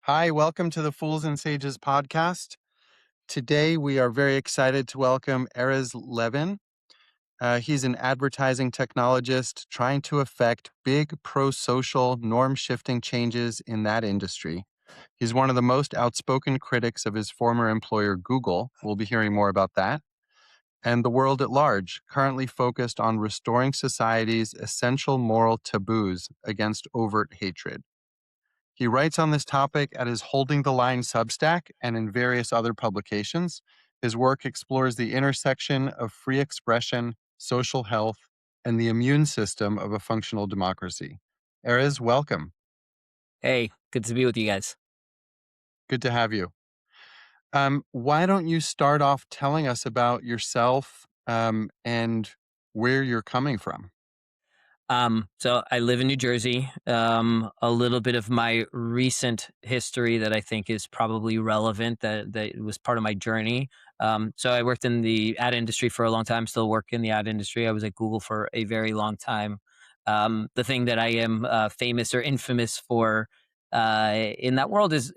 Hi, welcome to the Fools and Sages podcast. Today, we are very excited to welcome Erez Levin. He's an advertising technologist trying to affect big pro-social norm-shifting changes in that industry. He's one of the most outspoken critics of his former employer, Google. We'll be hearing more about that. And the world at large, currently focused on restoring society's essential moral taboos against overt hatred. He writes on this topic at his Holding the Line substack and in various other publications. His work explores the intersection of free expression, social health, and the immune system of a functional democracy. Erez, welcome. Hey, good to be with you guys. Good to have you. Why don't you start off telling us about yourself and where you're coming from? So I live in New Jersey. A little bit of my recent history that I think is probably relevant that was part of my journey. So I worked in the ad industry for a long time, still work in the ad industry. I was at Google for a very long time. The thing that I am famous or infamous for in that world is,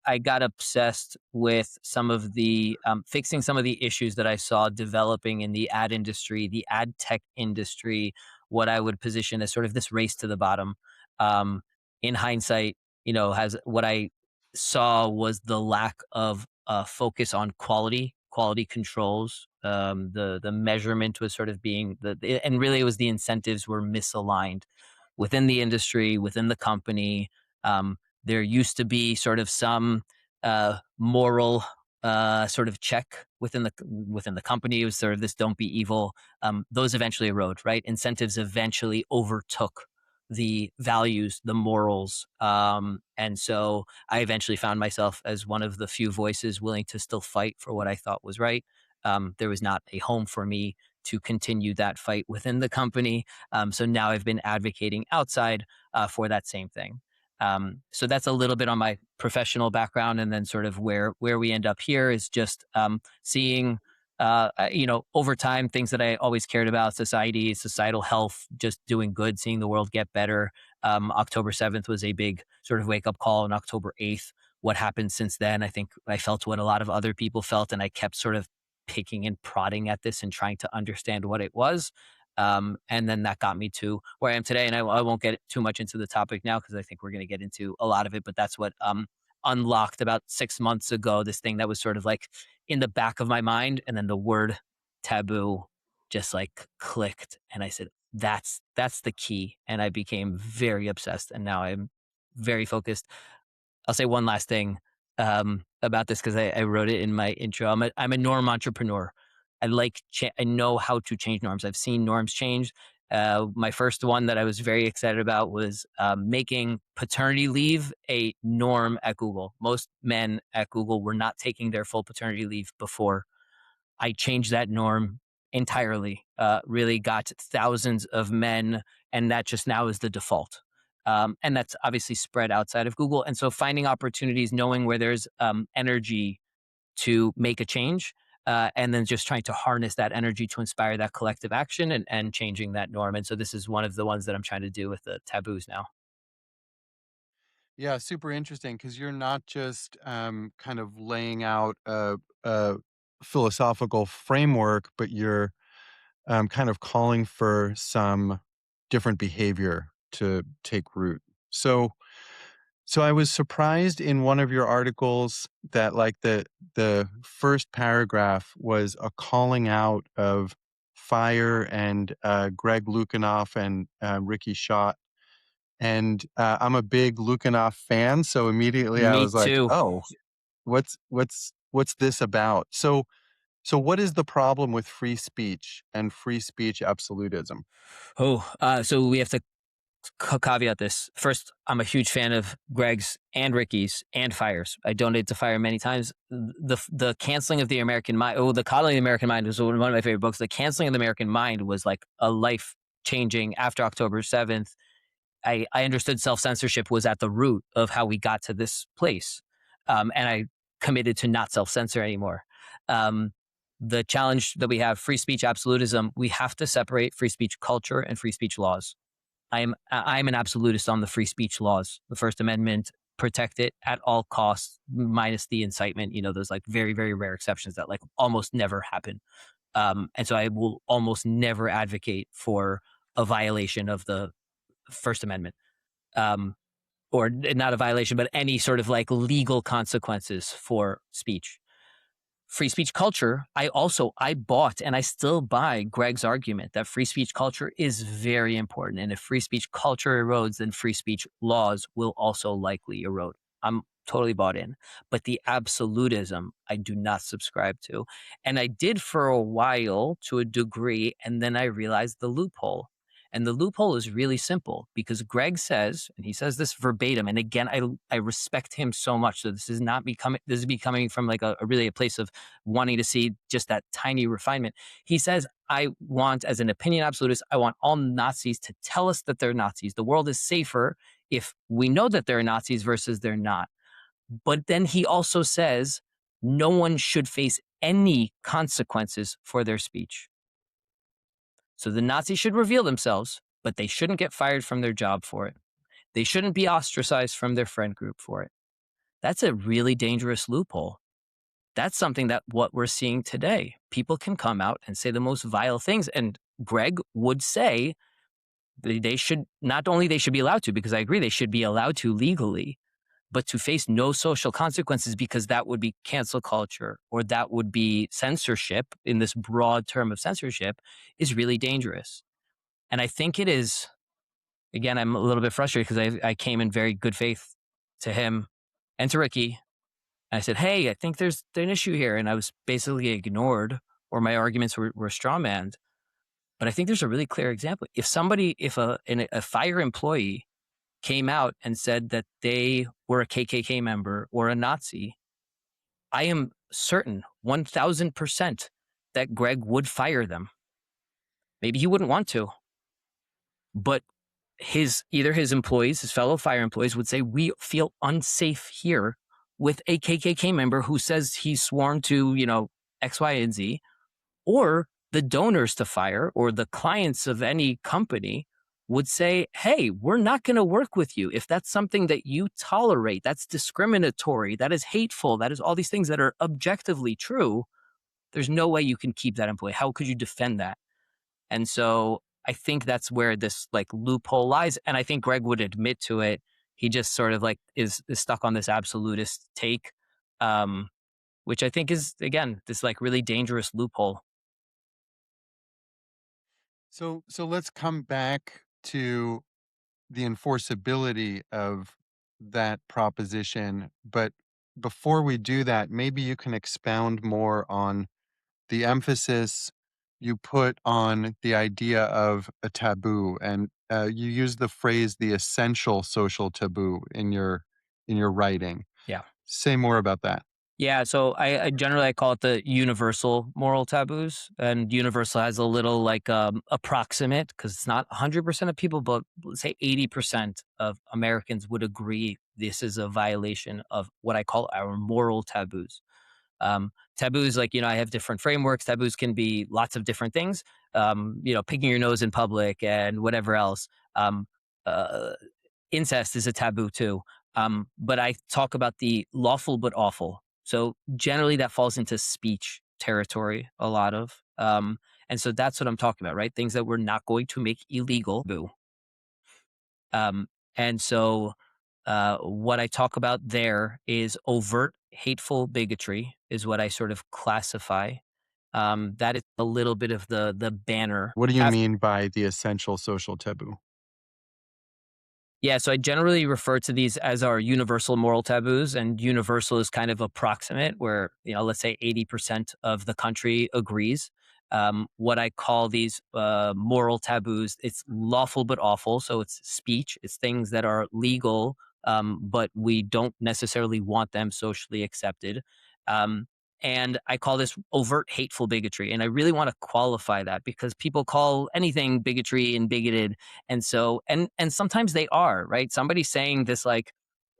I got obsessed with some of the fixing some of the issues that I saw developing in the ad industry, the ad tech industry, what I would position as sort of this race to the bottom. Um, in hindsight, has what I saw was the lack of focus on quality controls. The measurement was sort of being and really it was the incentives were misaligned within the industry, within the company. There used to be sort of some moral sort of check within the company. It was sort of this "don't be evil." Those eventually erode, right? Incentives eventually overtook the values, the morals, and so I eventually found myself as one of the few voices willing to still fight for what I thought was right. There was not a home for me to continue that fight within the company, so now I've been advocating outside for that same thing. So that's a little bit on my professional background, and then sort of where we end up here is just seeing, over time, things that I always cared about: society, societal health, just doing good, seeing the world get better. October 7th was a big sort of wake up call, and October 8th. What happened since then? I think I felt what a lot of other people felt, and I kept sort of picking and prodding at this and trying to understand what it was. And then that got me to where I am today. And I won't get too much into the topic now because I think we're going to get into a lot of it. But that's what unlocked about 6 months ago, this thing that was sort of like in the back of my mind. And then the word taboo just like clicked. And I said, that's the key. And I became very obsessed. And now I'm very focused. I'll say one last thing about this because I wrote it in my intro. I'm a norm entrepreneur. I know how to change norms. I've seen norms change. My first one that I was very excited about was making paternity leave a norm at Google. Most men at Google were not taking their full paternity leave before. I changed that norm entirely. Really got thousands of men, and that just now is the default. And that's obviously spread outside of Google. And so finding opportunities, knowing where there's energy to make a change, and then just trying to harness that energy to inspire that collective action and changing that norm. And so this is one of the ones that I'm trying to do with the taboos now. Yeah, super interesting because you're not just kind of laying out a philosophical framework, but you're kind of calling for some different behavior to take root. So, so I was surprised in one of your articles that like the first paragraph was a calling out of Fire and Greg Lukianoff and Ricky Schott, and I'm a big Lukianoff fan, so immediately I Me was like, too. "Oh, what's this about?" So what is the problem with free speech and free speech absolutism? So we have to caveat this. First, I'm a huge fan of Greg's and Ricky's and Fire's. I donated to Fire many times. The canceling of the American mind, the coddling of the American mind was one of my favorite books. The canceling of the American mind was like a life changing after October 7th. I understood self censorship was at the root of how we got to this place. And I committed to not self censor anymore. Um, the challenge that we have, free speech absolutism, we have to separate free speech culture and free speech laws. I'm an absolutist on the free speech laws. The First Amendment protect it at all costs, minus the incitement. Those like very, very rare exceptions that like almost never happen. And so I will almost never advocate for a violation of the First Amendment. Or not a violation, but any sort of like legal consequences for speech. Free speech culture, I bought and I still buy Greg's argument that free speech culture is very important. And if free speech culture erodes, then free speech laws will also likely erode. I'm totally bought in. But the absolutism, I do not subscribe to. And I did for a while to a degree, and then I realized the loophole. And the loophole is really simple because Greg says, and he says this verbatim, and again, I respect him so much. So this is not becoming, this is becoming from like a really a place of wanting to see just that tiny refinement. He says, I want, as an opinion absolutist, I want all Nazis to tell us that they're Nazis. The world is safer if we know that they're Nazis versus they're not. But then he also says, no one should face any consequences for their speech. So the Nazis should reveal themselves, but they shouldn't get fired from their job for it. They shouldn't be ostracized from their friend group for it. That's a really dangerous loophole. That's something that what we're seeing today. People can come out and say the most vile things. And Greg would say they should, not only they should be allowed to, because I agree they should be allowed to legally, but to face no social consequences because that would be cancel culture or that would be censorship in this broad term of censorship is really dangerous. And I think it is, again, I'm a little bit frustrated because I came in very good faith to him and to Ricky. And I said, hey, I think there's an issue here. And I was basically ignored or my arguments were strawmanned. But I think there's a really clear example. If a fire employee came out and said that they were a KKK member or a Nazi, I am certain 1000% that Greg would fire them. Maybe he wouldn't want to, but either his employees, his fellow fire employees would say, we feel unsafe here with a KKK member who says he's sworn to, X, Y, and Z, or the donors to fire or the clients of any company would say, hey, we're not going to work with you. If that's something that you tolerate, that's discriminatory, that is hateful, that is all these things that are objectively true, there's no way you can keep that employee. How could you defend that? And so I think that's where this like loophole lies. And I think Greg would admit to it. He just sort of like is stuck on this absolutist take, which I think is, again, this like really dangerous loophole. So let's come back to the enforceability of that proposition. But before we do that, maybe you can expound more on the emphasis you put on the idea of a taboo, and you use the phrase "the essential social taboo" in your writing. Yeah. Say more about that. Yeah, so I generally I call it the universal moral taboos, and universal has a little like approximate because it's not 100% of people, but let's say 80% of Americans would agree this is a violation of what I call our moral taboos. Taboos, like I have different frameworks. Taboos can be lots of different things. Picking your nose in public and whatever else. Uh, Incest is a taboo too. But I talk about the lawful but awful. So generally that falls into speech territory a lot of. And so that's what I'm talking about, right? Things that we're not going to make illegal. Boo. And so what I talk about there is overt hateful bigotry is what I sort of classify. That is a little bit of the banner. What do you mean by the essential social taboo? Yeah, so I generally refer to these as our universal moral taboos, and universal is kind of approximate, where let's say 80% of the country agrees. What I call these moral taboos, it's lawful but awful. So it's speech, it's things that are legal, but we don't necessarily want them socially accepted. Um, and I call this overt hateful bigotry. And I really want to qualify that because people call anything bigotry and bigoted, and so and sometimes they are, right? Somebody saying this like,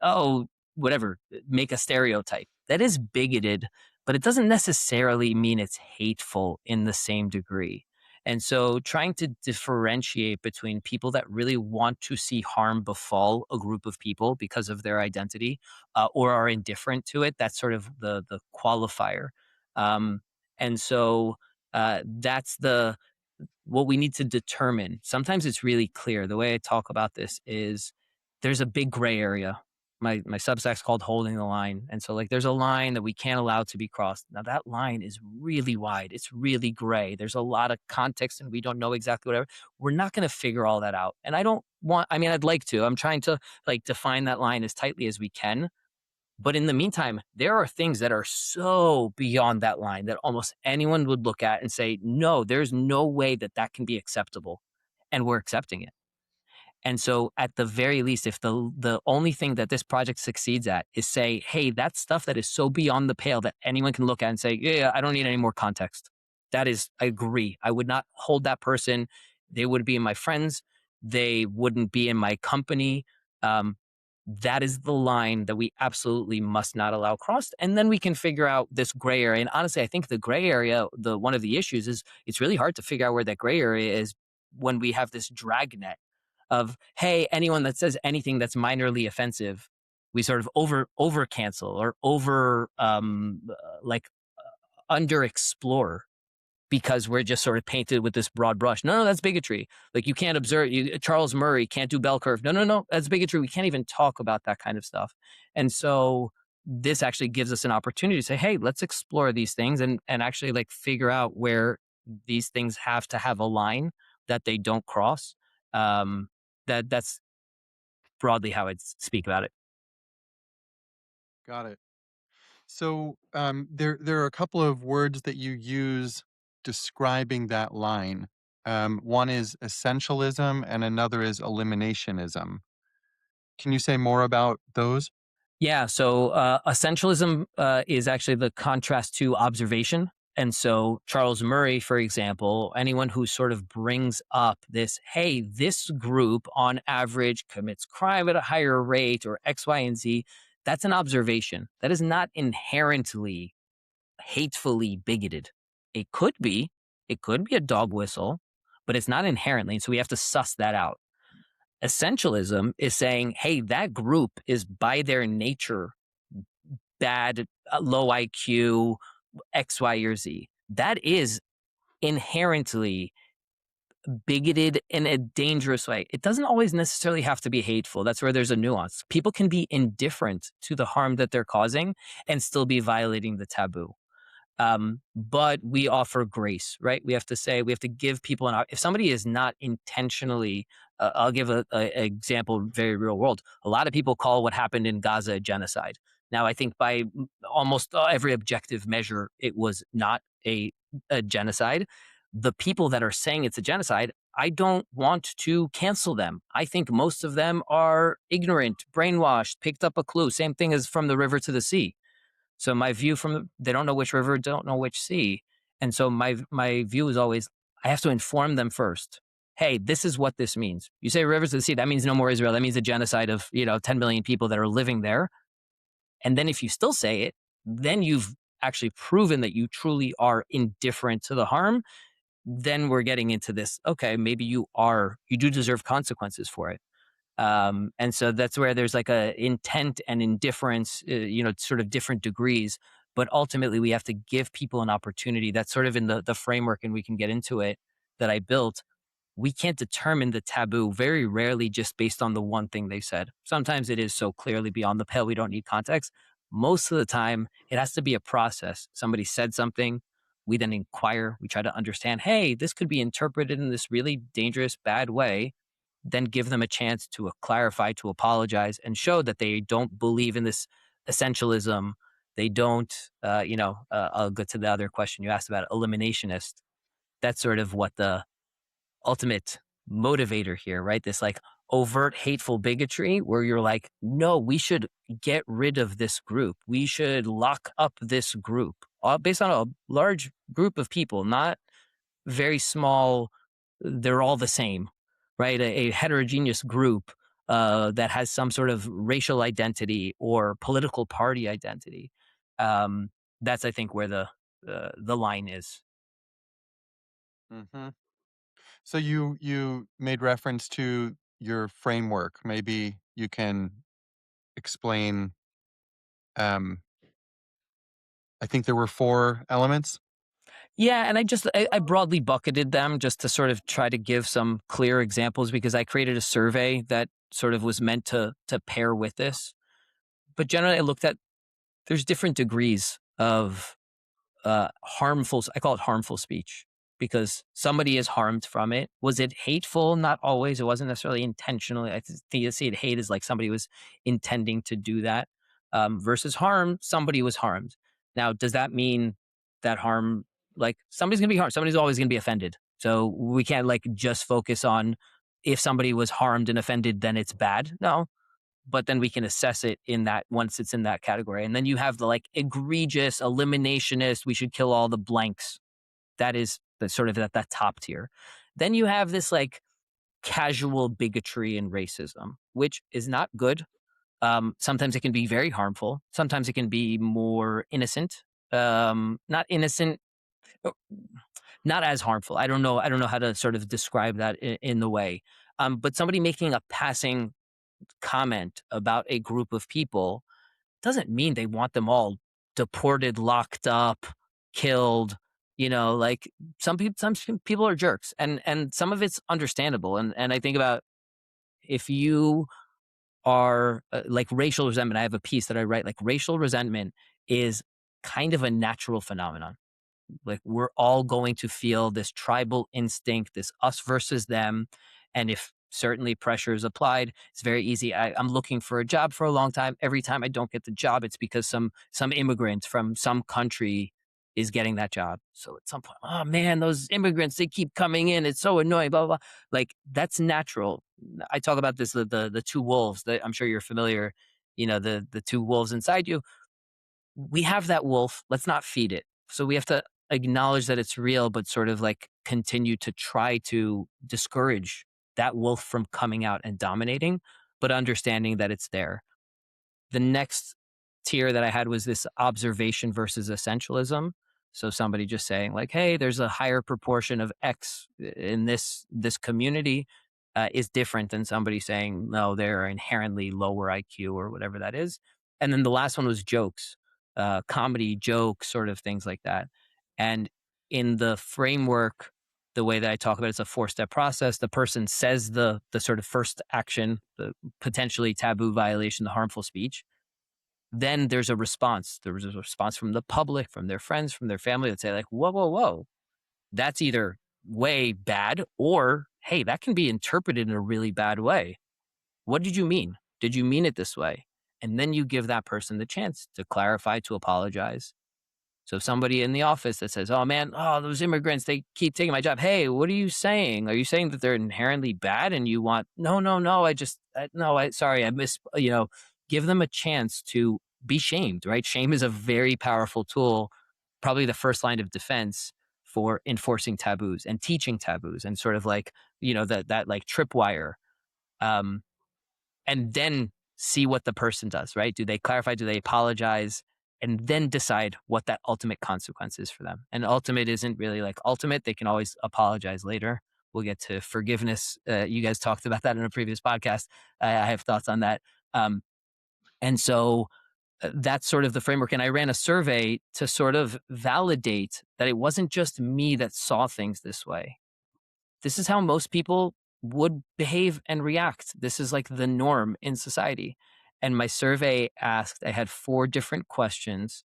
oh, whatever, make a stereotype. That is bigoted, but it doesn't necessarily mean it's hateful in the same degree. And so trying to differentiate between people that really want to see harm befall a group of people because of their identity, or are indifferent to it, that's sort of the qualifier. Um, and so that's the what we need to determine. Sometimes it's really clear. The way I talk about this is there's a big gray area. My Substack's called Holding the Line. And so like there's a line that we can't allow to be crossed. Now that line is really wide. It's really gray. There's a lot of context and we don't know exactly whatever. We're not going to figure all that out. And I mean, I'd like to. I'm trying to like define that line as tightly as we can. But in the meantime, there are things that are so beyond that line that almost anyone would look at and say, no, there's no way that that can be acceptable. And we're accepting it. And so at the very least, if the only thing that this project succeeds at is say, hey, that's stuff that is so beyond the pale that anyone can look at and say, yeah, I don't need any more context. That is, I agree. I would not hold that person. They would be my friends. They wouldn't be in my company. Um, that is the line that we absolutely must not allow crossed. And then we can figure out this gray area. And honestly, I think the gray area, the one of the issues is it's really hard to figure out where that gray area is when we have this dragnet of, hey, anyone that says anything that's minorly offensive, we sort of over cancel or over like under explore because we're just sort of painted with this broad brush. No, that's bigotry. Like you can't observe. Charles Murray can't do bell curve. No, that's bigotry. We can't even talk about that kind of stuff. And so this actually gives us an opportunity to say, hey, let's explore these things and actually like figure out where these things have to have a line that they don't cross. Um, that's broadly how I'd speak about it. Got it. So there are a couple of words that you use describing that line. One is essentialism, and another is eliminationism. Can you say more about those? Yeah. So essentialism is actually the contrast to observation. And so Charles Murray, for example, anyone who sort of brings up this, hey, this group on average commits crime at a higher rate or X, Y, and Z, that's an observation. That is not inherently hatefully bigoted. It could be, it could be a dog whistle, but it's not inherently. So we have to suss that out. Essentialism is saying, hey, that group is by their nature bad, low IQ, X, Y, or Z. That is inherently bigoted in a dangerous way. It doesn't always necessarily have to be hateful. That's where there's a nuance. People can be indifferent to the harm that they're causing and still be violating the taboo. But we offer grace, right? We have to say, we have to give people if somebody is not intentionally, I'll give a example, very real world. A lot of people call what happened in Gaza a genocide. Now, I think by almost every objective measure, it was not a genocide. The people that are saying it's a genocide, I don't want to cancel them. I think most of them are ignorant, brainwashed, picked up a clue. Same thing as from the river to the sea. So my view from they don't know which river, don't know which sea. And so my view is always I have to inform them first. Hey, this is what this means. You say rivers of the sea, that means no more Israel. That means a genocide of, 10 million people that are living there. And then if you still say it, then you've actually proven that you truly are indifferent to the harm. Then we're getting into this, okay, maybe you do deserve consequences for it. And so that's where there's like a intent and indifference, sort of different degrees. But ultimately, we have to give people an opportunity. That's sort of in the framework, and we can get into it that I built. We can't determine the taboo very rarely just based on the one thing they said. Sometimes it is so clearly beyond the pale we don't need context. Most of the time, it has to be a process. Somebody said something. We then inquire. We try to understand, hey, this could be interpreted in this really dangerous, bad way, then give them a chance to clarify, to apologize, and show that they don't believe in this essentialism. They don't, I'll get to the other question you asked about eliminationist. That's sort of what the ultimate motivator here, right? This like overt hateful bigotry where you're like, no, we should get rid of this group. We should lock up this group based on a large group of people, not very small, they're all the same, right? A heterogeneous group that has some sort of racial identity or political party identity. That's, I think, where the line is. Hmm. So you made reference to your framework. Maybe you can explain. Um, I think there were 4 elements. Yeah, and I broadly bucketed them just to sort of try to give some clear examples because I created a survey that sort of was meant to pair with this. But generally, I looked at there's different degrees of harmful. I call it harmful speech because somebody is harmed from it. Was it hateful? Not always. It wasn't necessarily intentionally. I think you see it hate is like somebody was intending to do that. Versus harm, somebody was harmed. Now, does that mean that harm, like somebody's going to be harmed? Somebody's always going to be offended. So we can't like just focus on if somebody was harmed and offended, then it's bad. No, but then we can assess it in that once it's in that category. And then you have the like egregious eliminationist, we should kill all the blanks. That is the sort of that top tier. Then you have this like casual bigotry and racism, which is not good. Sometimes it can be very harmful. Sometimes it can be more innocent. Not innocent, uh, not as harmful. I don't know. I don't know how to sort of describe that in the way. But somebody making a passing comment about a group of people doesn't mean they want them all deported, locked up, killed. Like some people are jerks, and some of it's understandable. And I think about if you are like racial resentment. I have a piece that I write like racial resentment is kind of a natural phenomenon. Like we're all going to feel this tribal instinct, this us versus them. And if certainly pressure is applied, it's very easy. I'm looking for a job for a long time. Every time I don't get the job, it's because some immigrant from some country is getting that job. So at some point, oh man, those immigrants, they keep coming in. It's so annoying, blah, blah, blah. Like that's natural. I talk about this, the two wolves that I'm sure you're familiar, the two wolves inside you. We have that wolf. Let's not feed it. So we have to acknowledge that it's real, but sort of like continue to try to discourage that wolf from coming out and dominating, but understanding that it's there. The next tier that I had was this observation versus essentialism. So somebody just saying like, "Hey, there's a higher proportion of X in this community," is different than somebody saying, "No, they're inherently lower IQ," or whatever that is. And then the last one was jokes, comedy, jokes, sort of things like that. And in the framework, the way that I talk about it's a 4-step process. The person says the sort of first action, the potentially taboo violation, the harmful speech. Then there's a response. There was a response from the public, from their friends, from their family that say like, "Whoa, whoa, whoa, that's either way bad or hey, that can be interpreted in a really bad way. What did you mean? Did you mean it this way?" And then you give that person the chance to clarify, to apologize. So if somebody in the office that says, "Oh man, oh those immigrants, they keep taking my job." Hey, what are you saying? Are you saying that they're inherently bad and you want no, no, no, no, I sorry, I miss, give them a chance to be shamed, right? Shame is a very powerful tool, probably the first line of defense for enforcing taboos and teaching taboos and sort of like, that like tripwire. Um, and then see what the person does, right? Do they clarify? Do they apologize? And then decide what that ultimate consequence is for them. And ultimate isn't really like ultimate. They can always apologize later. We'll get to forgiveness. You guys talked about that in a previous podcast. I have thoughts on that. And so that's sort of the framework. And I ran a survey to sort of validate that it wasn't just me that saw things this way. This is how most people would behave and react. This is like the norm in society. And my survey asked, I had 4 different questions.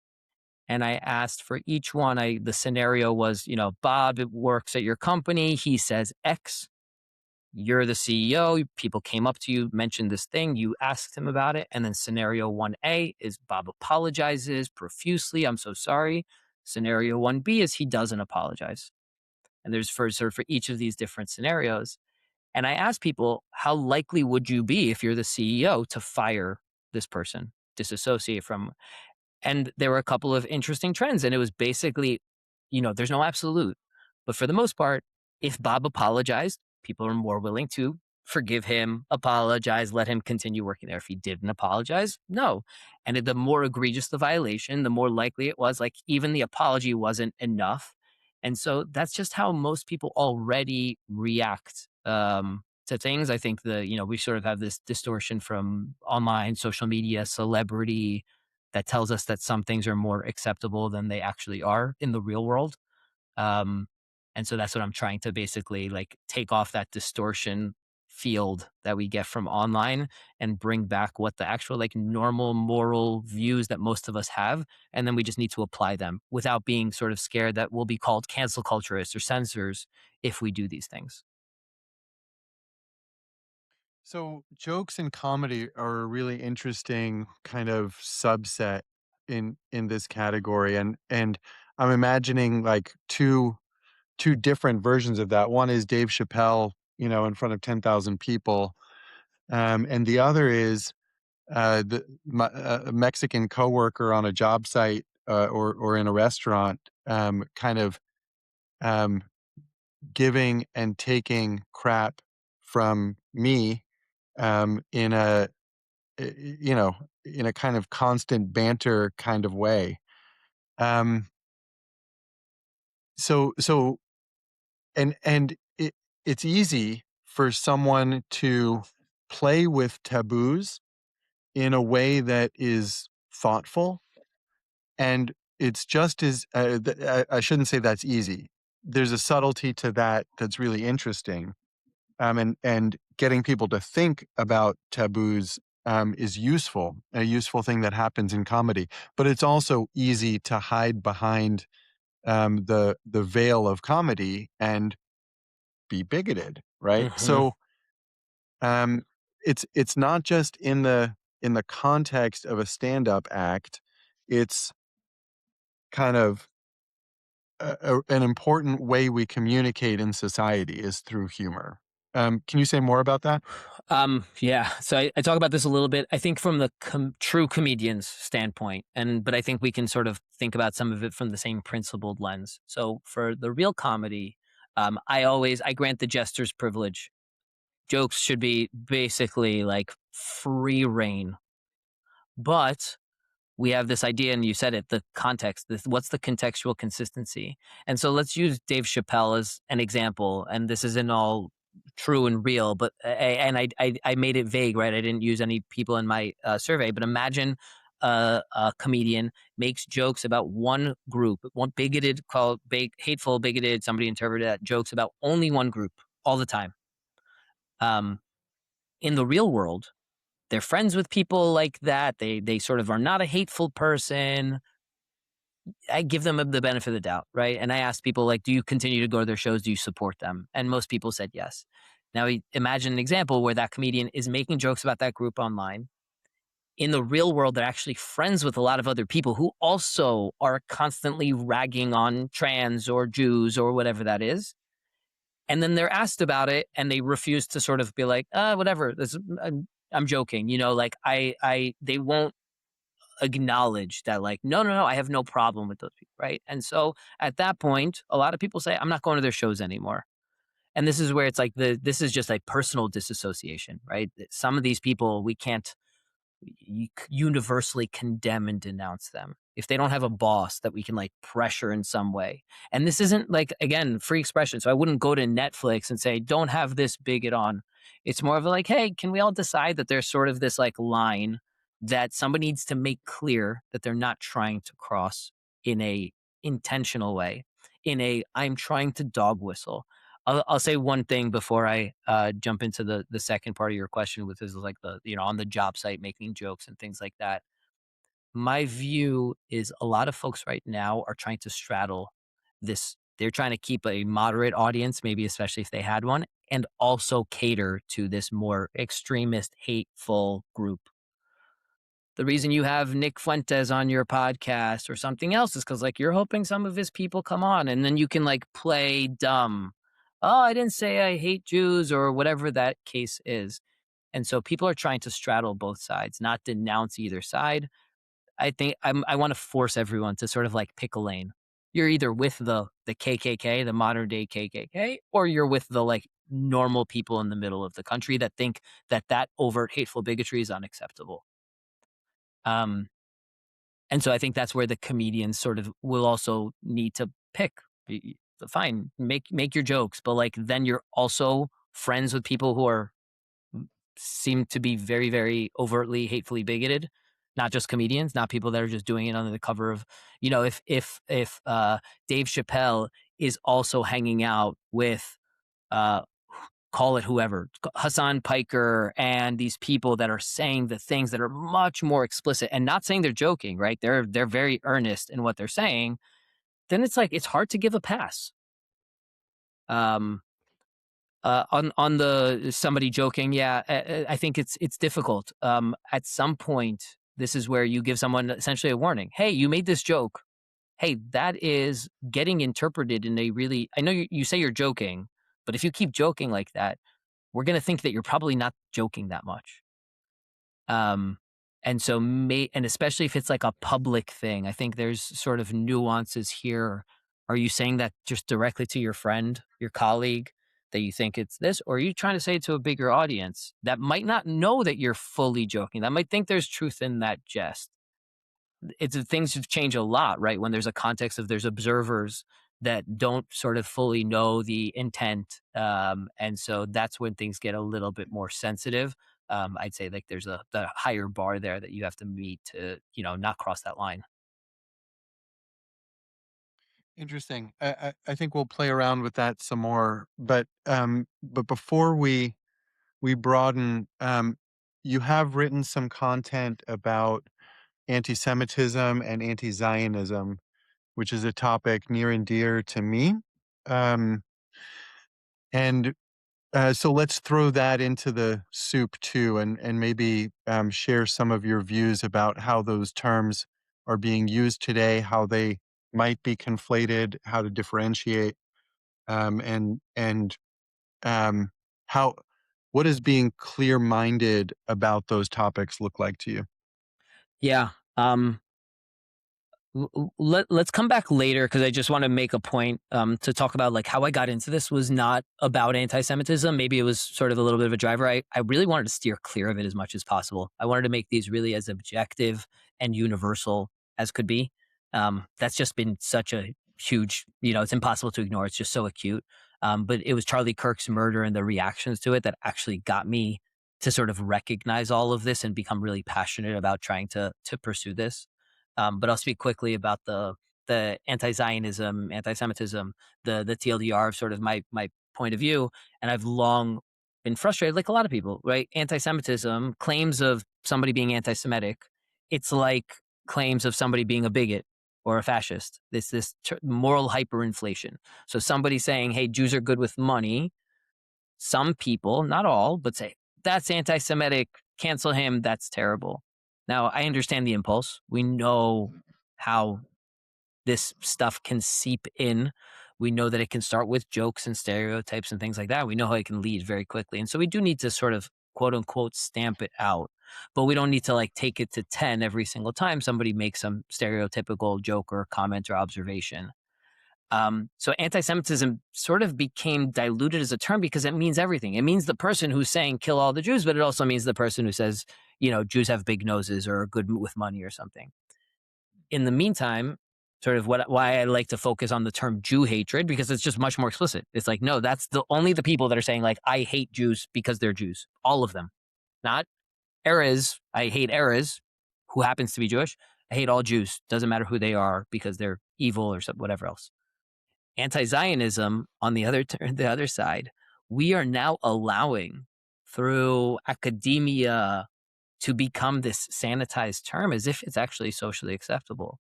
And I asked for each one, the scenario was, Bob works at your company. He says X. You're the CEO. People came up to you, mentioned this thing. You asked him about it. And then scenario 1A is Bob apologizes profusely. I'm so sorry. Scenario 1B is he doesn't apologize. And there's for sort of for each of these different scenarios. And I asked people, how likely would you be if you're the CEO to fire this person, disassociate from? And there were a couple of interesting trends. And it was basically, there's no absolute. But for the most part, if Bob apologized, people are more willing to forgive him, apologize, let him continue working there. If he didn't apologize, no. And the more egregious the violation, the more likely it was like even the apology wasn't enough. And so that's just how most people already react to things. I think we sort of have this distortion from online, social media, celebrity that tells us that some things are more acceptable than they actually are in the real world. Um, and so that's what I'm trying to basically like take off that distortion field that we get from online and bring back what the actual like normal moral views that most of us have. And then we just need to apply them without being sort of scared that we'll be called cancel culturists or censors if we do these things. So jokes and comedy are a really interesting kind of subset in this category, and I'm imagining like two different versions of that. One is Dave Chappelle, in front of 10,000 people, and the other is a Mexican coworker on a job site, or in a restaurant, kind of um, giving and taking crap from me, in you know, in a kind of constant banter kind of way. Um, so it's easy for someone to play with taboos in a way that is thoughtful, and it's just as I shouldn't say that's easy. There's a subtlety to that that's really interesting, and getting people to think about taboos, is useful, a useful thing that happens in comedy. But it's also easy to hide behind, the veil of comedy and be bigoted, right? Hmm. So, um, it's not just in the context of a stand-up act. It's kind of an important way we communicate in society is through humor. Can you say more about that? Yeah. So I talk about this a little bit. I think from the true comedian's standpoint, but I think we can sort of think about some of it from the same principled lens. So for the real comedy, I grant the jester's privilege. Jokes should be basically like free reign, but we have this idea, and you said it, the context. What's the contextual consistency? And so let's use Dave Chappelle as an example. And this isn't all true and real, but and I made it vague, right? I didn't use any people in my survey, but imagine a comedian makes jokes about one group, one bigoted, called hateful, bigoted. Somebody interpreted that jokes about only one group all the time. Um, in the real world, they're friends with people like that. They sort of are not a hateful person. I give them the benefit of the doubt, right? And I asked people like, "Do you continue to go to their shows? Do you support them?" And most people said yes. Now, imagine an example where that comedian is making jokes about that group online. In the real world, they're actually friends with a lot of other people who also are constantly ragging on trans or Jews or whatever that is. And then they're asked about it, and they refuse to sort of be like, whatever. I'm joking, like they won't acknowledge that, like, no, no, no, I have no problem with those people, right? And so at that point, a lot of people say, I'm not going to their shows anymore. And this is where it's like this is just like personal disassociation, right? Some of these people we can't universally condemn and denounce them if they don't have a boss that we can like pressure in some way. And this isn't like, again, free expression. So I wouldn't go to Netflix and say, don't have this bigot on. It's more of a like, hey, can we all decide that there's sort of this like line that somebody needs to make clear that they're not trying to cross in a intentional way, in a I'm trying to dog whistle. I'll say one thing before I jump into the second part of your question, which is like the on the job site making jokes and things like that. My view is a lot of folks right now are trying to straddle this. They're trying to keep a moderate audience, maybe especially if they had one, and also cater to this more extremist, hateful group. The reason you have Nick Fuentes on your podcast or something else is because like you're hoping some of his people come on and then you can like play dumb. Oh, I didn't say I hate Jews or whatever that case is. And so people are trying to straddle both sides, not denounce either side. I think I want to force everyone to sort of like pick a lane. You're either with the KKK, the modern day KKK, or you're with the like normal people in the middle of the country that think that that overt hateful bigotry is unacceptable. Um, and so I think that's where the comedians sort of will also need to pick. fine, make your jokes, but like then you're also friends with people who are seem to be very, very overtly hatefully bigoted, not just comedians, not people that are just doing it under the cover of, if Dave Chappelle is also hanging out with uh call it whoever, Hassan Piker, and these people that are saying the things that are much more explicit and not saying they're joking, right? They're very earnest in what they're saying. Then it's like it's hard to give a pass. Um, on the somebody joking, yeah, I think it's difficult. At some point, this is where you give someone essentially a warning. Hey, you made this joke. Hey, that is getting interpreted in a really. I know you say you're joking, but if you keep joking like that, we're going to think that you're probably not joking that much. Um, and so, and especially if it's like a public thing, I think there's sort of nuances here. Are you saying that just directly to your friend, your colleague, that you think it's this, or are you trying to say it to a bigger audience that might not know that you're fully joking, that might think there's truth in that jest? It's things have changed a lot, right? When there's a context of there's observers that don't sort of fully know the intent, and so that's when things get a little bit more sensitive. I'd say like there's a the higher bar there that you have to meet to not cross that line. Interesting. I think we'll play around with that some more, but before we broaden, you have written some content about anti-Semitism and anti-Zionism, which is a topic near and dear to me. Um, and so let's throw that into the soup too, and maybe share some of your views about how those terms are being used today, how they might be conflated, how to differentiate, and um, how what does being clear-minded about those topics look like to you? Yeah. Let's come back later because I just want to make a point to talk about like how I got into this was not about anti-Semitism. Maybe it was sort of a little bit of a driver. I really wanted to steer clear of it as much as possible. I wanted to make these really as objective and universal as could be. That's just been such a huge, it's impossible to ignore. It's just so acute. But it was Charlie Kirk's murder and the reactions to it that actually got me to sort of recognize all of this and become really passionate about trying to pursue this. But I'll speak quickly about the anti-Zionism, anti-Semitism, the TLDR of sort of my point of view. And I've long been frustrated, like a lot of people, right? Anti-Semitism, claims of somebody being anti-Semitic, it's like claims of somebody being a bigot or a fascist. This moral hyperinflation. So somebody saying, "Hey, Jews are good with money," some people, not all, but say, that's anti Semitic, cancel him, that's terrible. Now, I understand the impulse. We know how this stuff can seep in. We know that it can start with jokes and stereotypes and things like that. We know how it can lead very quickly. And so we do need to sort of quote unquote stamp it out. But we don't need to like take it to 10 every single time somebody makes some stereotypical joke or comment or observation. So anti-Semitism sort of became diluted as a term because it means everything. It means the person who's saying kill all the Jews, but it also means the person who says, Jews have big noses or are good with money or something. In the meantime, sort of why I like to focus on the term Jew hatred because it's just much more explicit. It's like, no, that's only the people that are saying like, I hate Jews because they're Jews. All of them. Not Erez. I hate Erez, who happens to be Jewish. I hate all Jews. Doesn't matter who they are because they're evil or whatever else. Anti-Zionism on the other side, we are now allowing through academia to become this sanitized term as if it's actually socially acceptable,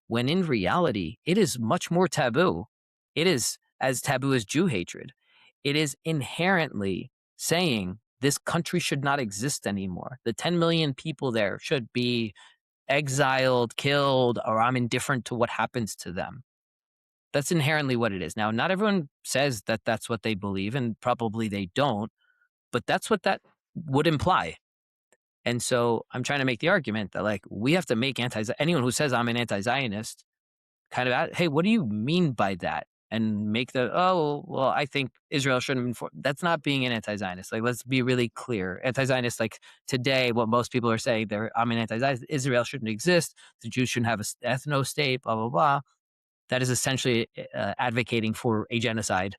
when in reality, it is much more taboo. It is as taboo as Jew hatred. It is inherently saying this country should not exist anymore. The 10 million people there should be exiled, killed, or I'm indifferent to what happens to them. That's inherently what it is. Now, not everyone says that that's what they believe, and probably they don't, but that's what that would imply. And so I'm trying to make the argument that like we have to make anyone who says I'm an anti-Zionist kind of hey, what do you mean by that? And make well, I think Israel shouldn't be that's not being an anti-Zionist. Like, let's be really clear. Anti-Zionist, like today, what most people are saying, I'm an anti-Zionist. Israel shouldn't exist. The Jews shouldn't have a ethno state. Blah blah blah. that is essentially advocating for a genocide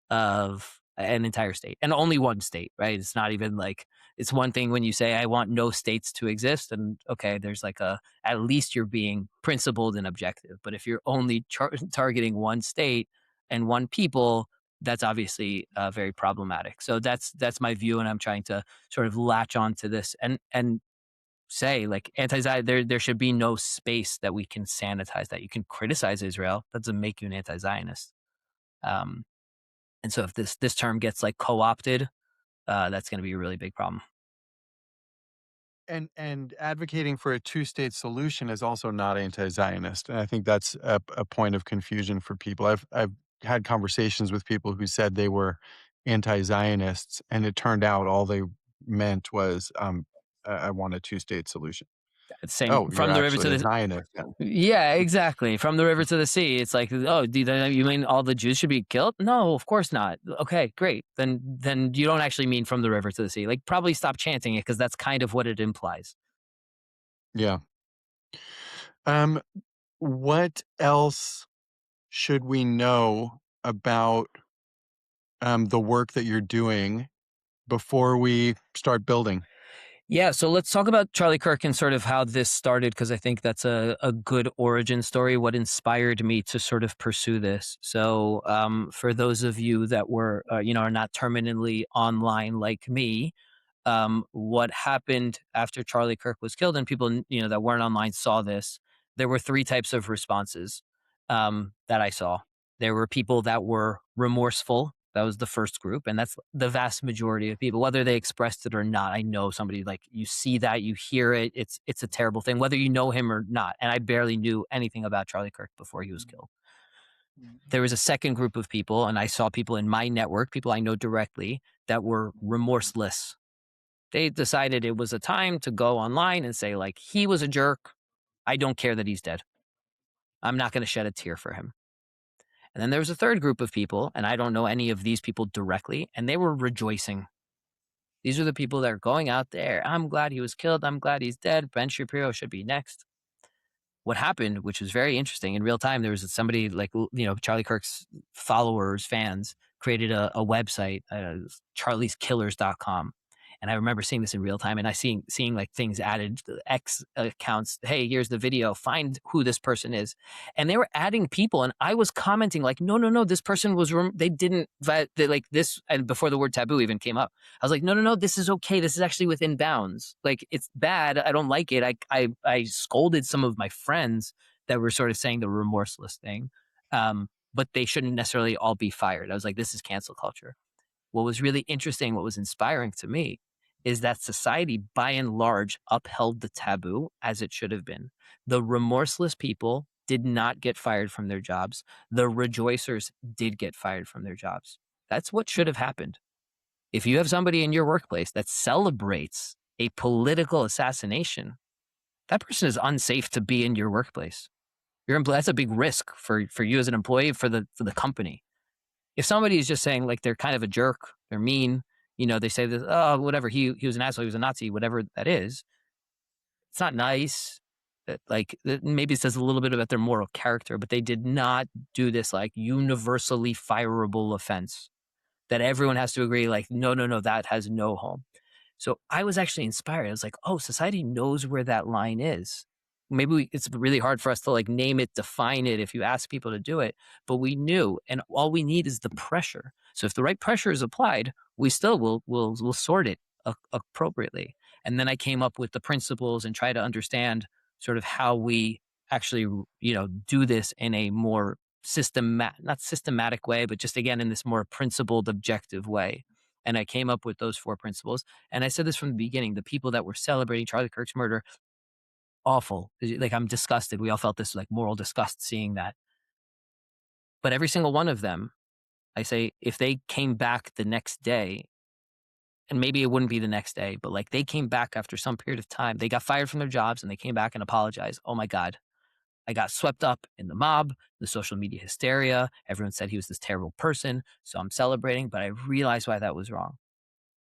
of an entire state and only one state, right? It's not even like it's one thing when you say I want no states to exist, and okay, there's like a at least you're being principled and objective. But if you're only targeting one state and one people, that's obviously very problematic. So that's my view, and I'm trying to sort of latch on to this and say like anti-Zionist, there should be no space that we can sanitize that. You can criticize Israel, that doesn't make you an anti-Zionist. Um, and so if this term gets like co-opted, that's going to be a really big problem. And advocating for a two-state solution is also not anti-Zionist, and I think that's a point of confusion for people. I've had conversations with people who said they were anti-Zionists, and it turned out all they meant was, I want a two-state solution." Same "Oh, you're from the river to actually a the Zionist then." yeah, exactly. From the river to the sea. It's like, oh, you mean all the Jews should be killed? No, of course not. Okay, great. Then you don't actually mean from the river to the sea. Like, probably stop chanting it because that's kind of what it implies. Yeah. Um, what else should we know about, the work that you're doing before we start building? Yeah, so let's talk about Charlie Kirk and sort of how this started, because I think that's a good origin story, what inspired me to sort of pursue this. So, for those of you that were, are not terminally online like me, what happened after Charlie Kirk was killed, and people that weren't online saw this. There were three types of responses that I saw. There were people that were remorseful. That was the first group, and that's the vast majority of people, whether they expressed it or not. I know somebody like you see that, you hear it. It's a terrible thing, whether you know him or not. And I barely knew anything about Charlie Kirk before he was killed. There was a second group of people, and I saw people in my network, people I know directly, that were remorseless. They decided it was a time to go online and say, like, he was a jerk. I don't care that he's dead. I'm not going to shed a tear for him. And then there was a third group of people, and I don't know any of these people directly, and they were rejoicing. These are the people that are going out there. I'm glad he was killed. I'm glad he's dead. Ben Shapiro should be next. What happened, which was very interesting in real time, there was somebody like, Charlie Kirk's followers, fans, created a website, charlieskillers.com. And I remember seeing this in real time, and I seeing like things added to the X accounts. Hey, here's the video. Find who this person is, and they were adding people, and I was commenting like, no, no, no, this person was they didn't like this, and before the word taboo even came up, I was like, no, no, no, this is okay. This is actually within bounds. Like, it's bad. I don't like it. I scolded some of my friends that were sort of saying the remorseless thing, but they shouldn't necessarily all be fired. I was like, this is cancel culture. What was really interesting, what was inspiring to me, is that society, by and large, upheld the taboo as it should have been. The remorseless people did not get fired from their jobs. The rejoicers did get fired from their jobs. That's what should have happened. If you have somebody in your workplace that celebrates a political assassination, that person is unsafe to be in your workplace. That's a big risk for you as an employee, for the company. If somebody is just saying like they're kind of a jerk, they're mean, they say this, oh, whatever, he was an asshole, he was a Nazi, whatever that is, it's not nice. Maybe it says a little bit about their moral character, but they did not do this like universally fireable offense that everyone has to agree, like, no, no, no, that has no home. So I was actually inspired. I was like, oh, society knows where that line is. Maybe it's really hard for us to like name it, define it if you ask people to do it, but we knew, and all we need is the pressure. So if the right pressure is applied, we still will sort it appropriately. And then I came up with the principles and try to understand sort of how we actually do this in a more not systematic way, but just again in this more principled, objective way. And I came up with those four principles. And I said this from the beginning: the people that were celebrating Charlie Kirk's murder, awful. Like, I'm disgusted. We all felt this like moral disgust seeing that. But every single one of them, I say, if they came back the next day, and maybe it wouldn't be the next day, but like they came back after some period of time, they got fired from their jobs and they came back and apologized. Oh my God, I got swept up in the mob, the social media hysteria. Everyone said he was this terrible person. So I'm celebrating, but I realized why that was wrong.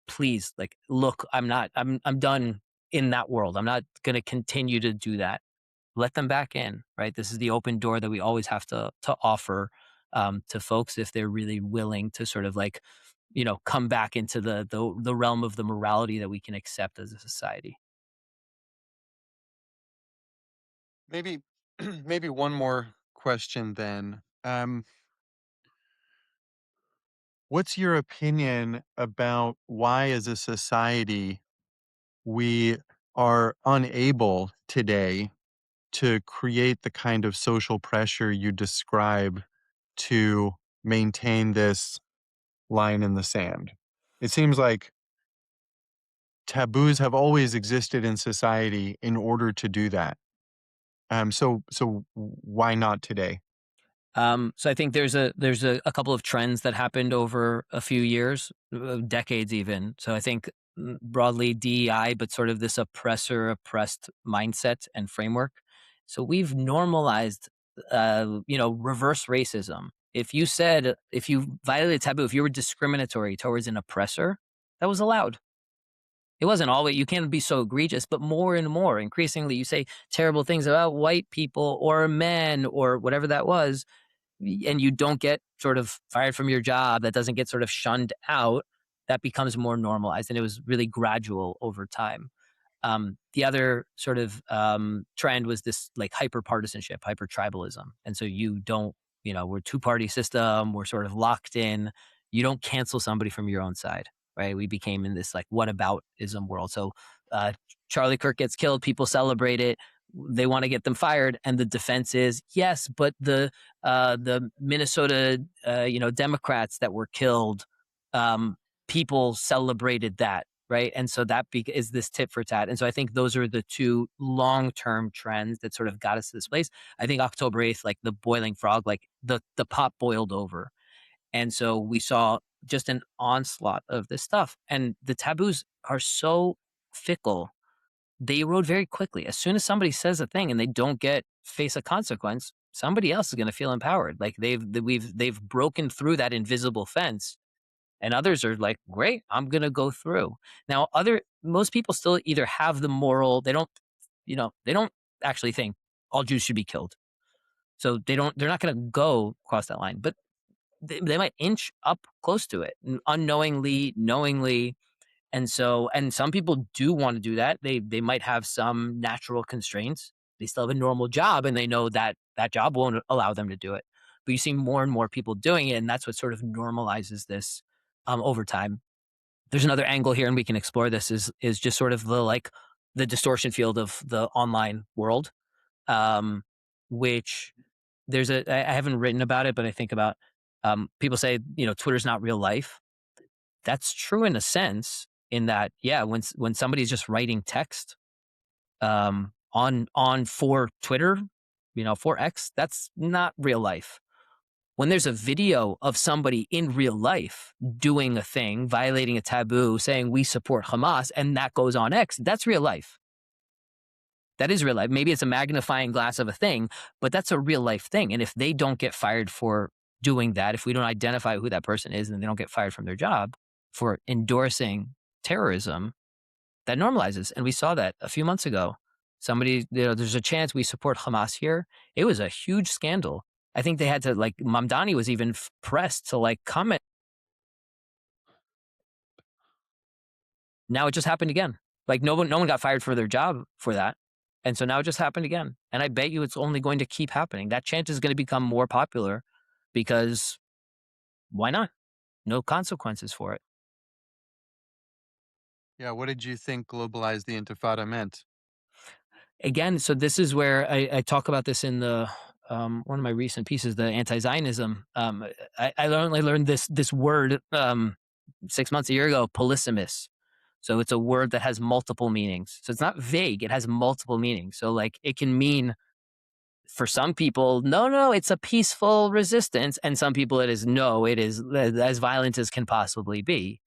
Please, like, look, I'm done in that world. I'm not going to continue to do that. let them back in, right? This is the open door that we always have to offer to folks if they're really willing to sort of like, come back into the realm of the morality that we can accept as a society. Maybe maybe one more question then. What's your opinion about why, as a society, we are unable today to create the kind of social pressure you describe to maintain this line in the sand? It seems like taboos have always existed in society in order to do that. So why not today? So I think there's a couple of trends that happened over a few years, decades even. So I think broadly DEI, but sort of this oppressor oppressed mindset and framework. So we've normalized, reverse racism. If you violated a taboo, if you were discriminatory towards an oppressor, that was allowed. It wasn't always, you can't be so egregious, but more and more, increasingly, you say terrible things about white people or men or whatever that was, and you don't get sort of fired from your job, that doesn't get sort of shunned out, that becomes more normalized. And it was really gradual over time. The other sort of trend was this like hyper partisanship, hyper tribalism. And so you don't, we're two-party system, we're sort of locked in. You don't cancel somebody from your own side, right? We became in this like whataboutism world. So uh, Charlie Kirk gets killed, people celebrate it. They want to get them fired, and the defense is yes, but the Minnesota Democrats that were killed, um, people celebrated that, right? And so that is this tit for tat. And so I think those are the two long term trends that sort of got us to this place. I think October 8th, like the boiling frog, like the pot boiled over, and so we saw just an onslaught of this stuff. And the taboos are so fickle, they erode very quickly. As soon as somebody says a thing and they don't get face a consequence, somebody else is going to feel empowered. Like they've broken through that invisible fence, and others are like, great, I'm going to go through. Now, most people still either have the moral, they don't actually think all Jews should be killed. So they're not going to go across that line, but they might inch up close to it unknowingly, knowingly. And some people do want to do that. They might have some natural constraints. They still have a normal job, and they know that that job won't allow them to do it. But you see more and more people doing it, and that's what sort of normalizes this over time. There's another angle here, and we can explore this. Is just sort of the distortion field of the online world, um, which I haven't written about it, but I think about people say Twitter's not real life. That's true in a sense, in that, yeah, when somebody's just writing text on for Twitter, for X, that's not real life. When there's a video of somebody in real life doing a thing, violating a taboo, saying we support Hamas, and that goes on X, that's real life. That is real life. Maybe it's a magnifying glass of a thing, but that's a real life thing. And if they don't get fired for doing that, if we don't identify who that person is and they don't get fired from their job for endorsing terrorism, that normalizes. And we saw that a few months ago. Somebody, there's a chance we support Hamas here. It was a huge scandal. I think they had to, like, Mamdani was even pressed to like comment. Now it just happened again. Like no one got fired for their job for that. And so now it just happened again. And I bet you it's only going to keep happening. That chant is going to become more popular because why not? No consequences for it. Yeah, what did you think globalize the Intifada meant? Again, so this is where I talk about this in the one of my recent pieces, the anti-Zionism. I learned this word 6 months, a year ago, polysemous. So it's a word that has multiple meanings. So it's not vague; it has multiple meanings. So like it can mean, for some people, no, it's a peaceful resistance, and some people it is no, it is as violent as can possibly be.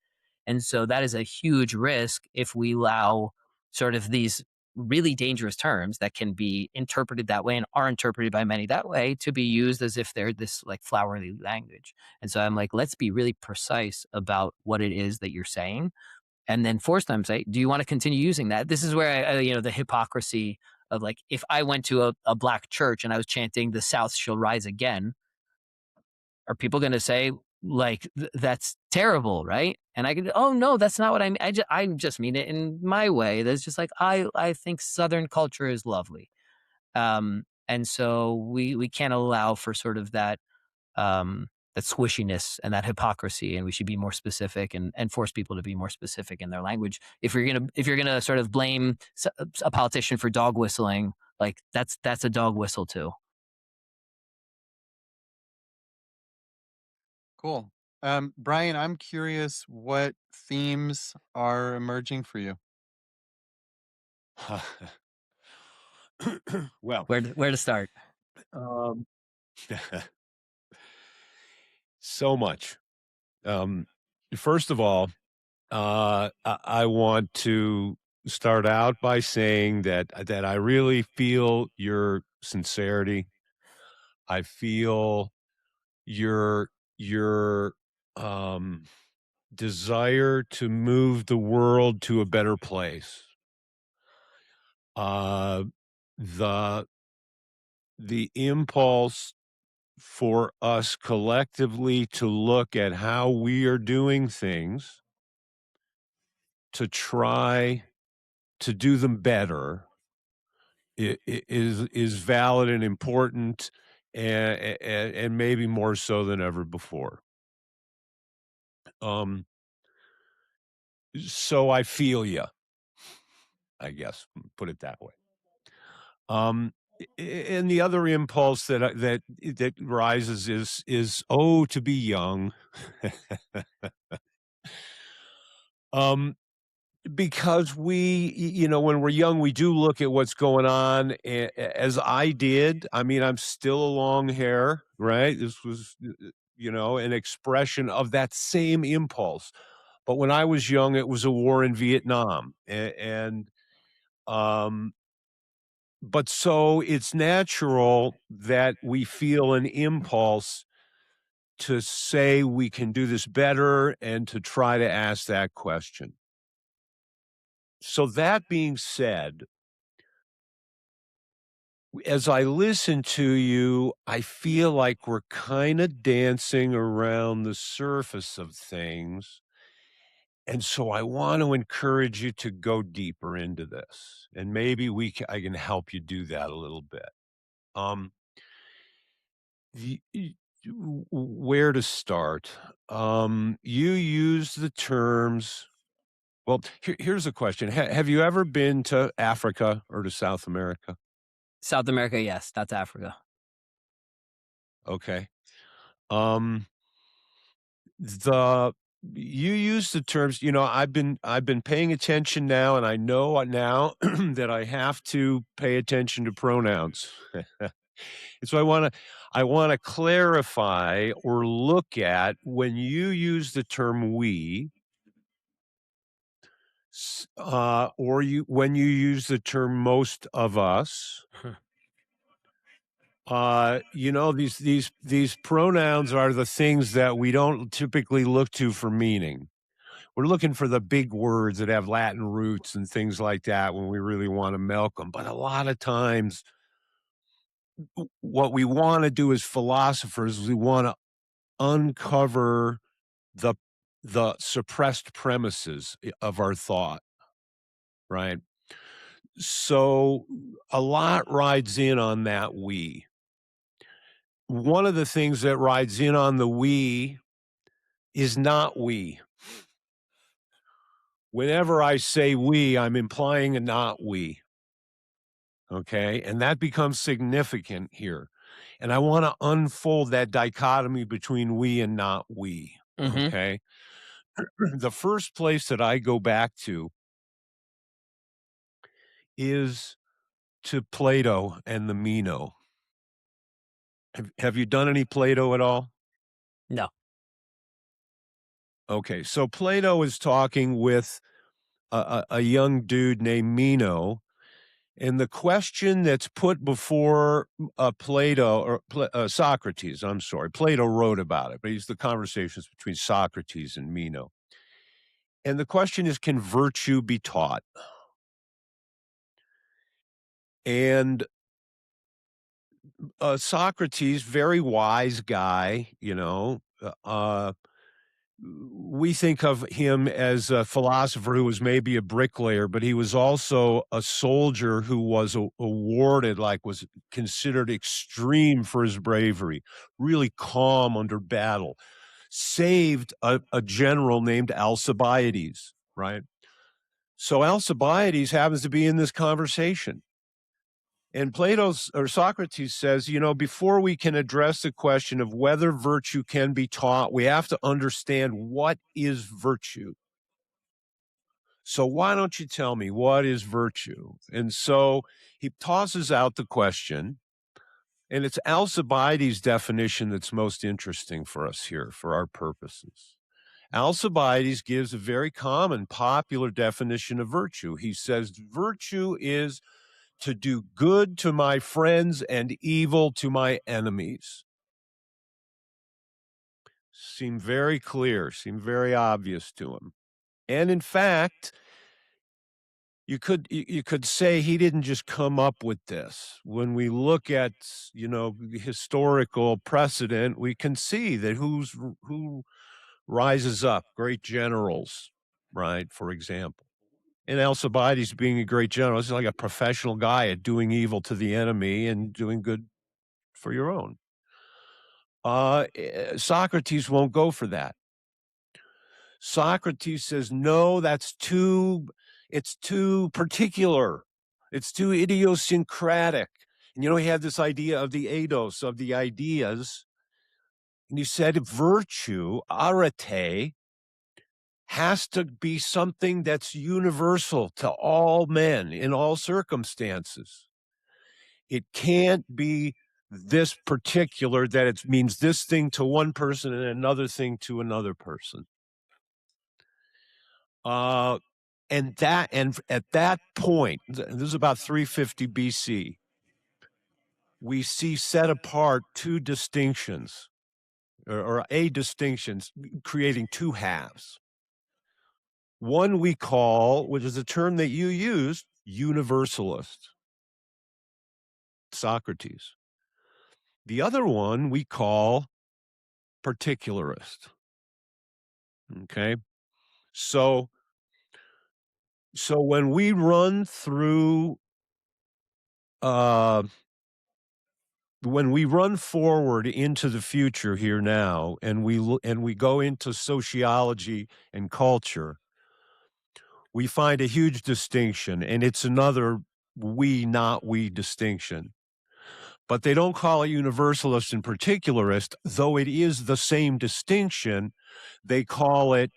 And so that is a huge risk if we allow sort of these really dangerous terms that can be interpreted that way and are interpreted by many that way to be used as if they're this like flowery language. And so I'm like, let's be really precise about what it is that you're saying, and then force them to say, do you want to continue using that? This is where the hypocrisy of like, if I went to a black church and I was chanting "The South shall rise again," are people going to say like that's terrible, right? And I could, oh no, that's not what I mean. I just mean it in my way. That's just like I think Southern culture is lovely, and so we can't allow for sort of that squishiness and that hypocrisy, and we should be more specific and force people to be more specific in their language. If you're gonna sort of blame a politician for dog whistling, like that's a dog whistle too. Cool. Brian, I'm curious what themes are emerging for you. Well, Where to start? um, so much. Um, First of all, I want to start out by saying that I really feel your sincerity. I feel your um, desire to move the world to a better place. Uh, the the impulse for us collectively to look at how we are doing things to try to do them better is valid and important, and maybe more so than ever before. Um, so I feel you, I guess, put it that way. Um, and the other impulse that rises is oh, to be young. um, Because when we're young, we do look at what's going on, as I did. I mean, I'm still a long hair, right? This was, an expression of that same impulse. But when I was young, it was a war in Vietnam, um, but so it's natural that we feel an impulse to say we can do this better and to try to ask that question. So that being said, as I listen to you, I feel like we're kind of dancing around the surface of things. And so I want to encourage you to go deeper into this. And maybe I can help you do that a little bit. Um, where to start? You use the terms. Well, here's a question. Have you ever been to Africa or to South America? South America, yes, that's Africa. Okay. Um, The you use the terms, I've been paying attention now, and I know now that I have to pay attention to pronouns. And so I wanna clarify or look at when you use the term "we," or when you use the term "most of us." These pronouns are the things that we don't typically look to for meaning. We're looking for the big words that have Latin roots and things like that when we really want to milk them. But a lot of times, what we want to do as philosophers is we want to uncover the the suppressed premises of our thought, right? So a lot rides in on that we. One of the things that rides in on the we is not we. Whenever I say we, I'm implying a not we. Okay. And that becomes significant here. And I want to unfold that dichotomy between we and not we. Hmm. Okay. The first place that I go back to is to Plato and the Meno. Have you done any Plato at all? No. Okay. So Plato is talking with a young dude named Meno. And the question that's put before Plato or Socrates, I'm sorry, Plato wrote about it, but it's the conversations between Socrates and Meno. And the question is, can virtue be taught? And Socrates, very wise guy, we think of him as a philosopher who was maybe a bricklayer, but he was also a soldier who was awarded, like was considered extreme for his bravery, really calm under battle, saved a general named Alcibiades, right? So Alcibiades happens to be in this conversation. And Socrates says, before we can address the question of whether virtue can be taught, we have to understand what is virtue. So why don't you tell me what is virtue? And so he tosses out the question, and it's Alcibiades' definition that's most interesting for us here for our purposes. Alcibiades gives a very common, popular definition of virtue. He says virtue is to do good to my friends and evil to my enemies. Seemed very clear, seemed very obvious to him. And in fact, you could say he didn't just come up with this. When we look at, historical precedent, we can see that who rises up, great generals, right, for example. And Alcibiades being a great general, is like a professional guy at doing evil to the enemy and doing good for your own. Socrates won't go for that. Socrates says, no, it's too particular. It's too idiosyncratic. And he had this idea of the eidos, of the ideas. And he said virtue, arete, has to be something that's universal to all men in all circumstances. It can't be this particular, that it means this thing to one person and another thing to another person. And at that point, this is about 350 BC, we see set apart two distinctions, or a distinction, creating two halves. One we call, which is a term that you used, universalist, Socrates. The other one we call particularist. Okay? So when we run through when we run forward into the future here now, and we go into sociology and culture, we find a huge distinction, and it's another we, not we distinction. But they don't call it universalist and particularist, though it is the same distinction. They call it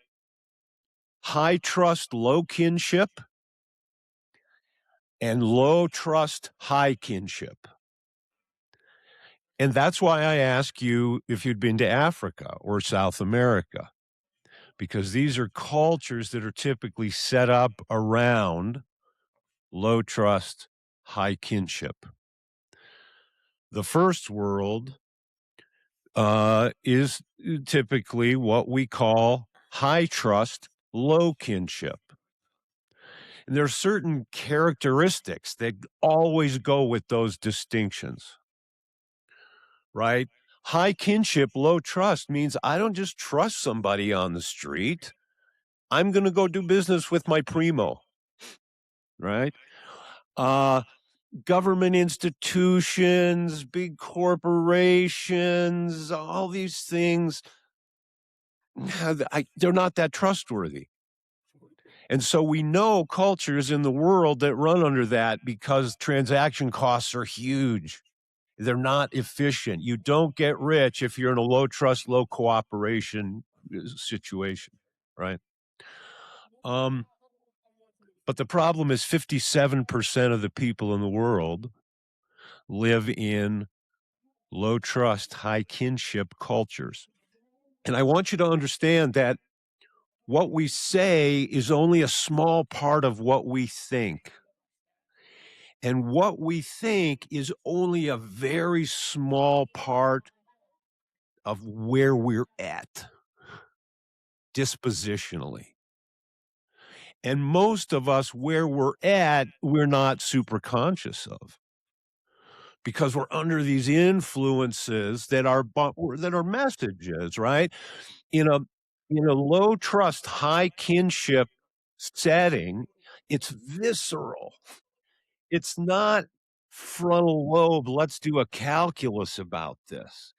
high trust, low kinship, and low trust, high kinship. And that's why I ask you if you'd been to Africa or South America, because these are cultures that are typically set up around low trust, high kinship. The first world is typically what we call high trust, low kinship. And there are certain characteristics that always go with those distinctions, right? High kinship, low trust means I don't just trust somebody on the street. I'm going to go do business with my primo, right? Government institutions, big corporations, all these things, they're not that trustworthy. And so we know cultures in the world that run under that because transaction costs are huge. They're not efficient. You don't get rich if you're in a low trust, low cooperation situation, right? But the problem is 57% of the people in the world live in low trust, high kinship cultures. And I want you to understand that what we say is only a small part of what we think. And what we think is only a very small part of where we're at dispositionally. And most of us, where we're at, we're not super conscious of, because we're under these influences that are messages, right? In a low trust, high kinship setting, it's visceral. It's not frontal lobe, let's do a calculus about this.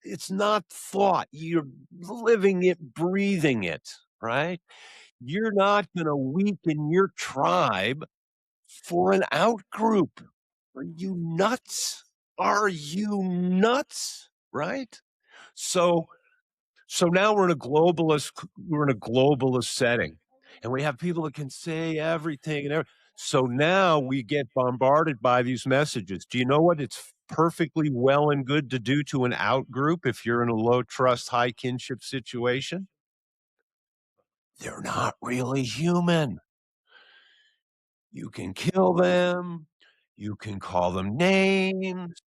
It's not thought. You're living it, breathing it, right? You're not gonna weaken your tribe for an out group. Are you nuts? Are you nuts? Right? So now we're in a globalist setting, and we have people that can say everything and so now we get bombarded by these messages. Do you know what it's perfectly well and good to do to an out group if you're in a low trust, high kinship situation? They're not really human. You can kill them, you can call them names,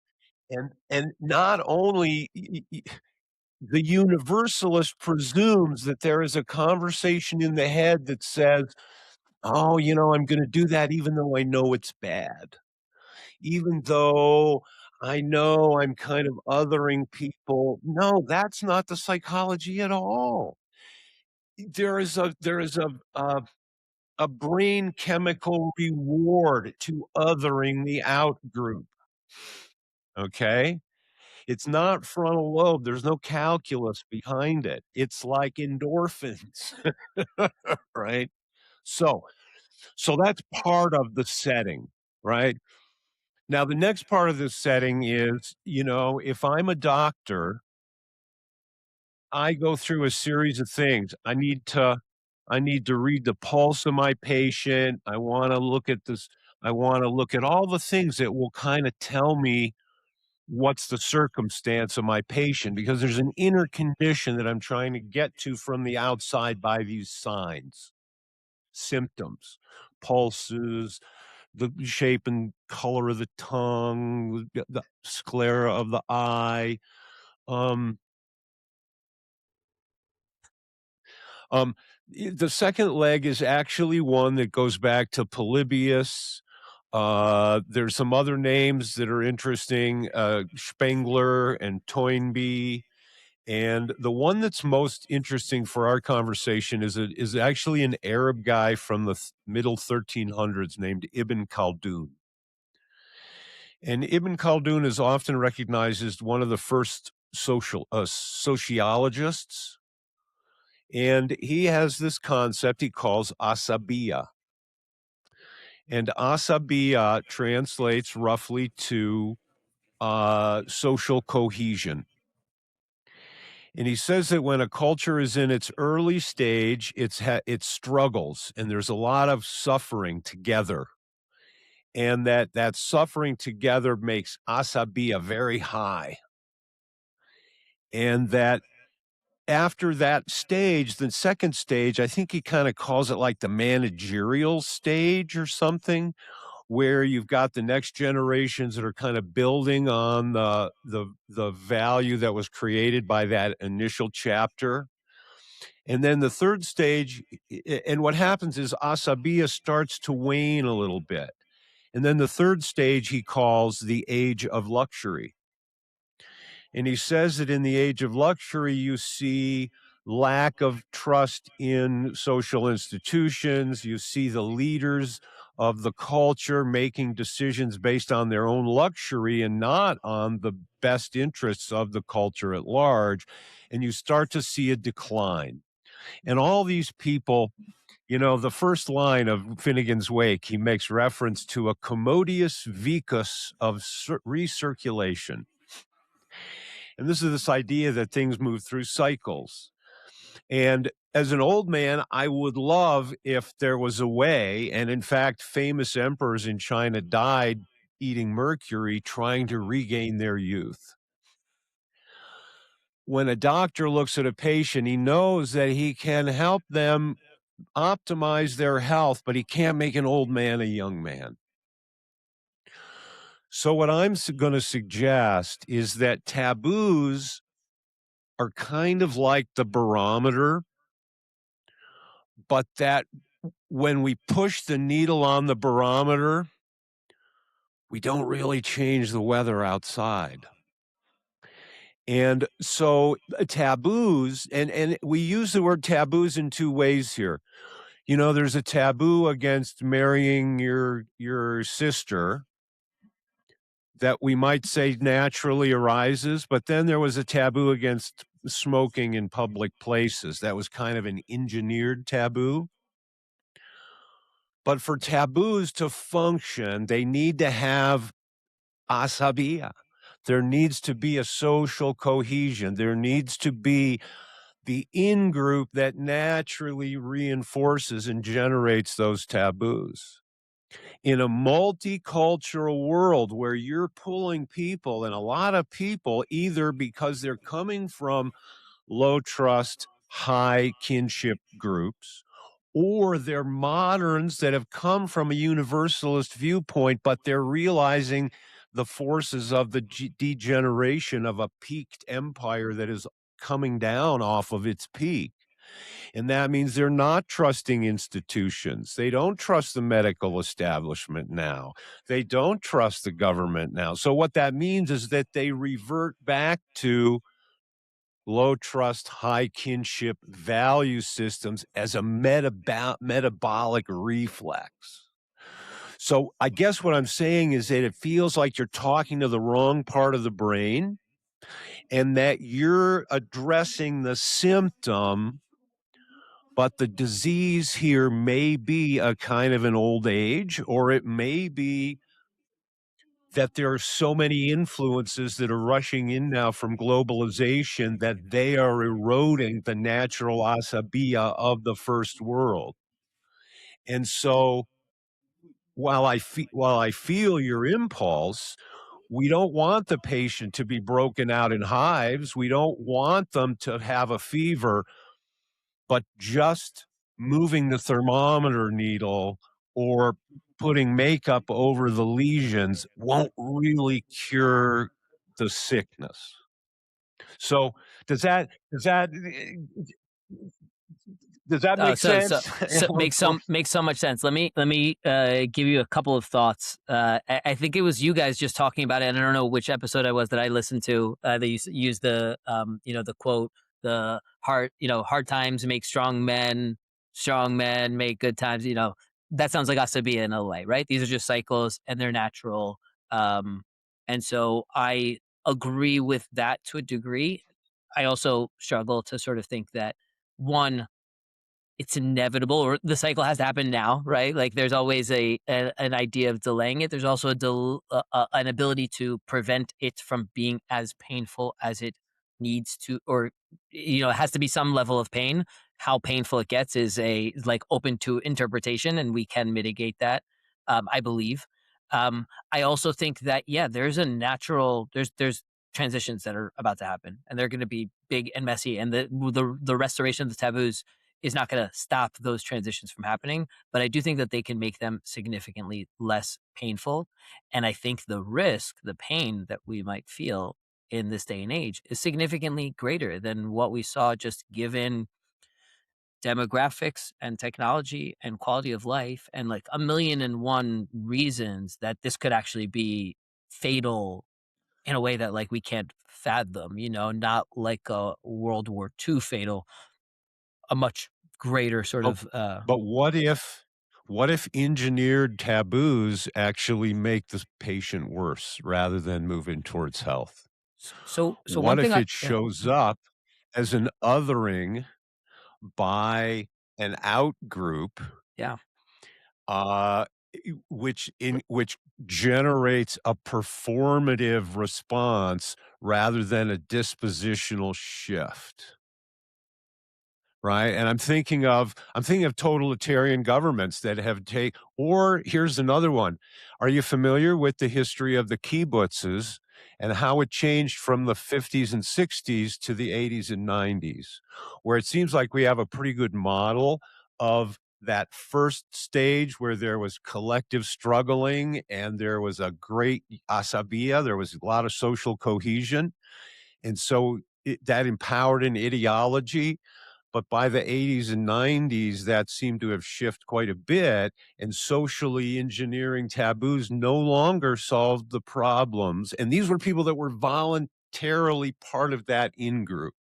and not only the universalist presumes that there is a conversation in the head that says, "Oh, I'm gonna do that even though I know it's bad. Even though I know I'm kind of othering people." No, that's not the psychology at all. There is a brain chemical reward to othering the out group, okay? It's not frontal lobe, there's no calculus behind it. It's like endorphins, right? So that's part of the setting, right? Now the next part of this setting is, if I'm a doctor, I go through a series of things. I need to read the pulse of my patient. I wanna look at this. I wanna look at all the things that will kinda tell me what's the circumstance of my patient, because there's an inner condition that I'm trying to get to from the outside by these signs, symptoms, pulses, the shape and color of the tongue, the sclera of the eye. Um, um, the second leg is actually one that goes back to Polybius. There's some other names that are interesting, Spengler and Toynbee. And the one that's most interesting for our conversation is actually an Arab guy from the middle 1300s named Ibn Khaldun. And Ibn Khaldun is often recognized as one of the first sociologists. And he has this concept he calls asabiya. And asabiya translates roughly to social cohesion. And he says that when a culture is in its early stage, it struggles, and there's a lot of suffering together, and that suffering together makes asabiya very high, and that after that stage, the second stage, I think he kind of calls it like the managerial stage or something, where you've got the next generations that are kind of building on the value that was created by that initial chapter. And then the third stage, and what happens is asabiya starts to wane a little bit. And then the third stage he calls the age of luxury. And he says that in the age of luxury, you see lack of trust in social institutions. You see the leaders of the culture making decisions based on their own luxury and not on the best interests of the culture at large. And you start to see a decline. And all these people, the first line of Finnegan's Wake, he makes reference to a commodious vicus of recirculation. And this is this idea that things move through cycles. And as an old man, I would love if there was a way, and in fact, famous emperors in China died eating mercury trying to regain their youth. When a doctor looks at a patient, he knows that he can help them optimize their health, but he can't make an old man a young man. So what I'm going to suggest is that taboos are kind of like the barometer, but that when we push the needle on the barometer, we don't really change the weather outside. And so taboos, and we use the word taboos in two ways here. You know, there's a taboo against marrying your sister that we might say naturally arises, but then there was a taboo against smoking in public places. That was kind of an engineered taboo. But for taboos to function, they need to have asabiya. There needs to be a social cohesion. There needs to be the in group that naturally reinforces and generates those taboos. In a multicultural world where you're pulling people, and a lot of people, either because they're coming from low trust, high kinship groups, or they're moderns that have come from a universalist viewpoint, but they're realizing the forces of the degeneration of a peaked empire that is coming down off of its peak. And that means they're not trusting institutions. They don't trust the medical establishment now. They don't trust the government now. So, what that means is that they revert back to low trust, high kinship value systems as a metabolic reflex. So, I guess what I'm saying is that it feels like you're talking to the wrong part of the brain and that you're addressing the symptom, but the disease here may be a kind of an old age, or it may be that there are so many influences that are rushing in now from globalization that they are eroding the natural asabiya of the first world. And so while I feel your impulse, we don't want the patient to be broken out in hives. We don't want them to have a fever, but just moving the thermometer needle or putting makeup over the lesions won't really cure the sickness. So does that Oh, make so so sense? so makes so much sense. Let me give you a couple of thoughts. I think it was you guys just talking about it, and I don't know which episode I was that I listened to. They used the the quote, the hard times make strong men make good times. That sounds like asabiya in a way, right? These are just cycles, and they're natural. And so I agree with that to a degree. I also struggle to sort of think that one, it's inevitable, or the cycle has to happen now, right? Like there's always an idea of delaying it. There's also an ability to prevent it from being as painful as it needs to, or it has to be some level of pain. How painful it gets is like open to interpretation, and we can mitigate that. I believe. I also think that there's a natural there's transitions that are about to happen, and they're going to be big and messy, and the restoration of the taboos is not going to stop those transitions from happening, but I do think that they can make them significantly less painful. And I think the risk, the pain that we might feel in this day and age is significantly greater than what we saw, just given demographics and technology and quality of life, and like a million and one reasons that this could actually be fatal in a way that like we can't fathom, not like a World War II fatal, a much greater sort But of but what if engineered taboos actually make the patient worse rather than moving towards health? so one What thing if I it shows up as an othering by an out group, yeah. uh, which generates a performative response rather than a dispositional shift? Right, and I'm thinking of totalitarian governments that have or here's another one. Are you familiar with the history of the kibbutzes and how it changed from the 50s and 60s to the 80s and 90s, where it seems like we have a pretty good model of that first stage where there was collective struggling and there was a great asabiya, there was a lot of social cohesion, and so that empowered an ideology. But by the 80s and 90s, that seemed to have shifted quite a bit, and socially engineering taboos no longer solved the problems. And these were people that were voluntarily part of that in-group.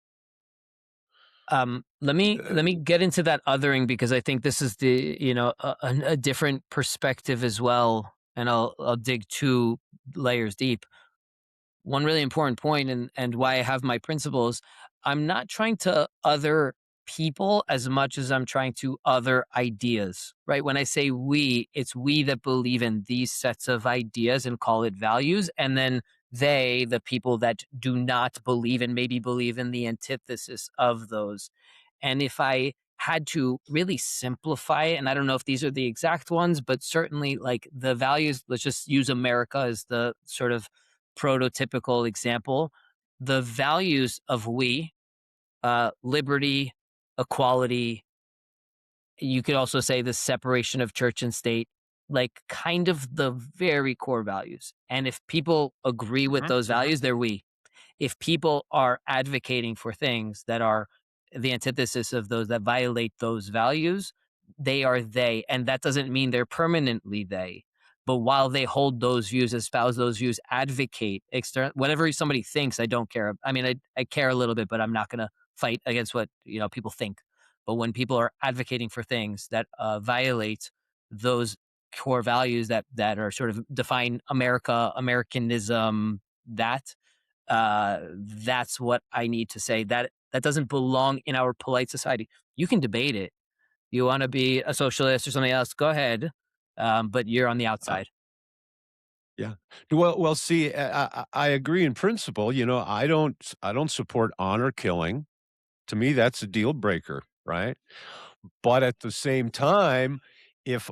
Let me get into that othering, because I think this is the a different perspective as well, and I'll dig 2 layers deep. One really important point, and why I have my principles, I'm not trying to other people as much as I'm trying to other ideas, right? When I say we, it's we that believe in these sets of ideas and call it values, and then they, the people that do not believe and maybe believe in the antithesis of those. And if I had to really simplify it, and I don't know if these are the exact ones, but certainly like the values, let's just use America as the sort of prototypical example. The values of we, liberty, equality, you could also say the separation of church and state, like kind of the very core values. And if people agree with Mhm, those mhm. values, they're we. If people are advocating for things that are the antithesis of those that violate those values, they are they. And that doesn't mean they're permanently they. But while they hold those views, espouse those views, advocate external, whatever somebody thinks, I don't care. I mean, I care a little bit, but I'm not going to fight against what people think. But when people are advocating for things that violate those core values that are sort of define America, Americanism, that's what I need to say. That doesn't belong in our polite society. You can debate it. You want to be a socialist or something else, go ahead. But you're on the Uh, outside. yeah. Well, see, I agree in principle. I don't support honor killing. To me, that's a deal breaker, right? But at the same time, if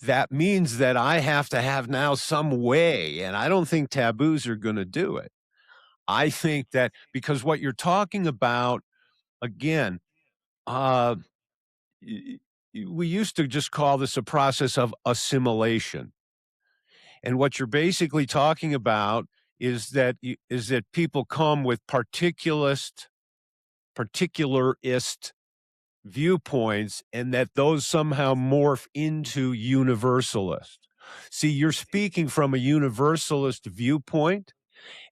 that means that I have to have now some way, and I don't think taboos are going to do it. I think that because what you're talking about, again, uh, y- we used to just call this a process of assimilation. And what you're basically talking about is that people come with particularist viewpoints, and that those somehow morph into universalist. See, you're speaking from a universalist viewpoint,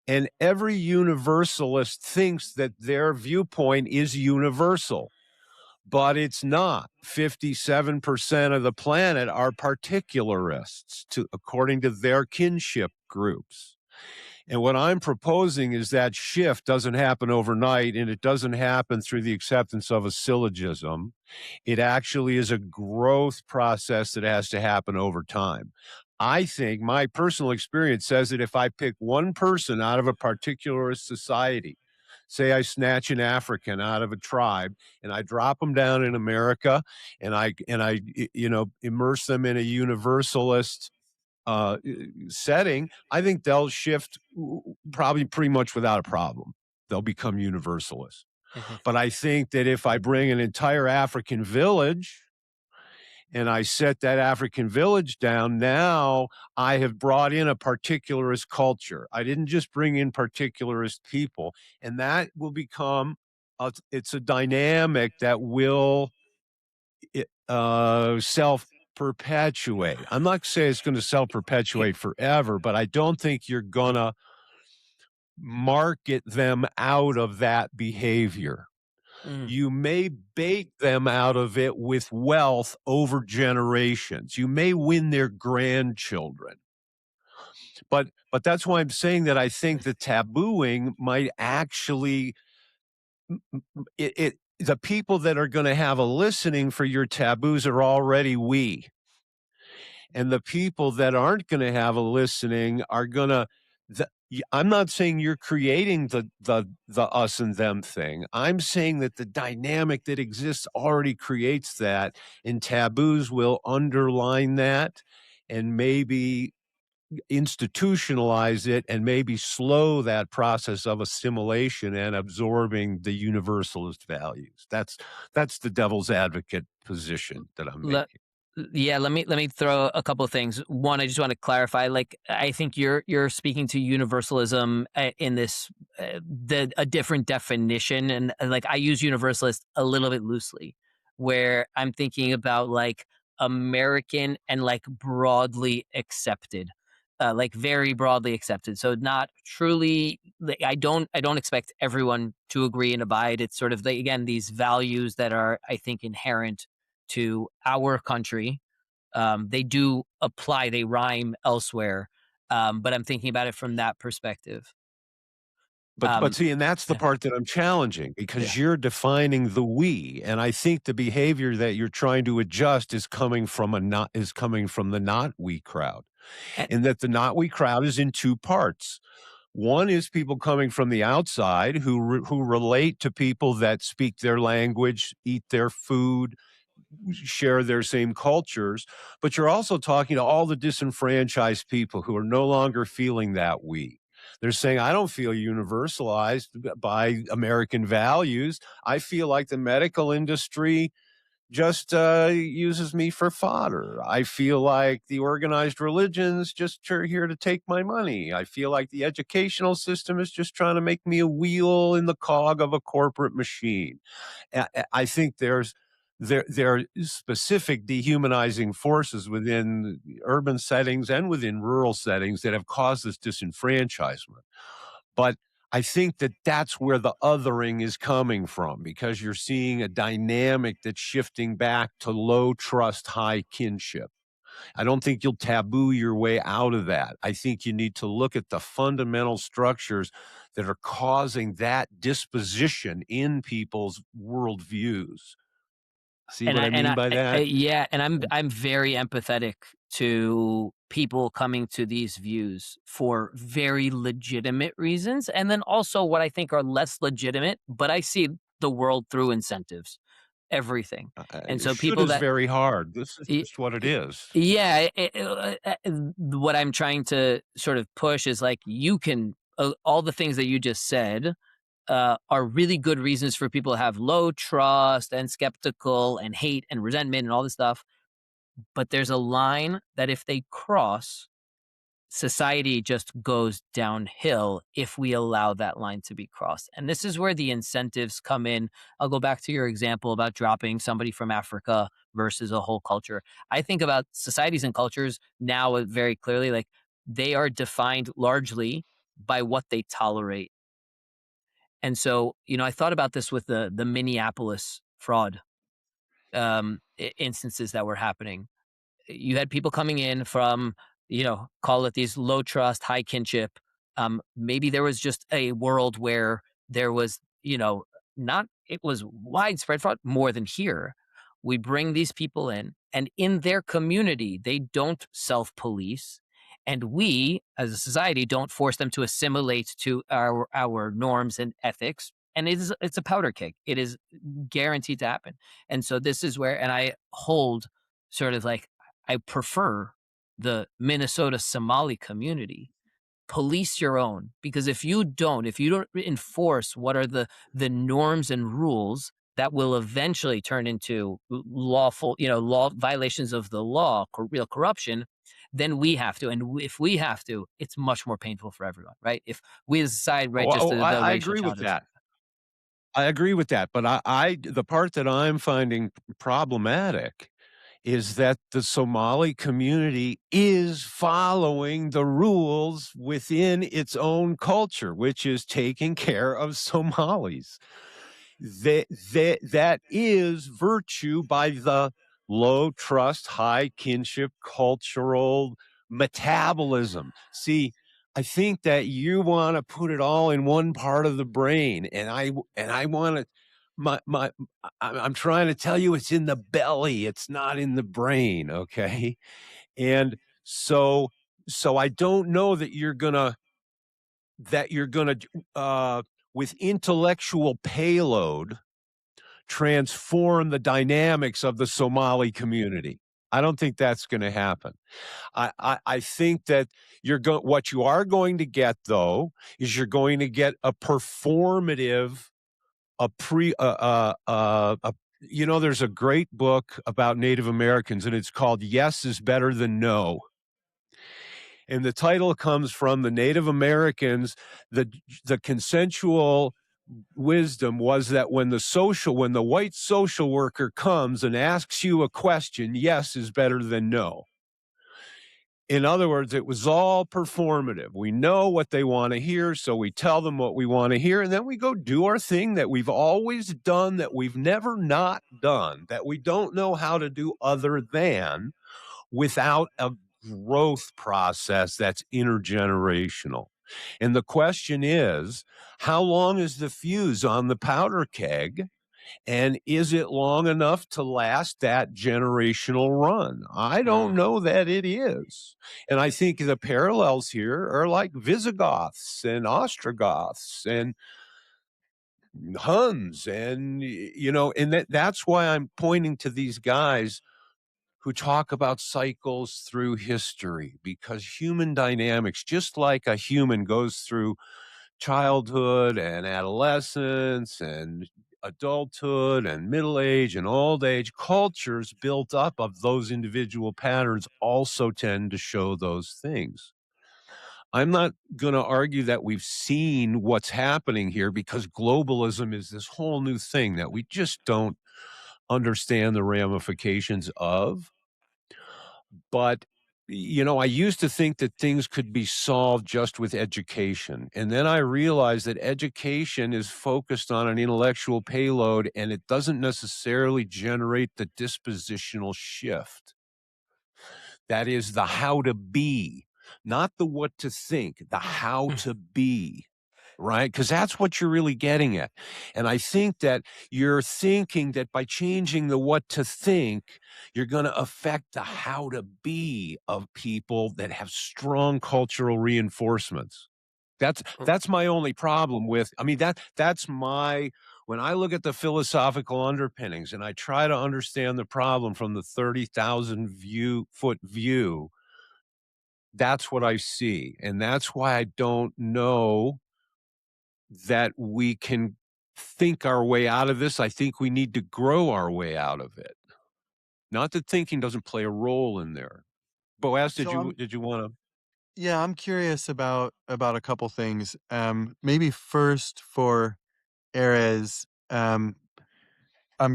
and every universalist thinks that their viewpoint is universal, but it's not. 57% of the planet are particularists, according to their kinship groups. And what I'm proposing is that shift doesn't happen overnight, and it doesn't happen through the acceptance of a syllogism. It actually is a growth process that has to happen over time. I think my personal experience says that if I pick one person out of a particular society, say I snatch an African out of a tribe and I drop them down in America, and I immerse them in a universalist uh, setting, I think they'll shift probably pretty much without a problem. They'll become universalists. Mhm. But I think that if I bring an entire African village and I set that African village down, now I have brought in a particularist culture. I didn't just bring in particularist people, and that will become it's a dynamic that will self perpetuate. I'm not saying it's going to self Here- perpetuate forever, but I don't think you're going mm, to market them out of that behavior. mm. You may bait them out of it with wealth over generations. You may win their grandchildren. But that's why I'm saying that I think the tabooing might actually the people that are going to have a listening for your taboos are already we. And the people that aren't going to have a listening are going to I'm not saying you're creating the us and them thing. I'm saying that the dynamic that exists already creates that, and taboos will underline that and maybe institutionalize it and maybe slow that process of assimilation and absorbing the universalist values. That's the devil's advocate position that I'm Let making. Yeah, let me throw a couple of things. One, I just want to clarify. Like, I think you're speaking to universalism in this a different definition, and like I use universalist a little bit loosely, where I'm thinking about like American and like broadly accepted, like very broadly accepted. So not truly. Like, I don't expect everyone to agree and abide. It's sort of again these values that are, I think, inherent to our country. They do apply, they rhyme elsewhere, but I'm thinking about it from that perspective. But Um, see, and that's the yeah, part that I'm challenging yeah. because you're defining the we, and I think the behavior that you're trying to adjust is coming from the not we crowd, And, and that the not we crowd is in two parts. One is people coming from the outside who relate to people that speak their language, eat their food, share their same cultures, but you're also talking to all the disenfranchised people who are no longer feeling that we. They're saying, I don't feel universalized by American values. I feel like the medical industry just uses me for fodder. I feel like the organized religions just are here to take my money. I feel like the educational system is just trying to make me a wheel in the cog of a corporate machine. I think there are specific dehumanizing forces within urban settings and within rural settings that have caused this disenfranchisement. But I think that that's where the othering is coming from because you're seeing a dynamic that's shifting back to low trust, high kinship. I don't think you'll taboo your way out of that. I think you need to look at the fundamental structures that are causing that disposition in people's worldviews. See and what I I and mean I, by that? yeah, and I'm very empathetic to people coming to these views for very legitimate reasons, and then also what I think are less legitimate, but I see the world through incentives, everything, and so Should people is that very hard. This is y- just what it y- is. yeah, what I'm trying to sort of push is like you can all the things that you just said are really good reasons for people to have low trust and skeptical and hate and resentment and all this stuff. But there's a line that if they cross, society just goes downhill if we allow that line to be crossed. And this is where the incentives come in. I'll go back to your example about dropping somebody from Africa versus a whole culture. I think about societies and cultures now very clearly, like they are defined largely by what they tolerate. And so, I thought about this with the Minneapolis fraud instances that were happening. You had people coming in from, call it these low trust, high kinship. Maybe there was just a world where there was, not, it was widespread fraud more than here. We bring these people in, and in their community, they don't self police. And we, as a society, don't force them to assimilate to our norms and ethics. And it's a powder keg. It is guaranteed to happen. And so this is where, and I hold sort of like I prefer the Minnesota Somali community. Police your own, because if you don't enforce what are the norms and rules that will eventually turn into lawful, law violations of the law, real corruption, then we have to. And if we have to, it's much more painful for everyone, right? If we decide, right, just the I racial agree with challenges. that. I agree with that, but the part that I'm finding problematic is that the Somali community is following the rules within its own culture, which is taking care of Somalis. That is virtue by the low trust, high kinship cultural metabolism. See, I think that you want to put it all in one part of the brain, and I want to. I'm trying to tell you, it's in the belly. It's not in the brain. Okay, and so I don't know that you're gonna with intellectual payload transform the dynamics of the Somali community. I don't think that's going to happen. I think that what you are going to get though is you're going to get a performative, a there's a great book about Native Americans, and it's called Yes is Better Than No. And the title comes from the Native Americans. The consensual wisdom was that when the white social worker comes and asks you a question, yes is better than no. In other words, it was all performative. We know what they want to hear, so we tell them what we want to hear, and then we go do our thing that we've always done, that we've never not done, that we don't know how to do other than, without a growth process that's intergenerational. And the question is, how long is the fuse on the powder keg? And is it long enough to last that generational run? I don't Mm. know that it is. And I think the parallels here are like Visigoths and Ostrogoths and Huns. And, and that's why I'm pointing to these guys who talk about cycles through history, because human dynamics, just like a human goes through childhood and adolescence and adulthood and middle age and old age, cultures built up of those individual patterns also tend to show those things. I'm not going to argue that we've seen what's happening here, because globalism is this whole new thing that we just don't understand the ramifications of. But, I used to think that things could be solved just with education. And then I realized that education is focused on an intellectual payload, and it doesn't necessarily generate the dispositional shift. That is the how to be, not the what to think, the how to be. Right? Because that's what you're really getting at. And I think that you're thinking that by changing the what to think, you're going to affect the how to be of people that have strong cultural reinforcements. That's my only problem with, that's my, when I look at the philosophical underpinnings and I try to understand the problem from the 30,000 foot view, that's what I see. And that's why I don't know that we can think our way out of this. I think we need to grow our way out of it. Not that thinking doesn't play a role in there. Boaz, did So you did you want to? yeah, I'm curious about a couple things. Maybe first for Erez, I'm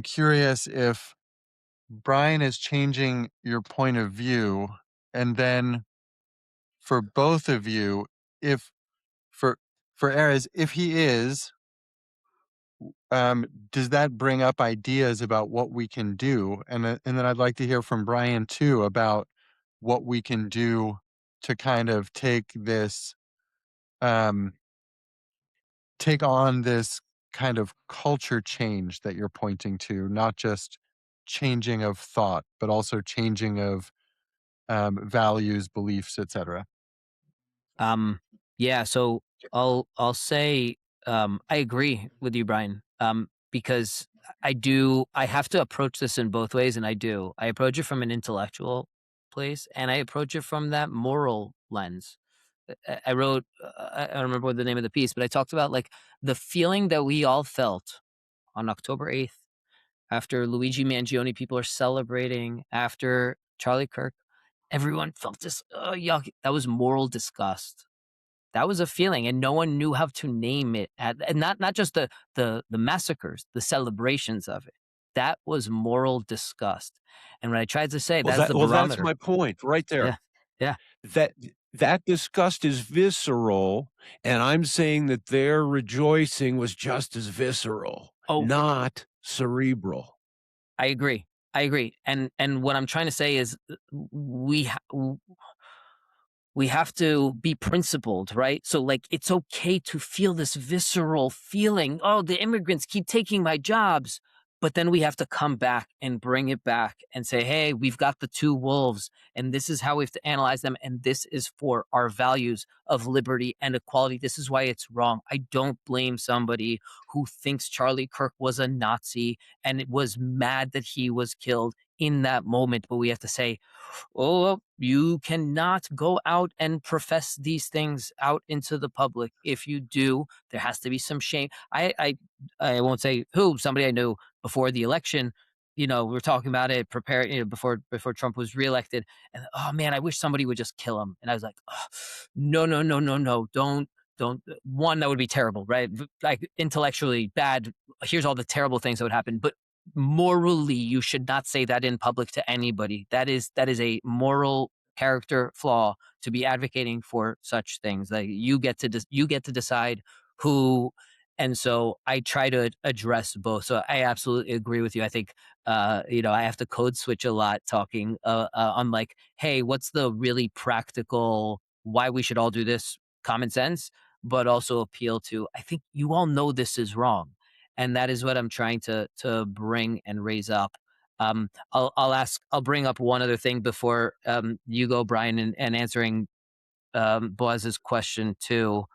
curious if Brian is changing your point of view, and then for both of you, if for Erez, if he is, does that bring up ideas about what we can do? And then I'd like to hear from Brian too about what we can do to kind of um, take on this kind of culture change that you're pointing to, not just changing of thought, but also changing of values, beliefs, etc. Yeah, so I'll say I agree with you, Brian. Because I have to approach this in both ways, and I do. I approach it from an intellectual place, and I approach it from that moral lens. I wrote, I don't remember what the name of the piece, but I talked about like the feeling that we all felt on October 8th, after Luigi Mangione people are celebrating, after Charlie Kirk, everyone felt this yuck. That was moral disgust. That was a feeling, and no one knew how to name it. And not just the massacres, the celebrations of it. That was moral disgust. And when I tried to say that's the That's barometer. my point right there. Yeah, yeah. That that disgust is visceral, and I'm saying that their rejoicing was just as visceral, Oh, not cerebral. I agree. I agree. And what I'm trying to say is we we have to be principled, right? So, like, it's okay to feel this visceral feeling. Oh, the immigrants keep taking my jobs. But then we have to come back and bring it back and say, hey, we've got the two wolves, and this is how we have to analyze them. And this is for our values of liberty and equality. This is why it's wrong. I don't blame somebody who thinks Charlie Kirk was a Nazi and was mad that he was killed. in that moment, but we have to say, oh, well, you cannot go out and profess these things out into the public. If you do, there has to be some shame. I won't say who, somebody I knew before the election, we were talking about it, prepare, before Trump was reelected. And oh man, I wish somebody would just kill him. And I was like, oh, no, no, no, no, no, don't. One, that would be terrible, right? Like intellectually bad. Here's all the terrible things that would happen. But morally, you should not say that in public to anybody. That is a moral character flaw to be advocating for such things. Like you get to decide who. And so I try to address both. So I absolutely agree with you. I think I have to code switch a lot, talking on like, hey, what's the really practical why we should all do this, common sense, but also appeal to, I think you all know this is wrong, and that is what I'm trying to bring and raise up. I'll bring up one other thing before you go, Brian, and answering Boaz's question too,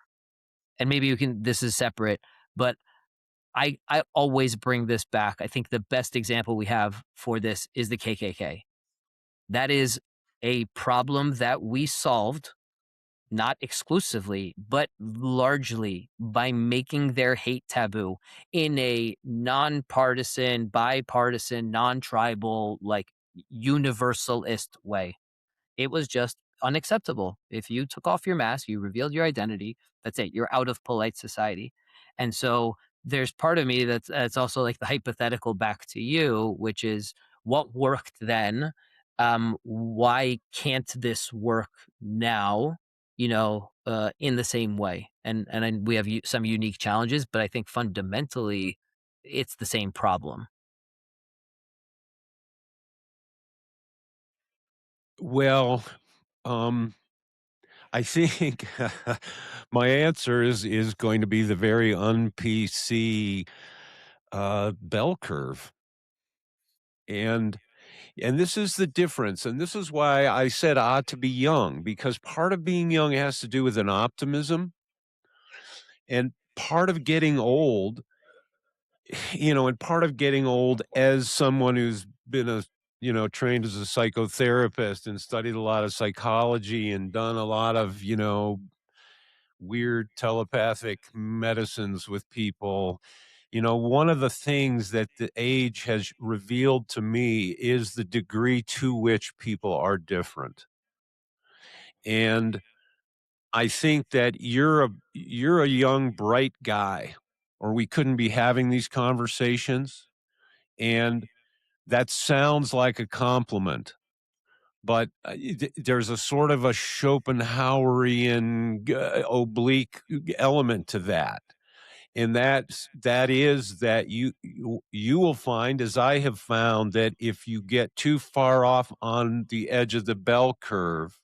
and maybe you can. This is separate, but I always bring this back. I think the best example we have for this is the KKK. That is a problem that we solved, not exclusively, but largely by making their hate taboo in a nonpartisan, bipartisan, non-tribal, like universalist way. It was just unacceptable. If you took off your mask, you revealed your identity, that's it. You're out of polite society. And so there's part of me that's also like the hypothetical back to you, which is what worked then? Why can't this work now? In the same way. And we have some unique challenges, but I think fundamentally it's the same problem. Well, um, I think my answer is going to be the very un-PC, bell curve, and this is the difference, and this is why I said, to be young," because part of being young has to do with an optimism, and part of getting old, and part of getting old as someone who's been trained as a psychotherapist and studied a lot of psychology and done a lot of, weird telepathic medicines with people. One of the things that the age has revealed to me is the degree to which people are different. And I think that you're a young, bright guy, or we couldn't be having these conversations. And that sounds like a compliment, but there's a sort of a Schopenhauerian oblique element to that. And that is that you will find, as I have found, that if you get too far off on the edge of the bell curve,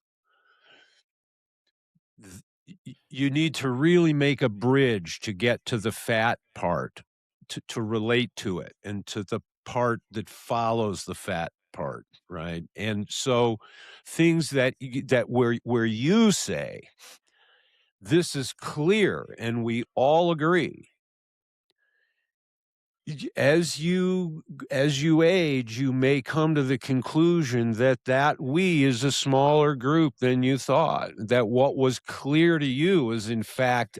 you need to really make a bridge to get to the fat part, to relate to it, and to the part that follows the fat part, right? And so things that where you say, "This is clear, and we all agree." As you age, you may come to the conclusion that we is a smaller group than you thought, that what was clear to you is in fact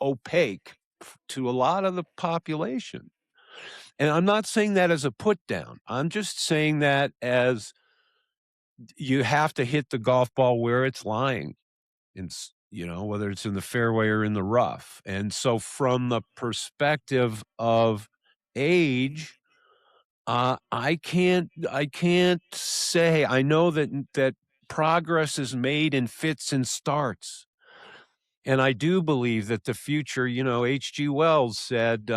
opaque to a lot of the population. And I'm not saying that as a put down. I'm just saying that as you have to hit the golf ball where it's lying, whether it's in the fairway or in the rough. And so from the perspective of age, I can't say. I know that progress is made in fits and starts. And I do believe that the future, H.G. Wells said,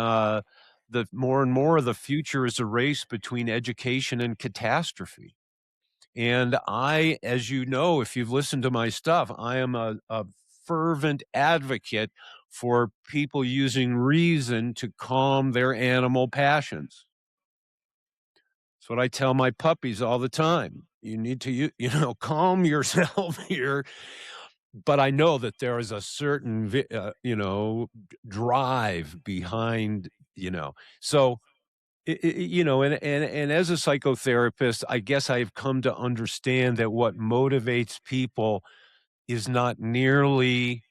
that more and more of the future is a race between education and catastrophe. And as you know, if you've listened to my stuff, I am a fervent advocate for people using reason to calm their animal passions. That's what I tell my puppies all the time. You need to, calm yourself here. But I know that there is a certain, drive behind, so and as a psychotherapist, I guess I've come to understand that what motivates people is not nearly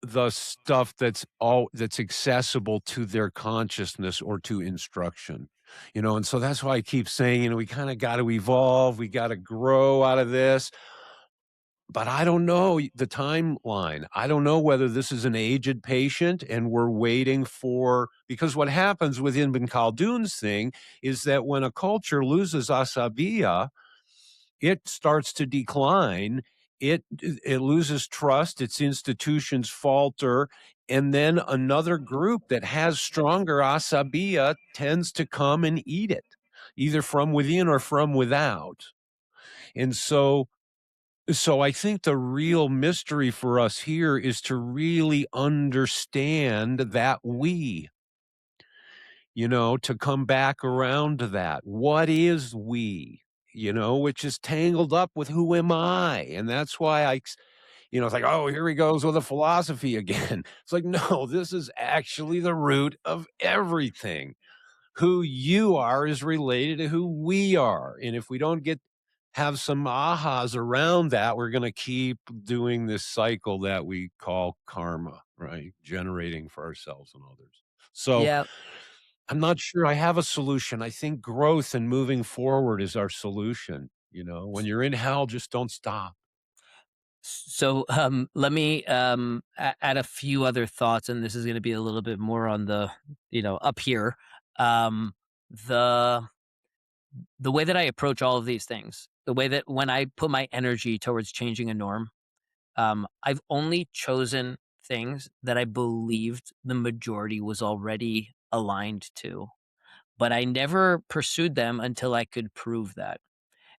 the stuff that's accessible to their consciousness or to instruction. And so that's why I keep saying, we kind of got to evolve, we got to grow out of this. But I don't know the timeline. I don't know whether this is an aged patient and we're waiting for, because what happens with Ibn Khaldun's thing is that when a culture loses asabiya, it starts to decline. It loses trust, its institutions falter, and then another group that has stronger asabiya tends to come and eat it, either from within or from without. And so I think the real mystery for us here is to really understand that to come back around to that. What is we? Which is tangled up with who am I? And that's why it's like, oh, here he goes with a philosophy again. It's like, no, this is actually the root of everything. Who you are is related to who we are. And if we don't have some ahas around that, we're going to keep doing this cycle that we call karma, right? Generating for ourselves and others. So Yeah. I'm not sure I have a solution. I think growth and moving forward is our solution. When you're in hell, just don't stop. So let me add a few other thoughts, and this is going to be a little bit more on the up here. Um, the the way that I approach all of these things, the way that when I put my energy towards changing a norm, I've only chosen things that I believed the majority was already aligned to, but I never pursued them until I could prove that.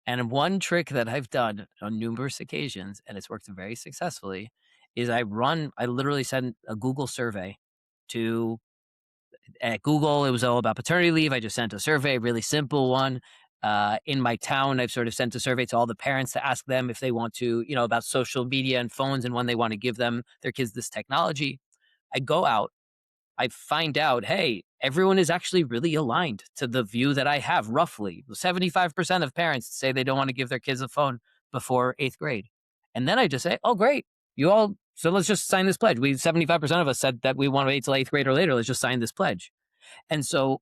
And one trick that I've done on numerous occasions, and it's worked very successfully, is I literally sent a Google survey to, at Google, it was all about paternity leave. I just sent a survey, really simple one. In my town, I've sort of sent a survey to all the parents to ask them if they want to, about social media and phones and when they want to give them their kids this technology. I go out, I find out, hey, everyone is actually really aligned to the view that I have roughly. 75% of parents say they don't want to give their kids a phone before 8th grade. And then I just say, oh, great. So let's just sign this pledge. 75% of us said that we want to wait till 8th grade or later. Let's just sign this pledge. And so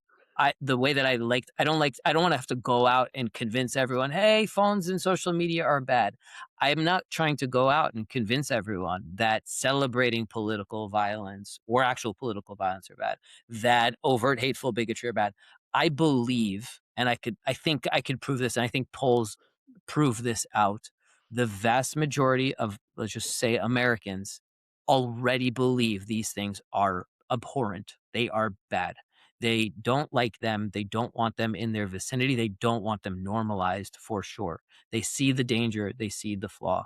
the way that I don't want to have to go out and convince everyone, hey, phones and social media are bad. I'm not trying to go out and convince everyone that celebrating political violence or actual political violence are bad, that overt hateful bigotry are bad. I believe, and I think I could prove this, and I think polls prove this out. The vast majority of, let's just say, Americans already believe these things are abhorrent. They are bad. They don't like them. They don't want them in their vicinity. They don't want them normalized for sure. They see the danger. They see the flaw.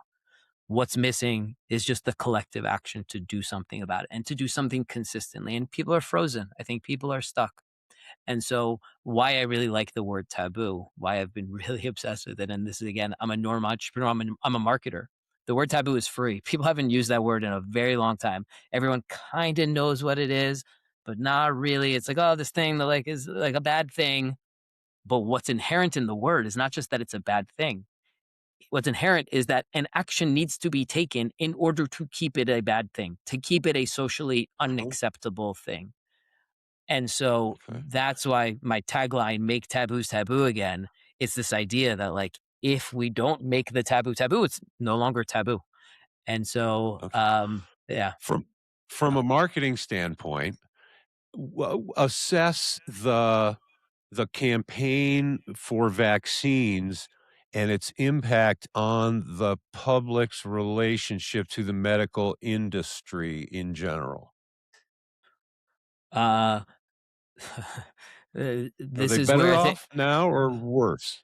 What's missing is just the collective action to do something about it and to do something consistently. And people are frozen. I think people are stuck. And so why I really like the word taboo, why I've been really obsessed with it. And this is, again, I'm a norm entrepreneur. I'm a marketer. The word taboo is free. People haven't used that word in a very long time. Everyone kind of knows what it is, but not really. It's like, oh, this thing that is like a bad thing. But what's inherent in the word is not just that it's a bad thing. What's inherent is that an action needs to be taken in order to keep it a bad thing, to keep it a socially unacceptable thing. And so Okay. that's why my tagline, make taboos taboo again, it's this idea that if we don't make the taboo taboo, it's no longer taboo. And so, Okay. yeah. From a marketing standpoint, assess the campaign for vaccines and its impact on the public's relationship to the medical industry in general. Uh, Are this they is where better I think off now or worse?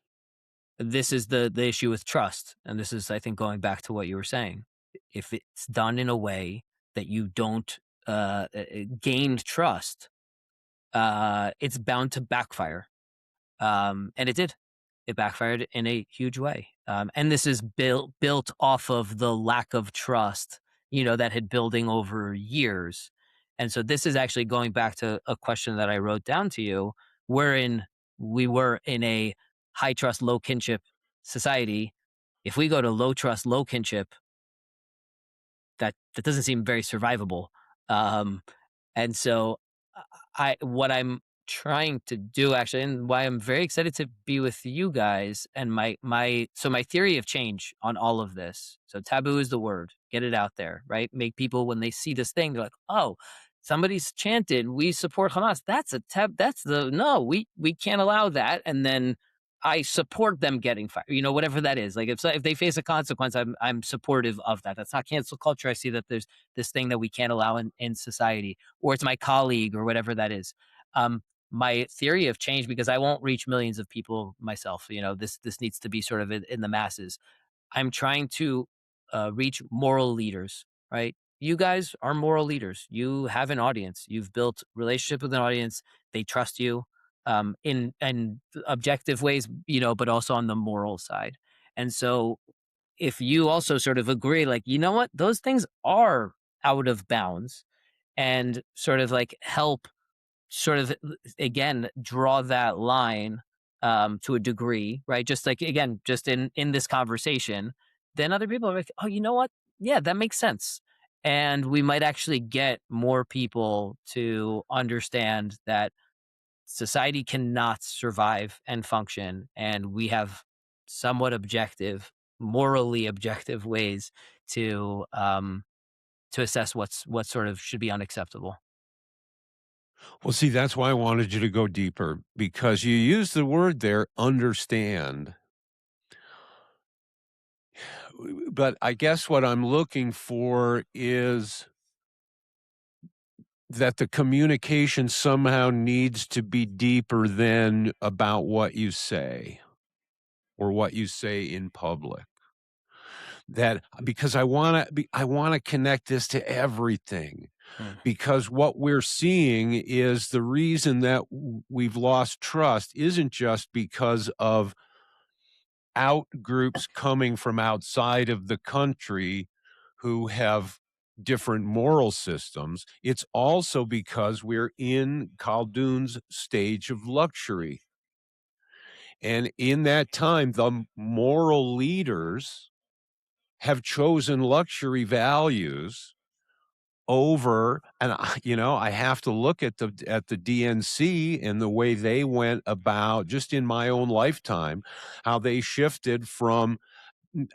this is the issue with trust. And this is, I think, going back to what you were saying. If it's done in a way that you don't gain trust, it's bound to backfire. And it did. It backfired in a huge way. And this is built off of the lack of trust, that had building over years. And so this is actually going back to a question that I wrote down to you, wherein we were in a high trust, low kinship society. If we go to low trust, low kinship, that doesn't seem very survivable. Um, and so what I'm trying to do actually, and why I'm very excited to be with you guys, and my theory of change on all of this. So taboo is the word. Get it out there, right? Make people, when they see this thing, they're like, "Oh, somebody's chanted, we support Hamas." That's a that's the no, we can't allow that. And then I support them getting fired. Whatever that is. Like if they face a consequence, I'm supportive of that. That's not cancel culture. I see that there's this thing that we can't allow in society, or it's my colleague or whatever that is. My theory of change, because I won't reach millions of people myself. This needs to be sort of in the masses. I'm trying to reach moral leaders, right? You guys are moral leaders. You have an audience. You've built relationship with an audience. They trust you in objective ways, but also on the moral side. And so, if you also sort of agree, like, you know what, those things are out of bounds, and sort of like help sort of again draw that line to a degree, right? Just like, again, just in this conversation, then other people are like, oh, you know what, yeah, that makes sense. And we might actually get more people to understand that society cannot survive and function, and we have somewhat objective, morally objective ways to assess what sort of should be unacceptable. Well, see, that's why I wanted you to go deeper because you use the word there, understand. But I guess what I'm looking for is that the communication somehow needs to be deeper than about what you say or what you say in public. That because I want to connect this to everything. Hmm. Because what we're seeing is the reason that we've lost trust isn't just because of out groups coming from outside of the country who have different moral systems. It's also because we're in Khaldun's stage of luxury. And in that time, the moral leaders have chosen luxury values over, and I have to look at the DNC and the way they went about, just in my own lifetime, how they shifted from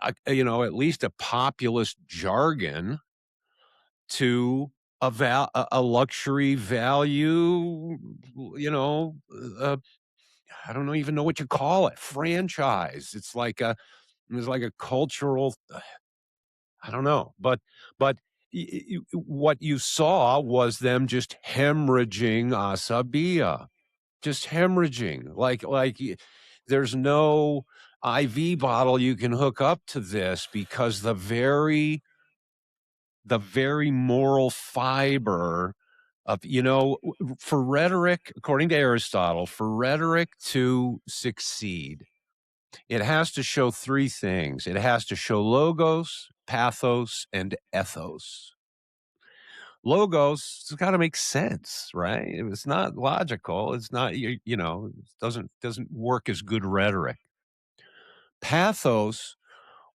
at least a populist jargon to a luxury value, uh, I don't even know what you call it, franchise. It's like a cultural, I don't know, but what you saw was them just hemorrhaging Asabiah, just hemorrhaging, there's no IV bottle you can hook up to this because the very moral fiber of, for rhetoric, according to Aristotle, for rhetoric to succeed, it has to show three things. It has to show logos, pathos, and ethos. Logos, it's got to make sense, right? If it's not logical, it's not, it doesn't work as good rhetoric. Pathos,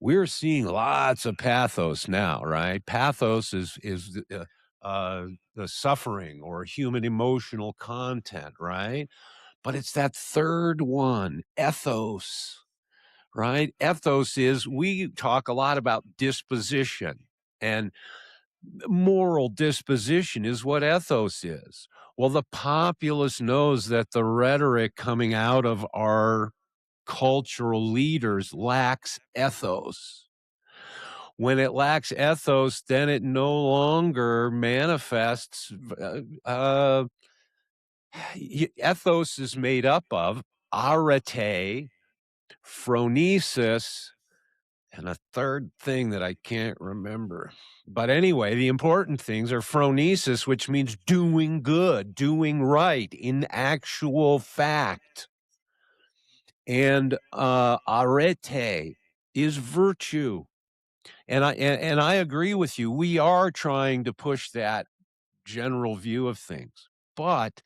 we're seeing lots of pathos now, right? Pathos is the suffering or human emotional content, right? But it's that third one, ethos, right? Ethos is, we talk a lot about disposition, and moral disposition is what ethos is. Well, the populace knows that the rhetoric coming out of our cultural leaders lacks ethos. When it lacks ethos, then it no longer manifests. Ethos is made up of arete, phronesis, and a third thing that I can't remember. But anyway, the important things are phronesis, which means doing good, doing right in actual fact. And arete is virtue. And I agree with you. We are trying to push that general view of things. But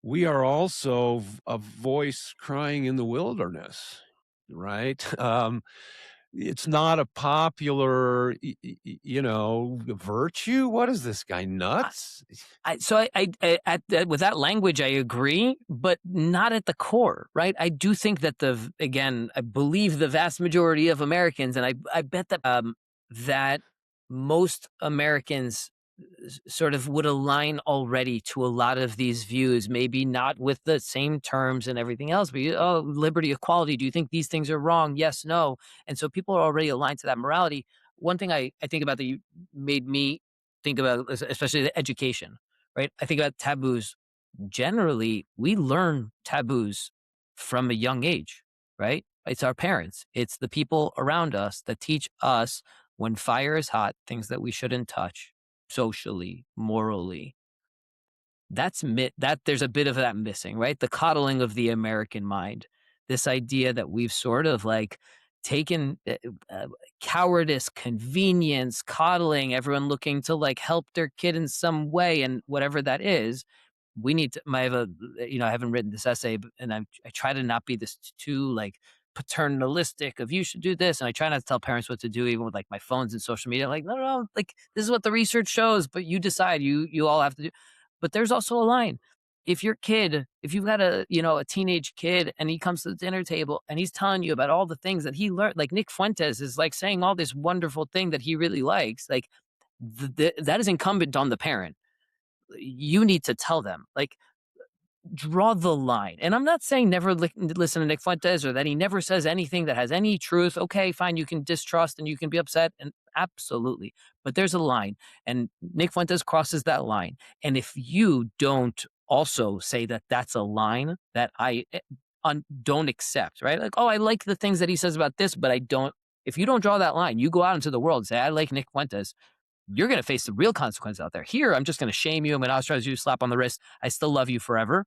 we are also a voice crying in the wilderness, right? It's not a popular, virtue. What is this guy nuts? With that language, I agree, but not at the core, right? I do think that I believe the vast majority of Americans, and I bet that most Americans sort of would align already to a lot of these views, maybe not with the same terms and everything else, but liberty, equality. Do you think these things are wrong? Yes, no. And so people are already aligned to that morality. One thing I think about that you made me think about, especially the education, right? I think about taboos. Generally, we learn taboos from a young age, right? It's our parents, it's the people around us that teach us when fire is hot, things that we shouldn't touch socially, morally. That there's a bit of that missing, right? The coddling of the American mind. This idea that we've sort of like taken cowardice, convenience, coddling, everyone looking to like help their kid in some way, and whatever that is, we need to. I haven't written this essay, and I try to not be this too like paternalistic of you should do this, and I try not to tell parents what to do, even with like my phones and social media. Like, no, no, no, like this is what the research shows, but you decide. You all have to do. But there's also a line. If you've got a teenage kid and he comes to the dinner table and he's telling you about all the things that he learned, like Nick Fuentes is like saying all this wonderful thing that he really likes, like that is incumbent on the parent. You need to tell them, like, draw the line. And I'm not saying never listen to Nick Fuentes or that he never says anything that has any truth. Okay, fine, you can distrust and you can be upset, and absolutely. But there's a line, and Nick Fuentes crosses that line. And if you don't also say that that's a line that I don't accept, right? Like, oh, I like the things that he says about this, but I don't. If you don't draw that line, you go out into the world and say, I like Nick Fuentes, you're going to face the real consequences out there. Here, I'm just going to shame you. I'm going to ostracize you, slap on the wrist. I still love you forever.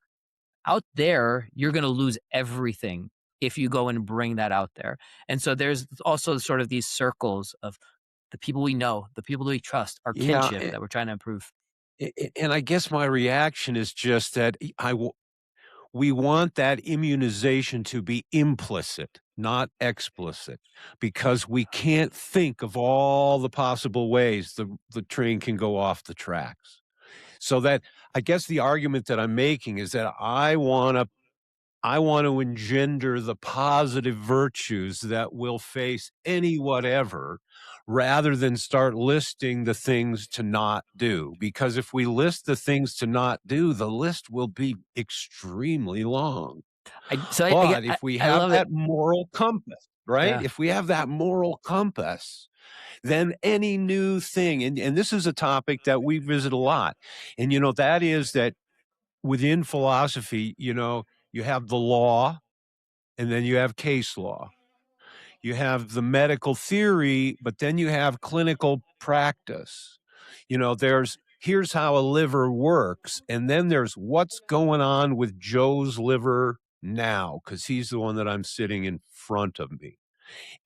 Out there, you're going to lose everything if you go and bring that out there. And so there's also sort of these circles of the people we know, the people that we trust, our Yeah, kinship that we're trying to improve. and I guess my reaction is just that we want that immunization to be implicit, not explicit, because we can't think of all the possible ways the train can go off the tracks. So that I guess the argument that I'm making is that I want to engender the positive virtues that will face any whatever, rather than start listing the things to not do. Because if we list the things to not do, the list will be extremely long. But if we I have love it. that moral compass, right? Yeah. If we have that moral compass, then any new thing, and this is a topic that we visit a lot, and that is that within philosophy, you have the law and then you have case law. You have the medical theory, but then you have clinical practice. There's here's how a liver works, and then there's what's going on with Joe's liver now, because he's the one that I'm sitting in front of me.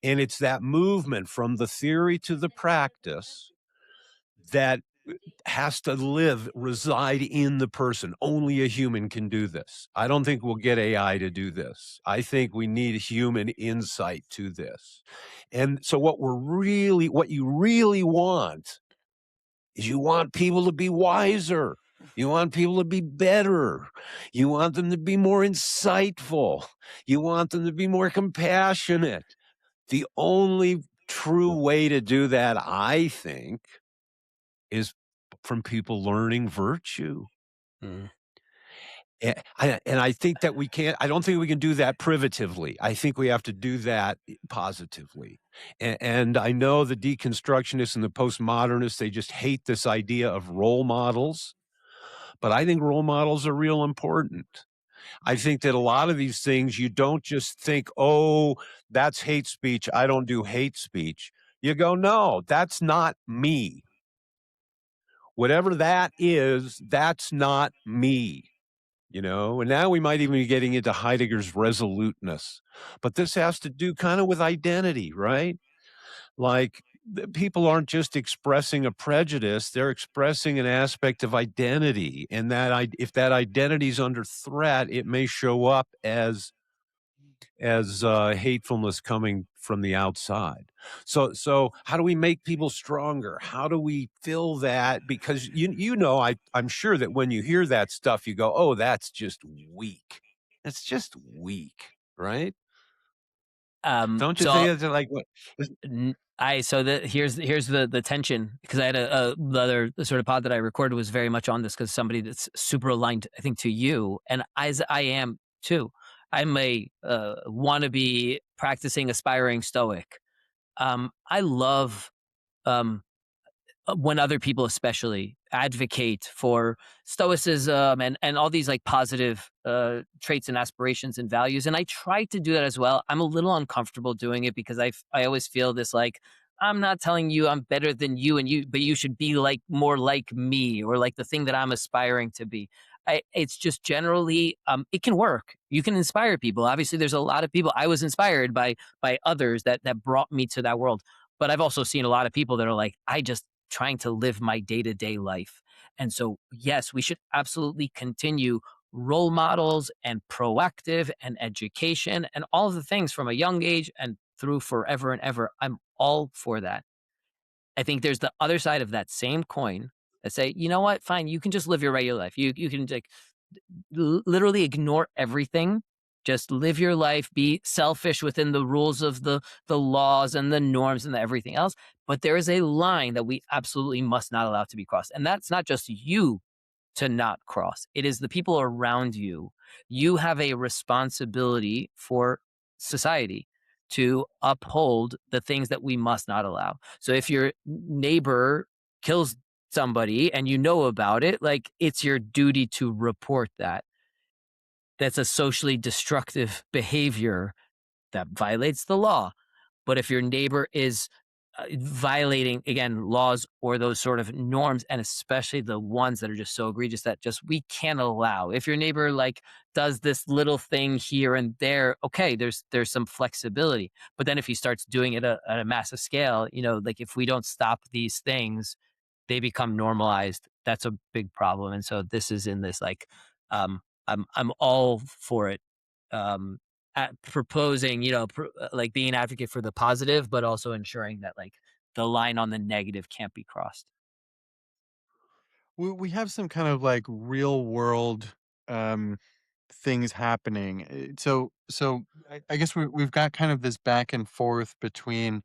And it's that movement from the theory to the practice that has to reside in the person. Only a human can do this. I don't think we'll get AI to do this. I think we need human insight to this. And so what you really want is you want people to be wiser. You want people to be better. You want them to be more insightful. You want them to be more compassionate. The only true way to do that, I think, is from people learning virtue. Mm. And I think that I don't think we can do that privatively. I think we have to do that positively. And I know the deconstructionists and the postmodernists, they just hate this idea of role models. But I think role models are real important. I think that a lot of these things, you don't just think, oh, that's hate speech, I don't do hate speech. You go, no, that's not me. Whatever that is, that's not me. And now we might even be getting into Heidegger's resoluteness. But this has to do kind of with identity, right? Like, people aren't just expressing a prejudice, they're expressing an aspect of identity, and if that identity is under threat, it may show up as hatefulness coming from the outside. So how do we make people stronger? How do we fill that? Because I'm sure that when you hear that stuff, you go, "Oh, that's just weak. That's just weak," right? Don't you So think it's like what? here's the tension, because I had the other sort of pod that I recorded was very much on this, because somebody that's super aligned, I think, to you, and as I am too. I'm a wannabe practicing aspiring stoic. I love um, when other people especially advocate for stoicism and all these like positive traits and aspirations and values, and I try to do that as well. I'm a little uncomfortable doing it because I always feel this like, I'm not telling you I'm better than you, and you but you should be like more like me, or like the thing that I'm aspiring to be. It's just generally it can work. You can inspire people. Obviously there's a lot of people I was inspired by others that brought me to that world, but I've also seen a lot of people that are like, I just trying to live my day-to-day life. And so, yes, we should absolutely continue role models and proactive and education and all of the things from a young age and through forever and ever. I'm all for that. I think there's the other side of that same coin that say, you know what, fine, you can just live your regular life. You can like literally ignore everything. Just live your life, be selfish within the rules of the laws and the norms and the everything else. But there is a line that we absolutely must not allow to be crossed. And that's not just you to not cross. It is the people around you. You have a responsibility for society to uphold the things that we must not allow. So if your neighbor kills somebody and you know about it, like, it's your duty to report that. That's a socially destructive behavior that violates the law. But if your neighbor is violating, again, laws or those sort of norms, and especially the ones that are just so egregious that just we can't allow. If your neighbor like does this little thing here and there, okay, there's some flexibility. But then if he starts doing it at a massive scale, like if we don't stop these things, they become normalized. That's a big problem. And so this is in this like, I'm all for it. Um, at proposing, like being an advocate for the positive, but also ensuring that like the line on the negative can't be crossed. We have some kind of like real world um, things happening. So I guess we've got kind of this back and forth between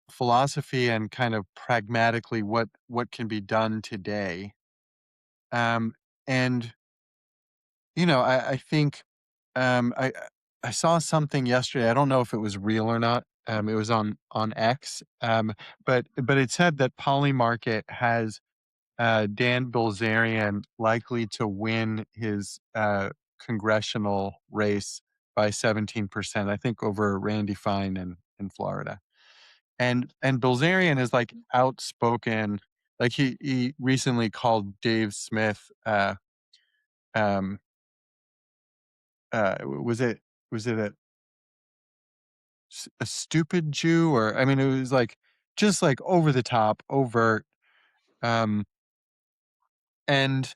philosophy and kind of pragmatically what can be done today. Um, and I think um, I I saw something yesterday. I don't know if it was real or not. It was on X, but it said that Polymarket has Dan Bilzerian likely to win his congressional race by 17%, I think, over Randy Fine in Florida. And Bilzerian is like outspoken. Like he recently called Dave Smith um was it a stupid Jew, or I mean it was like just like over the top, overt, um and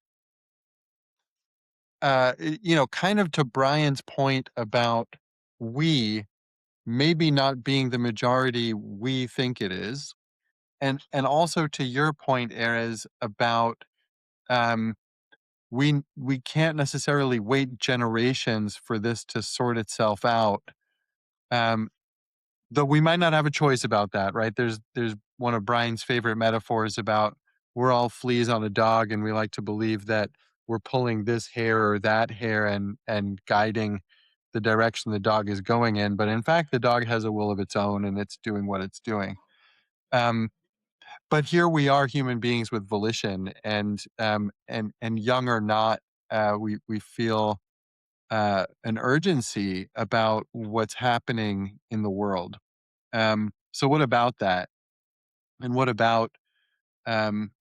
kind of to Brian's point about we maybe not being the majority we think it is, and also to your point, Erez, about um, we can't necessarily wait generations for this to sort itself out. Um, though we might not have a choice about that, right? There's one of Brian's favorite metaphors about we're all fleas on a dog, and we like to believe that we're pulling this hair or that hair and guiding the direction the dog is going in. But in fact, the dog has a will of its own, and it's doing what it's doing. Um, but here we are, human beings with volition, and young or not, we feel an urgency about what's happening in the world. So what about that? And what about, um,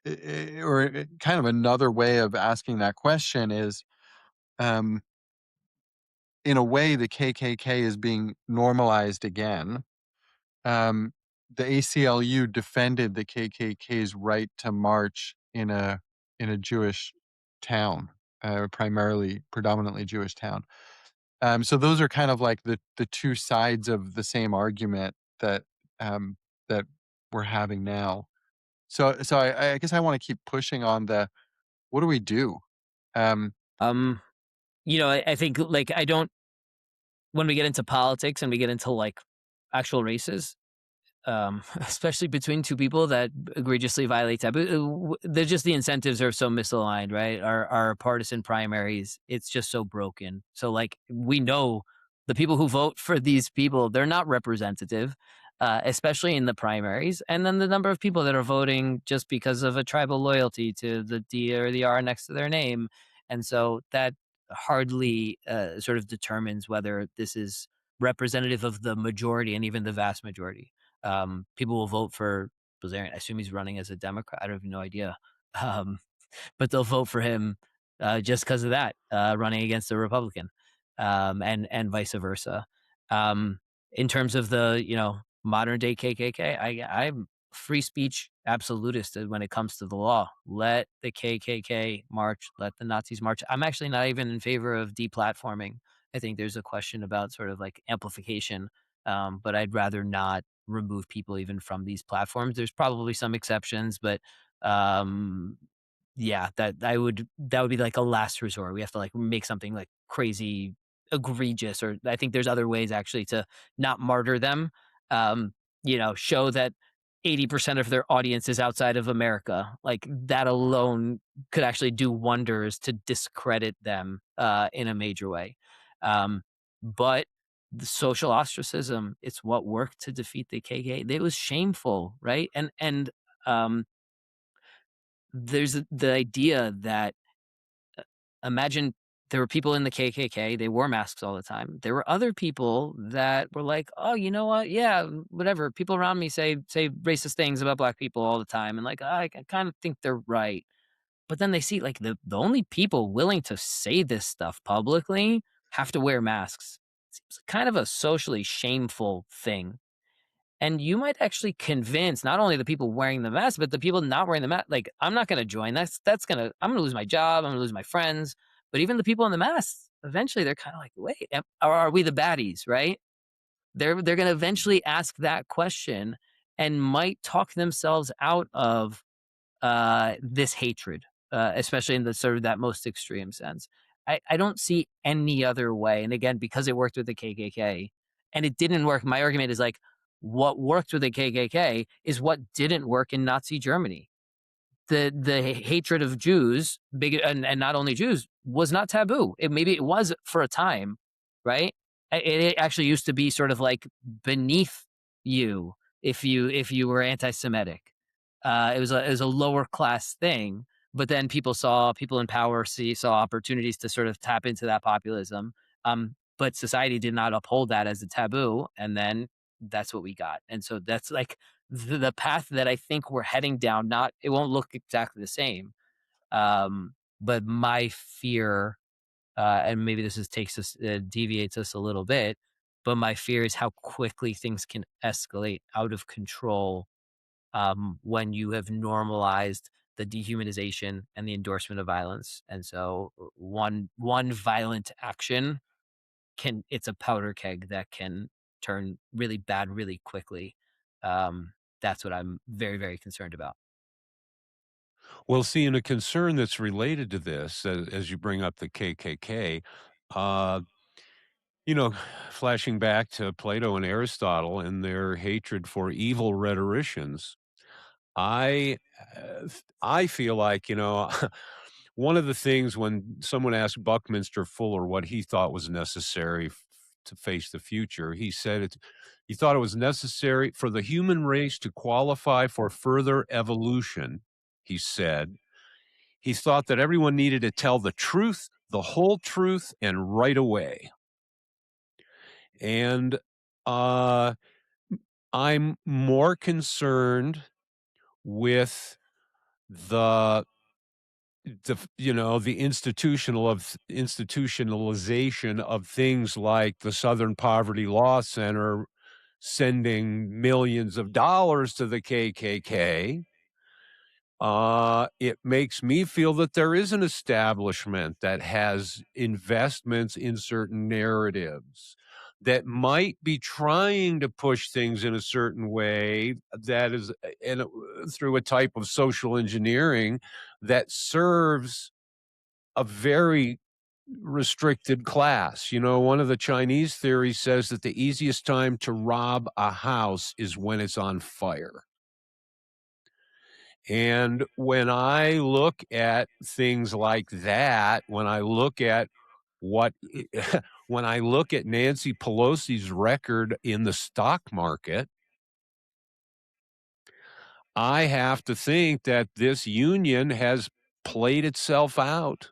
kind of another way of asking that question is, um, in a way, the KKK is being normalized again. um, the ACLU defended the KKK's right to march in a Jewish town, predominantly Jewish town. So those are kind of like the two sides of the same argument that um, that we're having now. So I guess I want to keep pushing on the what do we do? Um, Um, I think like I don't when we get into politics and we get into like actual races, especially between two people that egregiously violate taboo. They're just the incentives are so misaligned, right? Our partisan primaries, it's just so broken. So like we know the people who vote for these people, they're not representative, especially in the primaries. And then the number of people that are voting just because of a tribal loyalty to the D or the R next to their name, and so that hardly sort of determines whether this is representative of the majority and even the vast majority. People will vote for Bazarian. I assume he's running as a Democrat. I have no idea. Um, but they'll vote for him just because of that, running against a Republican, and vice versa. Um, in terms of the modern day KKK, I'm free speech absolutist when it comes to the law. Let the KKK march. Let the Nazis march. I'm actually not even in favor of deplatforming. I think there's a question about sort of like amplification, but I'd rather not remove people even from these platforms. There's probably some exceptions, but um, yeah, that would be like a last resort. We have to like make something like crazy egregious, or I think there's other ways actually to not martyr them. Show that 80% of their audience is outside of America. Like that alone could actually do wonders to discredit them in a major way. But the social ostracism, it's what worked to defeat the KKK. It was shameful, right? And um there's the idea that imagine there were people in the KKK, they wore masks all the time. There were other people that were like, "Oh, you know what? Yeah, whatever. People around me say racist things about black people all the time." And like, I kind of think they're right. But then they see like the only people willing to say this stuff publicly have to wear masks. Seems kind of a socially shameful thing. And you might actually convince not only the people wearing the mask, but the people not wearing the mask. Like, I'm not going to join. I'm going to lose my job. I'm going to lose my friends. But even the people in the masks, eventually they're kind of like, wait, are we the baddies? Right? They're going to eventually ask that question and might talk themselves out of this hatred, especially in the sort of that most extreme sense. I don't see any other way. And again, because it worked with the KKK and it didn't work, my argument is like, what worked with the KKK is what didn't work in Nazi Germany. The hatred of Jews, big and not only Jews, was not taboo. Maybe it was for a time, right? It actually used to be sort of like beneath you if you were anti-Semitic. It was a lower class thing, but then people in power saw opportunities to sort of tap into that populism. But society did not uphold that as a taboo, and then that's what we got. And so that's like the path that I think we're heading down. Not it won't look exactly the same, but my fear, and maybe this is takes us deviates us a little bit, but my fear is how quickly things can escalate out of control when you have normalized the dehumanization and the endorsement of violence. And so one violent action it's a powder keg that can turn really bad really quickly. Um, that's what I'm very, very concerned about. Well, see, and a concern that's related to this, as you bring up the KKK, uh, you know, flashing back to Plato and Aristotle and their hatred for evil rhetoricians, I I feel like, one of the things when someone asked Buckminster Fuller what he thought was necessary to face the future, he thought it was necessary for the human race to qualify for further evolution, he said. He thought that everyone needed to tell the truth, the whole truth, and right away. And uh, I'm more concerned with the the institutionalization of things like the Southern Poverty Law Center sending millions of dollars to the KKK, it makes me feel that there is an establishment that has investments in certain narratives that might be trying to push things in a certain way that is through a type of social engineering that serves a very restricted class. You know, one of the Chinese theories says that the easiest time to rob a house is when it's on fire. And when I look at things like that, when I look at what when I look at Nancy Pelosi's record in the stock market, I have to think that this union has played itself out.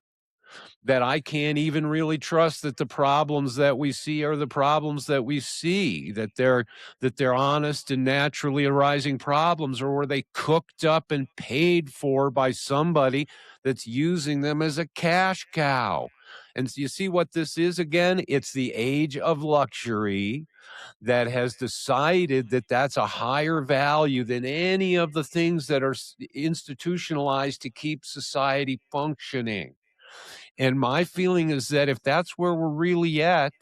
That I can't even really trust that the problems that we see are the problems that we see, that they're honest and naturally arising problems, or were they cooked up and paid for by somebody that's using them as a cash cow? And so you see what this is again? It's the age of luxury that has decided that that's a higher value than any of the things that are institutionalized to keep society functioning. And my feeling is that if that's where we're really at,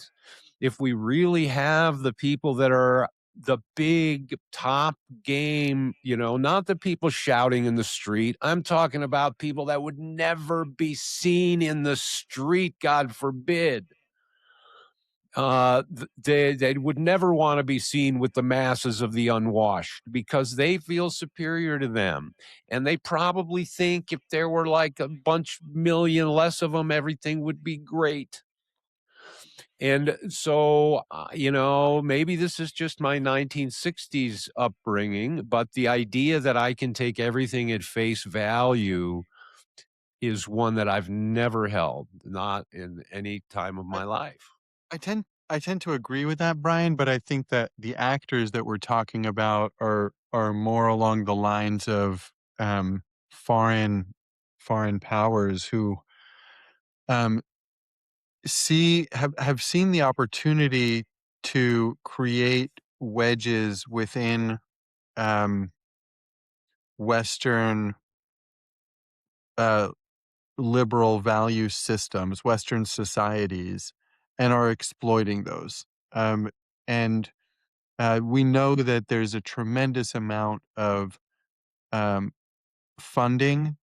if we really have the people that are the big top game, you know, not the people shouting in the street. I'm talking about people that would never be seen in the street, God forbid. They would never want to be seen with the masses of the unwashed because they feel superior to them. And they probably think if there were like a bunch million less of them, everything would be great. And so, you know, maybe this is just my 1960s upbringing, but the idea that I can take everything at face value is one that I've never held, not in any time of I, my life. I tend to agree with that, Brian, but I think that the actors that we're talking about are more along the lines of foreign foreign powers who um, have seen the opportunity to create wedges within um, Western uh, liberal value systems, Western societies, and are exploiting those. And we know that there's a tremendous amount of um, funding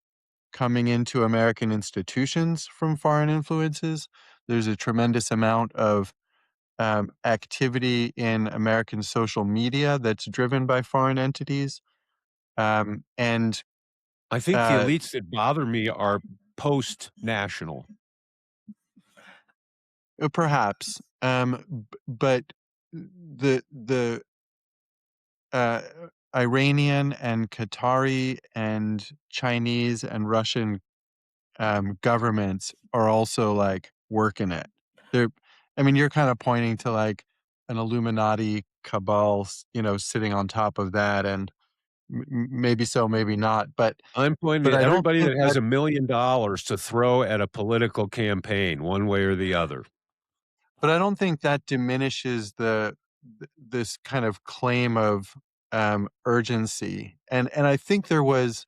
coming into American institutions from foreign influences. There's a tremendous amount of activity in American social media that's driven by foreign entities. And I think the uh, elites that bother me are post-national. perhaps, but the uh, Iranian and Qatari and Chinese and Russian governments are also like working it. They're, I mean, you're kind of pointing to like an Illuminati cabal, sitting on top of that, and maybe so, maybe not. I'm pointing But to I don't everybody think that has that. $1 million to throw at a political campaign, one way or the other. But I don't think that diminishes this kind of claim of urgency. And I think there was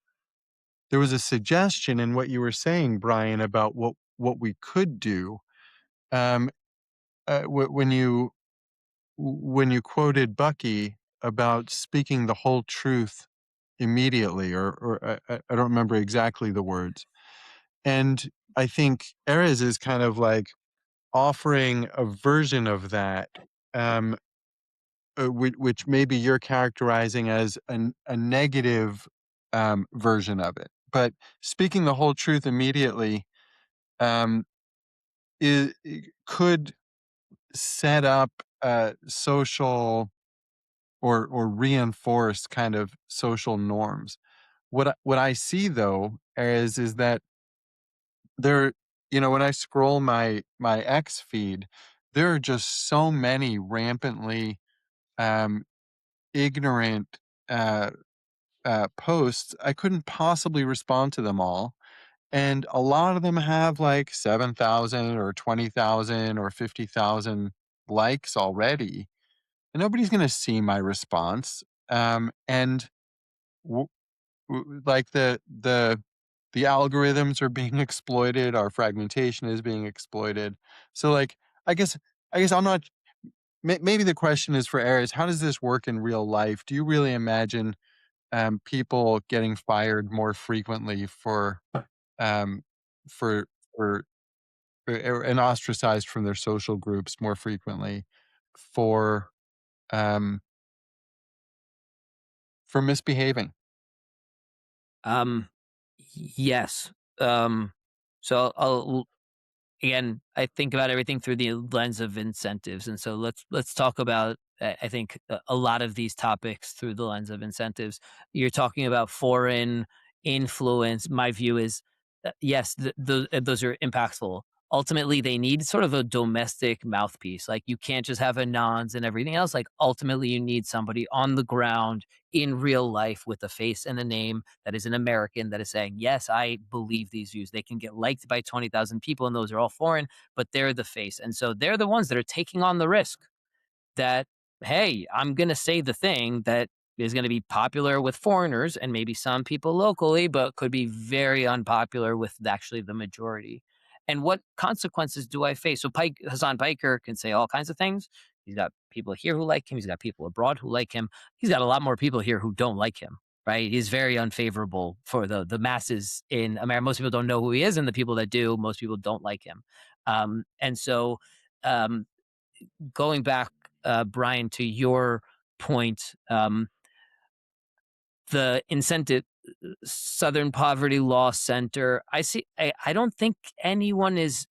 a suggestion in what you were saying, Brian, about what we could do. Um, when you quoted Bucky about speaking the whole truth immediately, or I don't remember exactly the words. And I think Erez is kind of like offering a version of that, um, which maybe you're characterizing as a negative version of it. But speaking the whole truth immediately um, could set up social or reinforce kind of social norms. What I see though is that there, when I scroll my X feed, there are just so many rampantly um, ignorant uh, posts. I couldn't possibly respond to them all. And a lot of them have like 7,000 or 20,000 or 50,000 likes already. and nobody's going to see my response. And w- like the algorithms are being exploited, our fragmentation is being exploited. So like, I guess I guess I'm not. Maybe the question is for Aries. How does this work in real life? Do you really imagine people getting fired more frequently um, for for and ostracized from their social groups more frequently for um, for misbehaving? Um, yes. Um, so again, I think about everything through the lens of incentives, and so let's talk about. I think a lot of these topics through the lens of incentives. You're talking about foreign influence. My view is yes, those are impactful. Ultimately, they need sort of a domestic mouthpiece. Like you can't just have anons and everything else. Like ultimately, you need somebody on the ground in real life with a face and a name that is an American that is saying, yes, I believe these views. They can get liked by 20,000 people, and those are all foreign, but they're the face. And so they're the ones that are taking on the risk that, hey, I'm going to say the thing that is going to be popular with foreigners and maybe some people locally, but could be very unpopular with actually the majority. And what consequences do I face? So Hassan Piker can say all kinds of things. He's got people here who like him. He's got people abroad who like him. He's got a lot more people here who don't like him. Right? He's very unfavorable for the masses in America. Most people don't know who he is, and the people that do, most people don't like him. And so um, going back, Brian, to your point, the incentive Southern Poverty Law Center. I don't think anyone is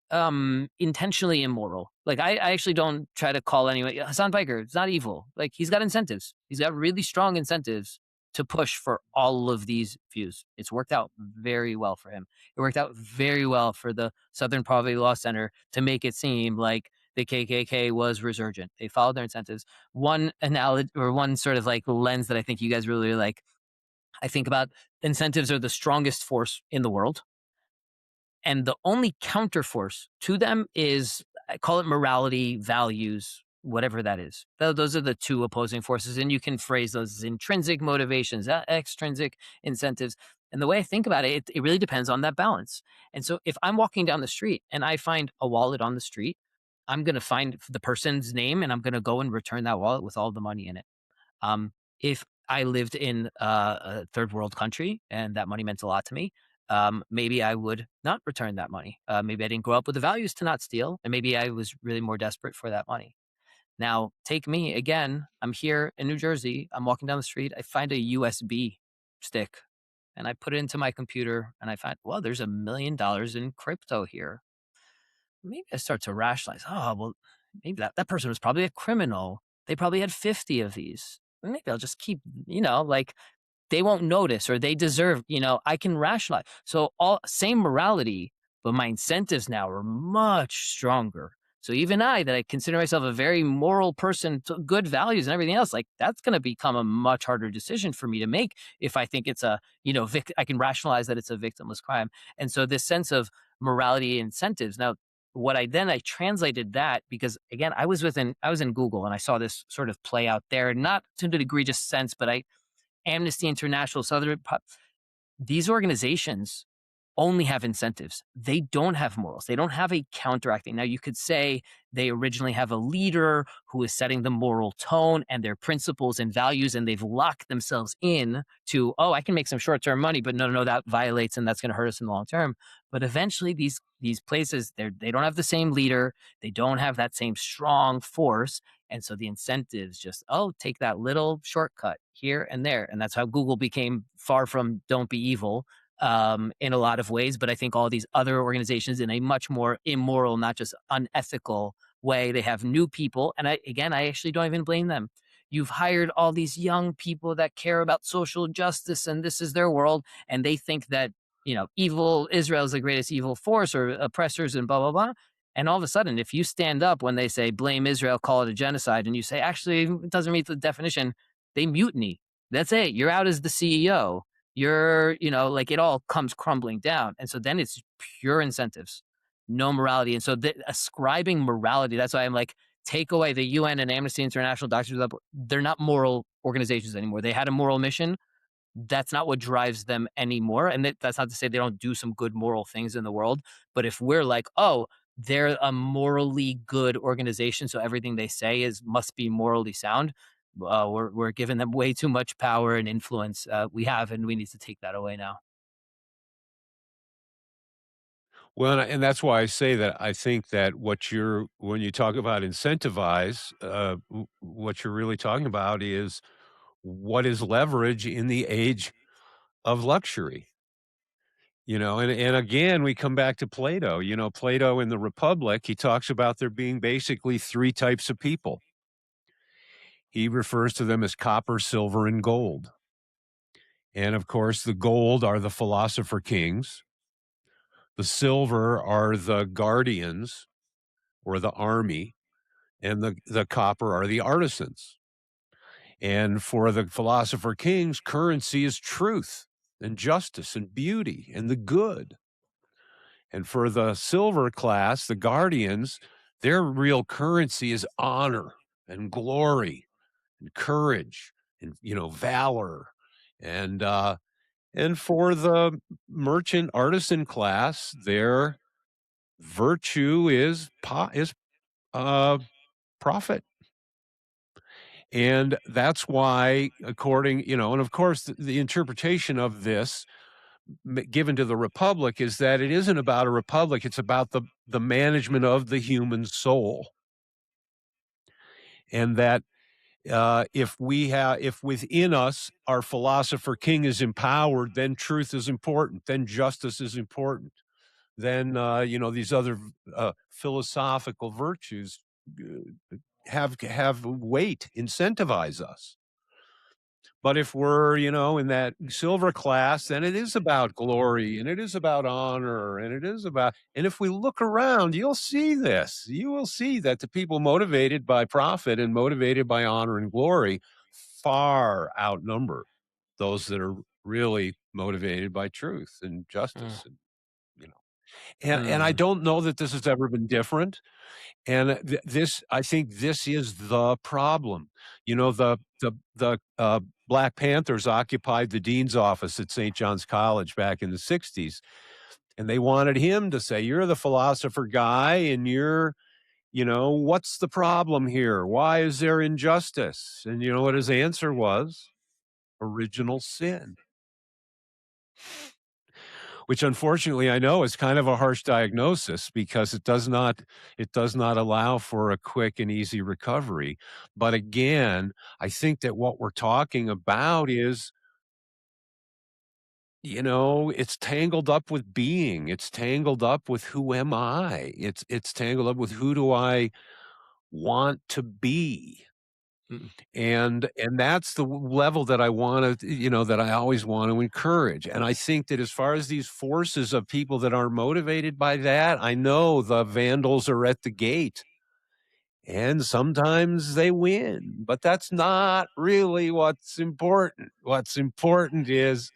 intentionally immoral. Like I actually don't try to call anyone Hassan Piker. It's not evil. Like he's got incentives. He's got really strong incentives to push for all of these views. It's worked out very well for him. It worked out very well for the Southern Poverty Law Center to make it seem like the KKK was resurgent. They followed their incentives. One analogy or one sort of like lens that I think you guys really like, I think about incentives are the strongest force in the world. And the only counterforce to them is, I call it morality, values, whatever that is. Those are the two opposing forces. And you can phrase those as intrinsic motivations, extrinsic incentives. And the way I think about it, it really depends on that balance. And so if I'm walking down the street and I find a wallet on the street, I'm going to find the person's name and I'm going to go and return that wallet with all the money in it. If I lived in a third world country and that money meant a lot to me, maybe I would not return that money. Maybe I didn't grow up with the values to not steal, and maybe I was really more desperate for that money. Now, take me again. I'm here in New Jersey. I'm walking down the street. I find a USB stick and I put it into my computer and I find, well, there's $1 million in crypto here. Maybe I start to rationalize, oh, well, maybe that person was probably a criminal. They probably had 50 of these. Maybe I'll just keep, like they won't notice or they deserve, I can rationalize. So all same morality, but my incentives now are much stronger. So even that I consider myself a very moral person, good values and everything else, like that's going to become a much harder decision for me to make if I think it's a, I can rationalize that it's a victimless crime. And so this sense of morality incentives. Now, I translated that because again, I was in Google and I saw this sort of play out there, not to an egregious sense, but Amnesty International, these organizations only have incentives. They don't have morals. They don't have a counteracting. Now, you could say they originally have a leader who is setting the moral tone and their principles and values, and they've locked themselves in to, oh, I can make some short-term money, but no, that violates and that's going to hurt us in the long term. But eventually, these places, they don't have the same leader. They don't have that same strong force. And so the incentives just, oh, take that little shortcut here and there. And that's how Google became far from don't be evil in a lot of ways. But I think all these other organizations in a much more immoral, not just unethical way, they have new people. And I actually don't even blame them. You've hired all these young people that care about social justice and this is their world. And they think that, evil Israel is the greatest evil force or oppressors and blah, blah, blah. And all of a sudden, if you stand up when they say blame Israel, call it a genocide, and you say, actually, it doesn't meet the definition, they mutiny. That's it. You're out as the CEO. You're, like it all comes crumbling down. And so then it's pure incentives, no morality. And so ascribing morality, that's why I'm like, take away the UN and Amnesty International, Doctors Without, they're not moral organizations anymore. They had a moral mission. That's not what drives them anymore. And that's not to say they don't do some good moral things in the world. But if we're like, oh, they're a morally good organization, so everything they say is must be morally sound. We're giving them way too much power and influence. We have, and we need to take that away now. Well, and that's why I say that I think that when you talk about incentivize, what you're really talking about is what is leverage in the age of luxury. And again, we come back to Plato. Plato in the Republic, he talks about there being basically three types of people. He refers to them as copper, silver, and gold. And of course, the gold are the philosopher kings. The silver are the guardians or the army, and the copper are the artisans. And for the philosopher kings, currency is truth and justice and beauty and the good. And for the silver class, the guardians, their real currency is honor and glory and courage and valor. And for the merchant artisan class, their virtue is uh, profit. And that's why, and of course, the interpretation of this given to the republic is that it isn't about a republic; it's about the management of the human soul, and that if within us our philosopher king is empowered, then truth is important, then justice is important, then these other philosophical virtues have weight, incentivize us. But if we're, in that silver class, then it is about glory and it is about honor and if we look around, you'll see this. You will see that the people motivated by profit and motivated by honor and glory far outnumber those that are really motivated by truth and Mm, justice you know, and I mm, don't know that this has ever been different. And I think this is the problem. The Black Panthers occupied the dean's office at St. John's College back in the 60s, and they wanted him to say, "You're the philosopher guy, and what's the problem here? Why is there injustice?" And you know what his answer was? Original sin. Which unfortunately I know is kind of a harsh diagnosis because it does not allow for a quick and easy recovery. But again, I think that what we're talking about is, it's tangled up with being. It's tangled up with who am I? It's tangled up with who do I want to be? mm. And that's the level that I want to, that I always want to encourage. And I think that as far as these forces of people that are motivated by that, I know the vandals are at the gate and sometimes they win, but that's not really what's important. What's important is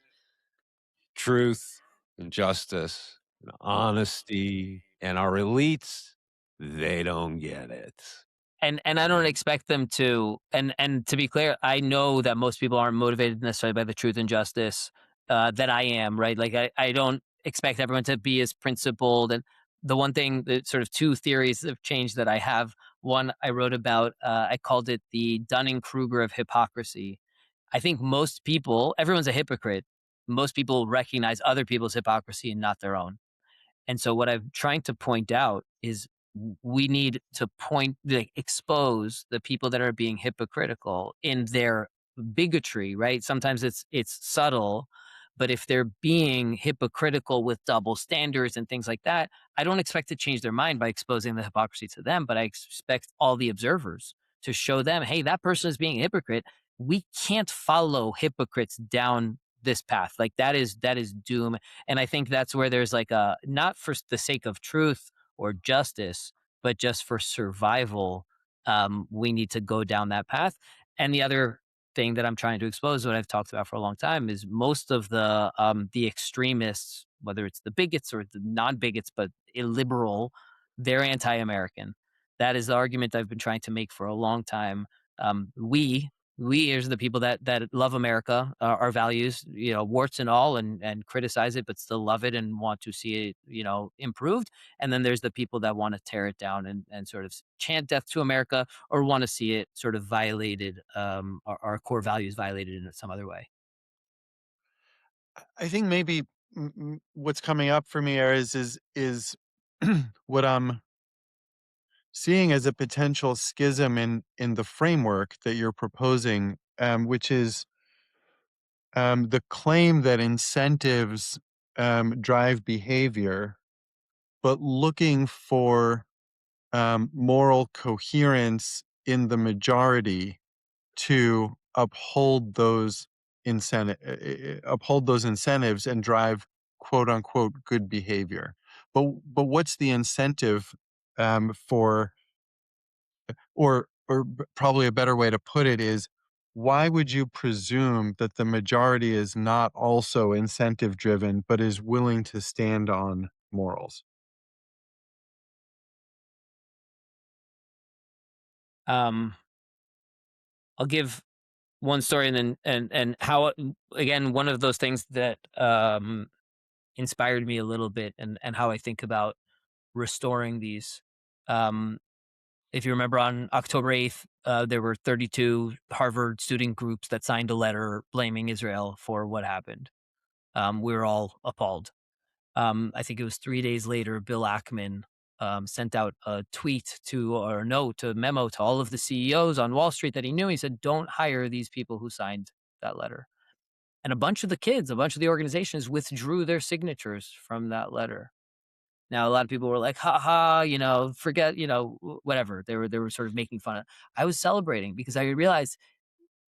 truth and justice and honesty, and our elites, they don't get it. And I don't expect them to. And to be clear, I know that most people aren't motivated necessarily by the truth and justice that I am. Right? Like I don't expect everyone to be as principled. And the one thing, the sort of two theories of change that I have. One I wrote about. I called it the Dunning Kruger of hypocrisy. I think most people, everyone's a hypocrite. Most people recognize other people's hypocrisy and not their own. And so what I'm trying to point out is we need to like, expose the people that are being hypocritical in their bigotry, right? Sometimes it's subtle, but if they're being hypocritical with double standards and things like that, I don't expect to change their mind by exposing the hypocrisy to them, but I expect all the observers to show them, hey, that person is being a hypocrite. We can't follow hypocrites down this path. Like that is doom. And I think that's where there's like a not for the sake of truth or justice, but just for survival, we need to go down that path. And the other thing that I'm trying to expose, what I've talked about for a long time, is most of the extremists, whether it's the bigots or the non-bigots, but illiberal, they're anti-American. That is the argument I've been trying to make for a long time. We as the people that love America, our values, warts and all, and criticize it, but still love it and want to see it, improved. And then there's the people that want to tear it down and sort of chant death to America, or want to see it sort of violated, our core values violated in some other way. I think maybe what's coming up for me here is what I'm seeing as a potential schism in the framework that you're proposing, which is the claim that incentives drive behavior, but looking for moral coherence in the majority to uphold those incentives and drive quote unquote good behavior. But what's the incentive for probably a better way to put it is, why would you presume that the majority is not also incentive driven but is willing to stand on morals? Um, I'll give one story, and then and how again, one of those things that inspired me a little bit, and how I think about restoring these. Um, if you remember, on October 8th, there were 32 Harvard student groups that signed a letter blaming Israel for what happened. We were all appalled. I think it was 3 days later, Bill Ackman sent out a tweet or a note, a memo to all of the CEOs on Wall Street that he knew. He said, "Don't hire these people who signed that letter." And a bunch of the kids, a bunch of the organizations withdrew their signatures from that letter. Now, a lot of people were like, "Ha ha," forget, whatever. They were sort of making fun of. I was celebrating because I realized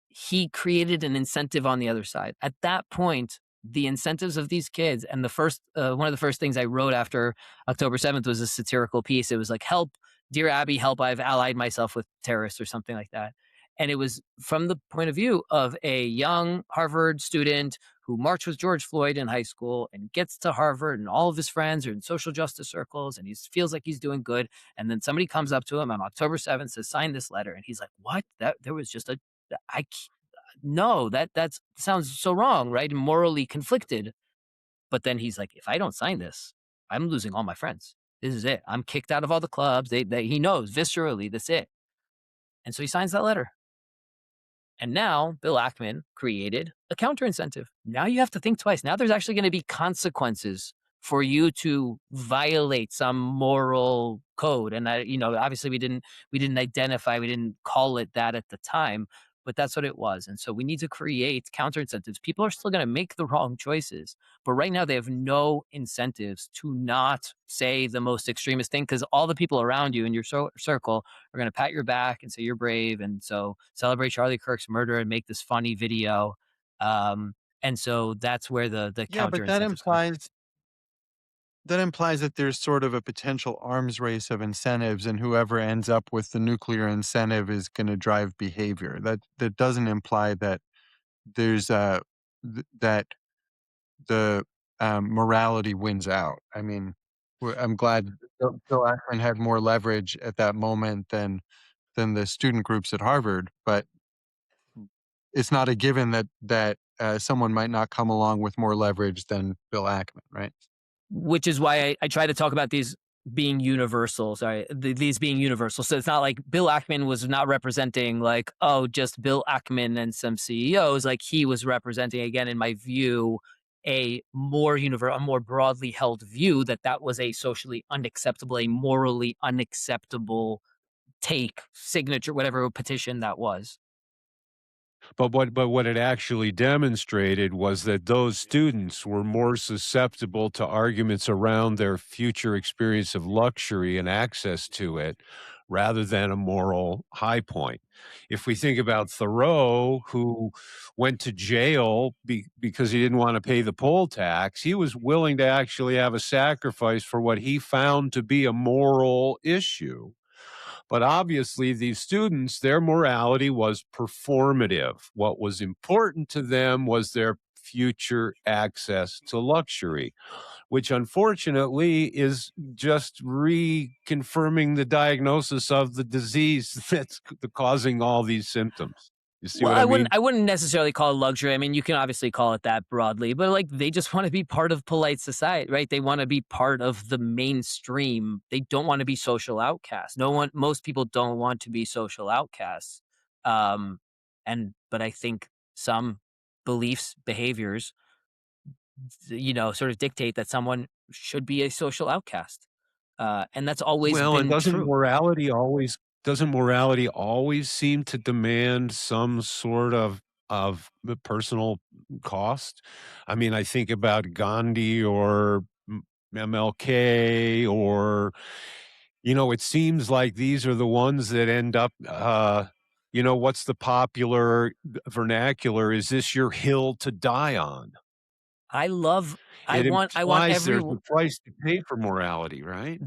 he created an incentive on the other side. At that point, the incentives of these kids, and one of the first things I wrote after October 7th was a satirical piece. It was like, "Help, dear Abby, help! I've allied myself with terrorists," or something like that. And it was from the point of view of a young Harvard student who marched with George Floyd in high school and gets to Harvard, and all of his friends are in social justice circles, and he feels like he's doing good. And then somebody comes up to him on October 7th, says, "Sign this letter," and he's like, "What? That there was just a I no, that sounds so wrong, right? And morally conflicted." But then he's like, "If I don't sign this, I'm losing all my friends. This is it. I'm kicked out of all the clubs." He knows viscerally that's it. And so he signs that letter. And now Bill Ackman created a counter incentive. Now you have to think twice. Now there's actually going to be consequences for you to violate some moral code. And obviously we didn't identify, we didn't call it that at the time, but that's what it was. And so we need to create counter incentives. People are still going to make the wrong choices, but right now they have no incentives to not say the most extremist thing, because all the people around you in your circle are going to pat your back and say you're brave, and so celebrate Charlie Kirk's murder and make this funny video. And so that's where the Yeah, counter but that incentives come. implies that there's sort of a potential arms race of incentives, and whoever ends up with the nuclear incentive is going to drive behavior. That doesn't imply that there's that the morality wins out. I mean, I'm glad Bill Ackman had more leverage at that moment than the student groups at Harvard, but it's not a given that someone might not come along with more leverage than Bill Ackman, right? Which is why I try to talk about these being universal. Sorry, these being universal. So it's not like Bill Ackman was not representing, like, oh, just Bill Ackman and some CEOs. Like, he was representing, again, in my view, a more broadly held view that was a socially unacceptable, a morally unacceptable take, signature, whatever petition that was. But what it actually demonstrated was that those students were more susceptible to arguments around their future experience of luxury and access to it rather than a moral high point. If we think about Thoreau, who went to jail because he didn't want to pay the poll tax, he was willing to actually have a sacrifice for what he found to be a moral issue. But obviously, these students, their morality was performative. What was important to them was their future access to luxury, which unfortunately is just reconfirming the diagnosis of the disease that's causing all these symptoms. You see Well, what I mean? I wouldn't necessarily call it luxury. I mean, you can obviously call it that broadly, but like they just want to be part of polite society, right? They want to be part of the mainstream. They don't want to be social outcasts. Most people don't want to be social outcasts. Um, but I think some beliefs, behaviors, sort of dictate that someone should be a social outcast. And that's always Well, and been true. doesn't morality always seem to demand some sort of the personal cost? I mean, I think about Gandhi or MLK or it seems like these are the ones that end up what's the popular vernacular? Is this your hill to die on? I love It I want implies there's every a price to pay for morality, right?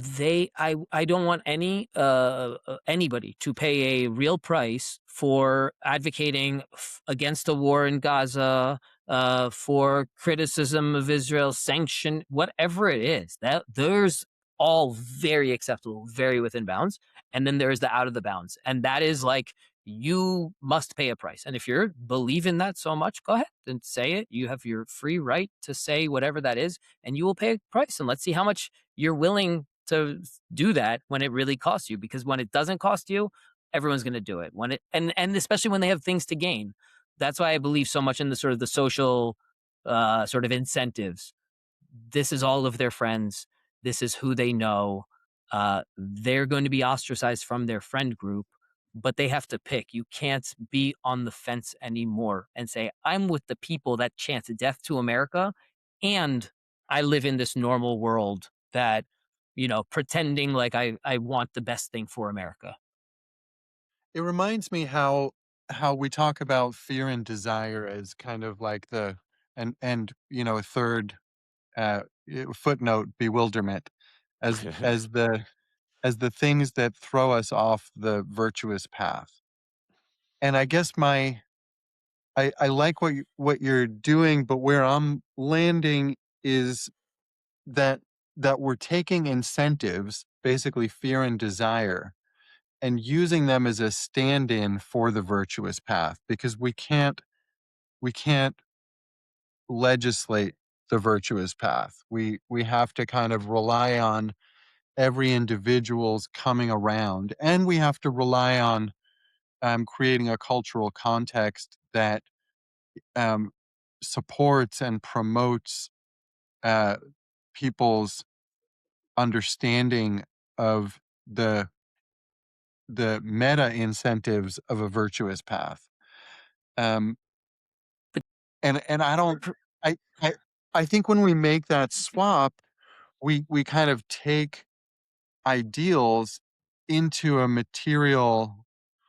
I don't want anybody to pay a real price for advocating against the war in Gaza, for criticism of Israel, sanction, whatever it is. That there's all very acceptable, very within bounds, and then there's the out of the bounds, and that is like you must pay a price. And if you're believing that so much, go ahead and say it. You have your free right to say whatever that is, and you will pay a price. And let's see how much you're willing to do that when it really costs you, because when it doesn't cost you, everyone's going to do it when it and especially when they have things to gain. That's why I believe so much in the sort of the social sort of incentives. This is all of their friends. This is who they know. They're going to be ostracized from their friend group, but they have to pick. You can't be on the fence anymore and say, I'm with the people that chant death to America, and I live in this normal world that, pretending like I want the best thing for America. It reminds me how we talk about fear and desire as kind of like the and third footnote bewilderment as the things that throw us off the virtuous path. And I guess I like what you're doing, but where I'm landing is that we're taking incentives, basically fear and desire, and using them as a stand-in for the virtuous path because we can't legislate the virtuous path. We have to kind of rely on every individual's coming around, and we have to rely on creating a cultural context that um, supports and promotes uh, people's understanding of the meta incentives of a virtuous path. Um, and I don't For- I I I think when we make that swap, we kind of take ideals into a material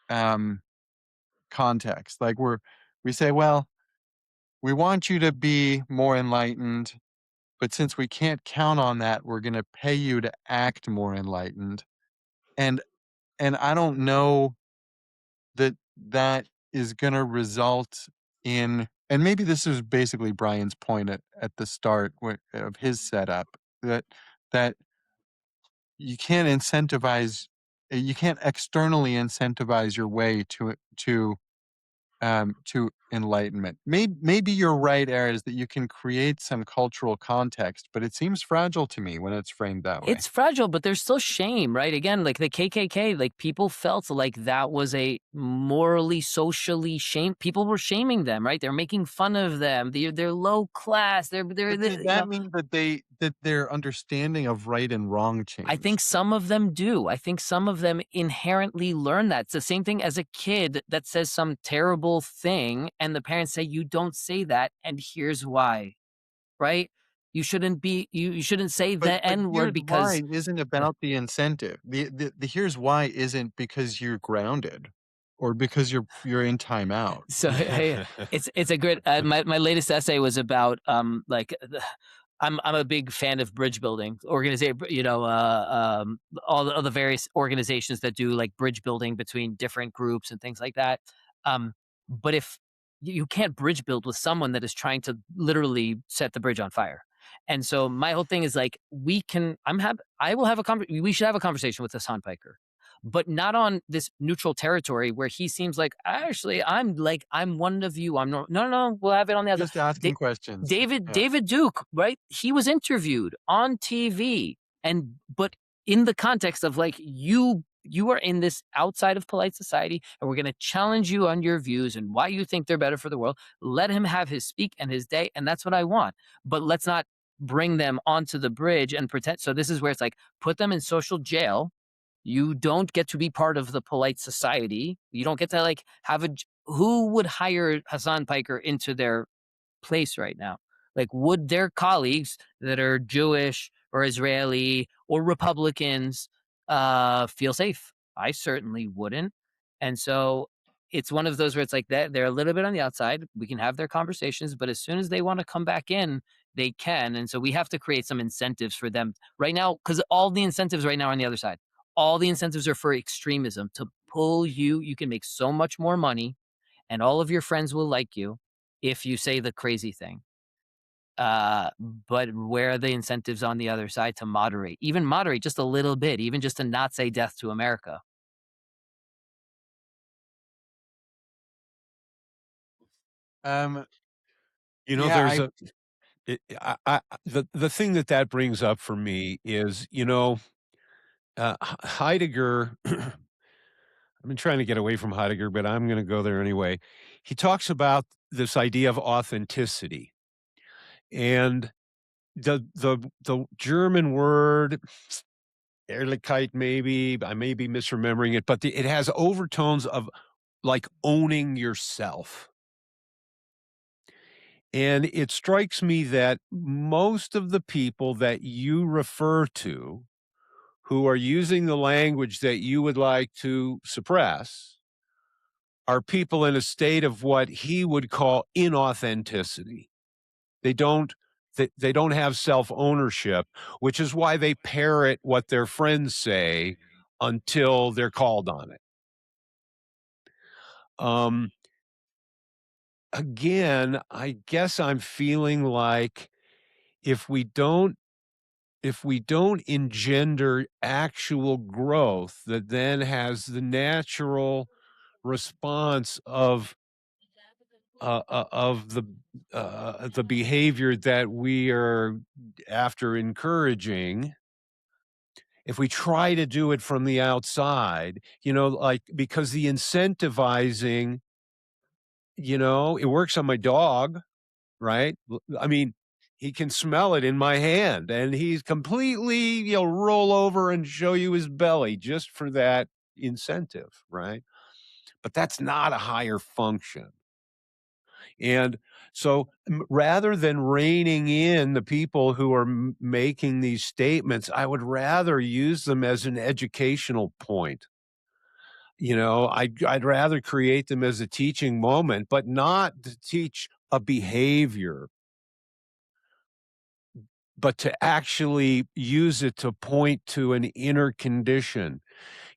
um, context. Like we say, well, we want you to be more enlightened, but since we can't count on that, we're going to pay you to act more enlightened. And I don't know that that is going to result in, and maybe this is basically Brian's point at the start of his setup, that that you can't externally incentivize your way to enlightenment. Maybe you're right, Erez, that you can create some cultural context, but it seems fragile to me when it's framed that way. it's fragile, but there's still shame, right? Again, like the KKK, like people felt like that was a morally, socially shame. People were shaming them, right? They're making fun of them. They're low class. But does that mean that their understanding of right and wrong I think changed? some of them do. I think some of them inherently learn that. It's the same thing as a kid that says some terrible thing, and the parents say, "You don't say that, and here's why." Right? You shouldn't say But the N word here's because why isn't yeah. about the incentive. The here's why isn't because you're grounded or because you're in timeout. So hey, it's a great. My latest essay was about I'm a big fan of bridge building organization. All the various organizations that do like bridge building between different groups and things like that. But if you can't bridge build with someone that is trying to literally set the bridge on fire. And so my whole thing is like, I will have we should have a conversation with Hassan Piker, but not on this neutral territory where he seems like, actually, I'm one of you. I'm no, we'll have it on the other. Just asking questions. Yeah. David Duke, right? He was interviewed on TV, but in the context of like, you are in this outside of polite society, and we're going to challenge you on your views and why you think they're better for the world. Let him have his speak and his day, and that's what I want. But let's not bring them onto the bridge and pretend. So this is where it's like, put them in social jail. You don't get to be part of the polite society. You don't get to like who would hire Hassan Piker into their place right now? Like, would their colleagues that are Jewish or Israeli or Republicans feel safe? I certainly wouldn't. And so it's one of those where it's like that they're a little bit on the outside. We can have their conversations, but as soon as they want to come back in, they can. And so we have to create some incentives for them right now, because all the incentives right now are on the other side. All the incentives are for extremism to pull you. You can make so much more money, and all of your friends will like you if you say the crazy thing. But where are the incentives on the other side to moderate? Even moderate just a little bit, even just to not say death to America. Um, yeah, There's a the thing that brings up for me is, Heidegger. I've been trying to get away from Heidegger, but I'm going to go there anyway. He talks about this idea of authenticity, and the German word Ehrlichkeit, maybe I may be misremembering it, but it has overtones of like owning yourself. And it strikes me that most of the people that you refer to who are using the language that you would like to suppress are people in a state of what he would call inauthenticity. They don't they don't have self-ownership, which is why they parrot what their friends say until they're called on it. Um, Again, I guess I'm feeling like if we don't if we don't engender actual growth that then has the natural response of the behavior that we are after encouraging, if we try to do it from the outside, like because the incentivizing, it works on my dog, right? I mean, he can smell it in my hand and he's completely, roll over and show you his belly just for that incentive, right? But that's not a higher function. And so rather than reining in the people who are making these statements, I would rather use them as an educational point. I'd rather create them as a teaching moment, but not to teach a behavior, but to actually use it to point to an inner condition,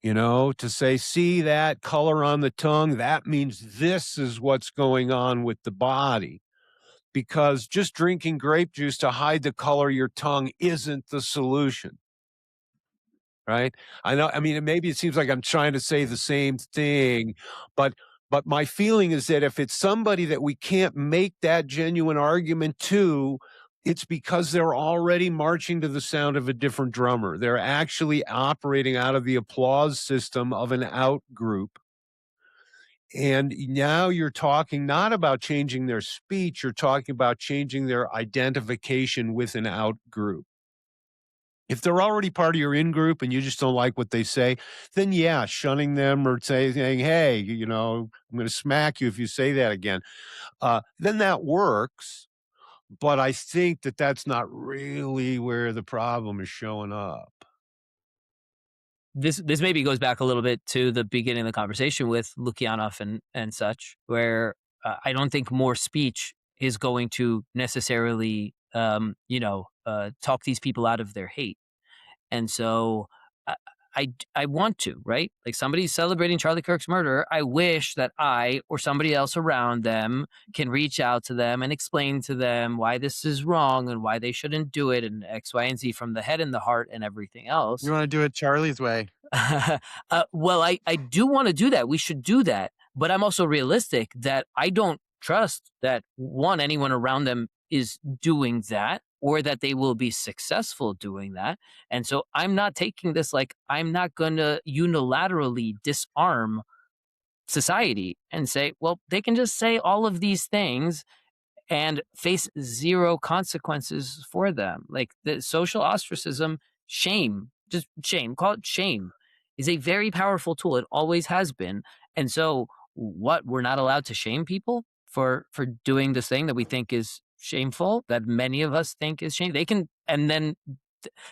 to say, see that color on the tongue? That means this is what's going on with the body. Because just drinking grape juice to hide the color of your tongue isn't the solution, right? I know. I mean, maybe it seems like I'm trying to say the same thing, but my feeling is that if it's somebody that we can't make that genuine argument to, it's because they're already marching to the sound of a different drummer. They're actually operating out of the applause system of an out group. And now you're talking not about changing their speech, you're talking about changing their identification with an out group. If they're already part of your in group and you just don't like what they say, then yeah, shunning them or saying, hey, I'm going to smack you if you say that again, then that works. But I think that that's not really where the problem is showing up. This maybe goes back a little bit to the beginning of the conversation with Lukyanov and such, where I don't think more speech is going to necessarily, talk these people out of their hate. And so I want to, right? Like somebody's celebrating Charlie Kirk's murder. I wish that I or somebody else around them can reach out to them and explain to them why this is wrong and why they shouldn't do it and X, Y, and Z from the head and the heart and everything You else. want to do it Charlie's way. Well, I do want to do that. We should do that. But I'm also realistic that I don't trust that one, anyone around them is doing that or that they will be successful doing that. And so I'm not taking this like I'm not going to unilaterally disarm society and say, well, they can just say all of these things and face zero consequences for them. Like the social ostracism, shame, just shame, call it shame, is a very powerful tool. It always has been. And so what, we're not allowed to shame people for doing this thing that we think is shameful, that many of us think is shame. They can, and then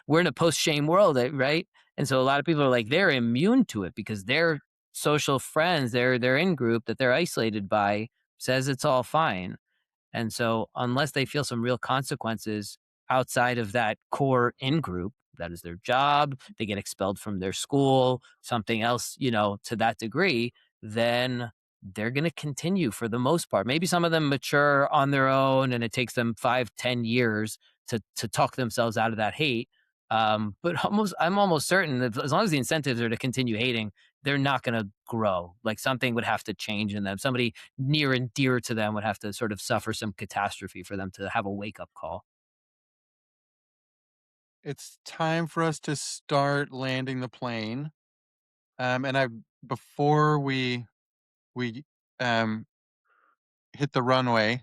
we're in a post shame world, right? And so a lot of people are like they're immune to it because their social friends, their in group that they're isolated by says it's all fine. And so, unless they feel some real consequences outside of that core in group, that is their job, they get expelled from their school, something else, to that degree, then they're going to continue for the most part. Maybe some of them mature on their own and it takes them 5, 10 years to talk themselves out of that hate. But I'm almost certain that as long as the incentives are to continue hating, they're not going to grow. Like something would have to change in them. Somebody near and dear to them would have to sort of suffer some catastrophe for them to have a wake up call. It's time for us to start landing the plane. And I before we um, hit the runway,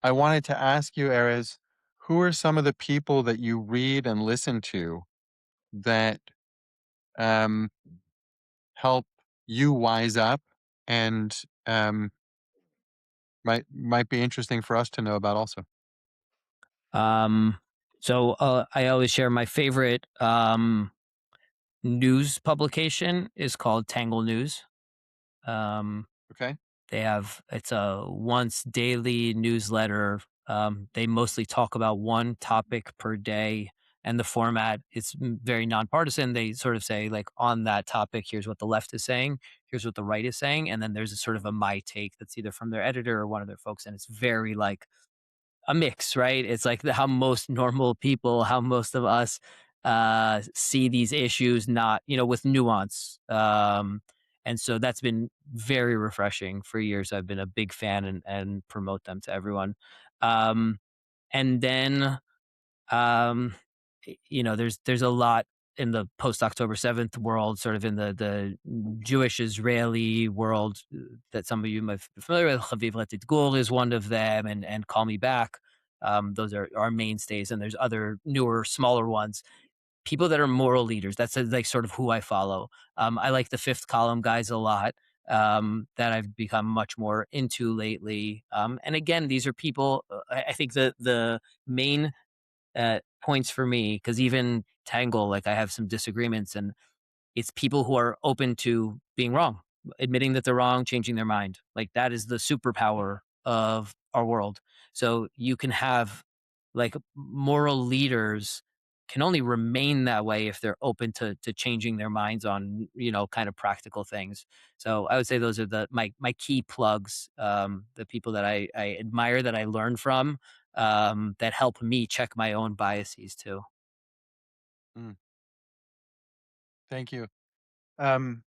I wanted to ask you, Erez, who are some of the people that you read and listen to that um, help you wise up and might be interesting for us to know about also. Um, so I always share my favorite news publication is called Tangle News. Um, Okay. it's a once daily newsletter. They mostly talk about one topic per day, and the format is very nonpartisan. They sort of say, like, on that topic, here's what the left is saying, here's what the right is saying, and then there's a sort of a my take that's either from their editor or one of their folks, and it's very like a mix, right? It's like how most normal people, how most of us see these issues, not with nuance. And so that's been very refreshing for years. I've been a big fan and promote them to everyone. Um, and then um, there's a lot in the post October 7th world, sort of in the Jewish Israeli world that some of you might be familiar with. Chaviv Letit Gur is one of them, and Call Me Back. Those are our mainstays, and there's other newer, smaller ones. People that are moral leaders. That's like sort of who I follow. I like the Fifth Column guys a lot. That I've become much more into lately. And again, these are people. I think the main points for me, because even Tangle, like I have some disagreements, and it's people who are open to being wrong, admitting that they're wrong, changing their mind. Like that is the superpower of our world. So you can have like moral leaders can only remain that way if they're open to changing their minds on kind of practical things. So I would say those are my key plugs, the people that I admire, that I learn from, that help me check my own biases too. Mm, thank you. Um,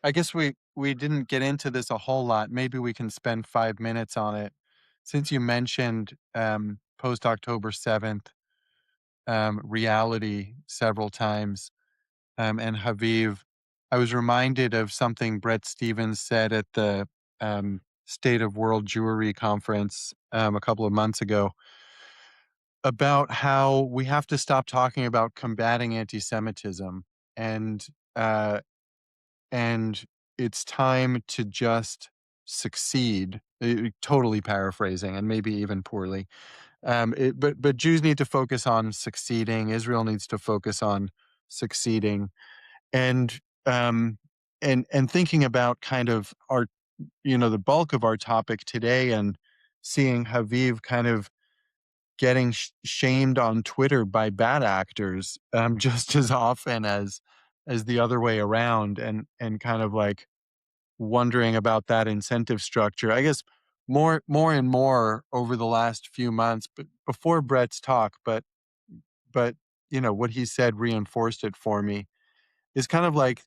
I guess we didn't get into this a whole lot. Maybe we can spend 5 minutes on it, since you mentioned post October 7th reality several times. And Haviv, I was reminded of something Brett Stevens said at the State of World Jewry conference a couple of months ago about how we have to stop talking about combating anti-Semitism, and uh, and it's time to just succeed. Totally paraphrasing, and maybe even poorly. But Jews need to focus on succeeding. Israel needs to focus on succeeding, and and thinking about kind of our the bulk of our topic today, and seeing Haviv kind of getting shamed on Twitter by bad actors just as often as the other way around, and kind of like wondering about that incentive structure. I guess more and more over the last few months, but before Brett's talk, but what he said reinforced it for me. Is kind of like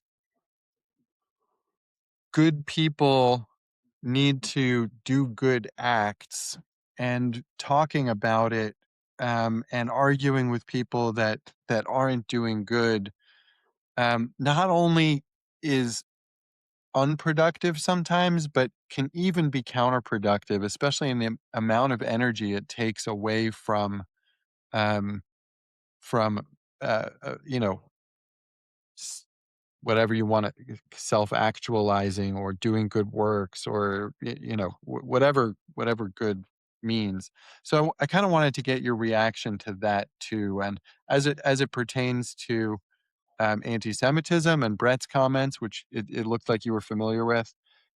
good people need to do good acts, and talking about it, and arguing with people that aren't doing good, not only is unproductive sometimes, but can even be counterproductive, especially in the amount of energy it takes away um, from you know whatever you want to, self-actualizing or doing good works, or whatever good means. So I kind of wanted to get your reaction to that too, and as it pertains to anti-Semitism and Brett's comments, which it looked like you were familiar with,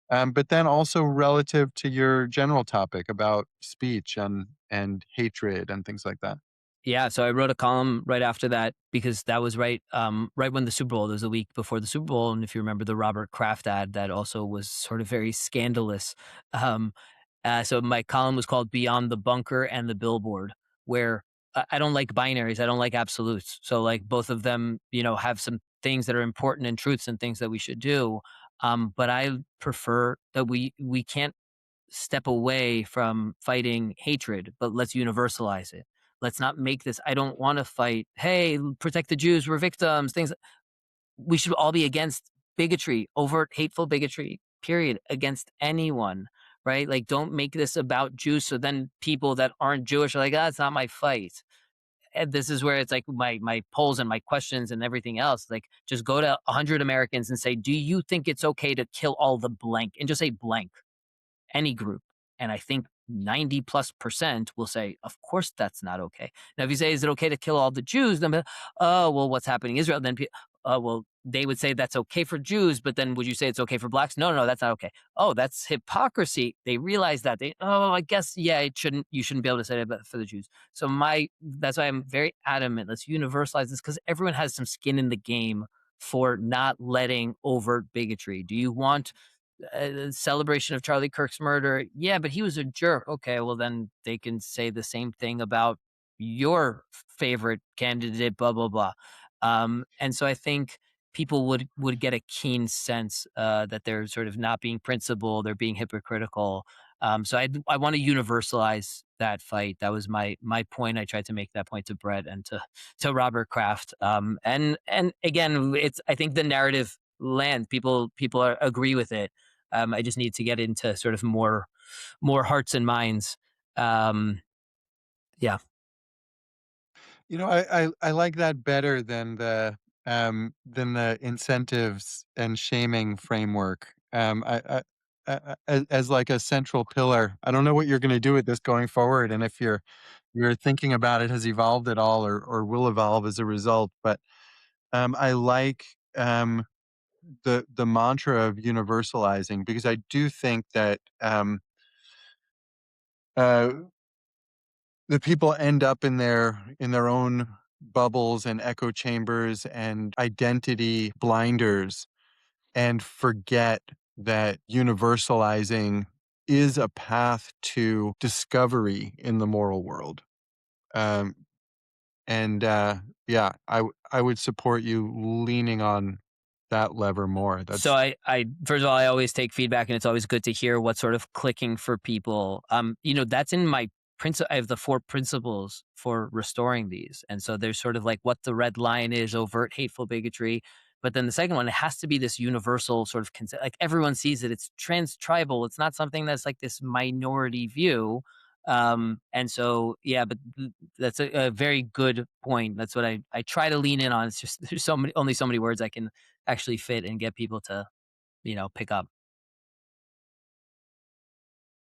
but then also relative to your general topic about speech and hatred and things like that. Yeah, so I wrote a column right after that because that was right when the Super Bowl. It was a week before the Super Bowl, and if you remember the Robert Kraft ad, that also was sort of very scandalous. Um, so my column was called "Beyond the Bunker and the Billboard," where I don't like binaries, I don't like absolutes. So like both of them, have some things that are important and truths and things that we should do. But I prefer that we can't step away from fighting hatred, but let's universalize it. Let's not make this. I don't want to fight. Hey, protect the Jews. We're victims. Things. We should all be against bigotry, overt, hateful bigotry. Period. Against anyone, right? Like, don't make this about Jews. So then people that aren't Jewish are like, ah, it's not my fight. And this is where it's like my polls and my questions and everything else. Like, just go to 100 Americans and say, do you think it's okay to kill all the blank? And just say blank, any group. And I think 90+% will say, of course, that's not okay. Now, if you say, is it okay to kill all the Jews? Then, oh, well, what's happening in Israel? Then, well, they would say that's okay for Jews, but then would you say it's okay for blacks? No, no, that's not okay. Oh, that's hypocrisy. They realize that. I guess, yeah, you shouldn't be able to say that for the Jews. So that's why I'm very adamant. Let's universalize this because everyone has some skin in the game for not letting overt bigotry. Do you want celebration of Charlie Kirk's murder? Yeah, but he was a jerk. Okay, well then they can say the same thing about your favorite candidate, blah blah blah. And so I think people would get a keen sense that they're sort of not being principled, they're being hypocritical. So I want to universalize that fight. That was my point. I tried to make that point to Brett and to Robert Kraft. And again, it's I think the narrative land people agree with it. I just need to get into sort of more hearts and minds. Um, yeah. I like that better than the incentives and shaming framework. As like a central pillar. I don't know what you're going to do with this going forward, and if you're thinking about it has evolved at all, or will evolve as a result. But I like the mantra of universalizing, because I do think that uh, the people end up in their own bubbles and echo chambers and identity blinders, and forget that universalizing is a path to discovery in the moral world. Um, and yeah, I would support you leaning on that lever more. So That's I first of all, I always take feedback, and it's always good to hear what's sort of clicking for people. That's in my principle. I have the 4 principles for restoring these, and so there's sort of like what the red line is: overt, hateful bigotry. But then the second one, it has to be this universal sort of like everyone sees it. It's trans-tribal. It's not something that's like this minority view. And so yeah, but that's a very good point. That's what I try to lean in on. It's just there's only so many words I can actually fit and get people to, pick up.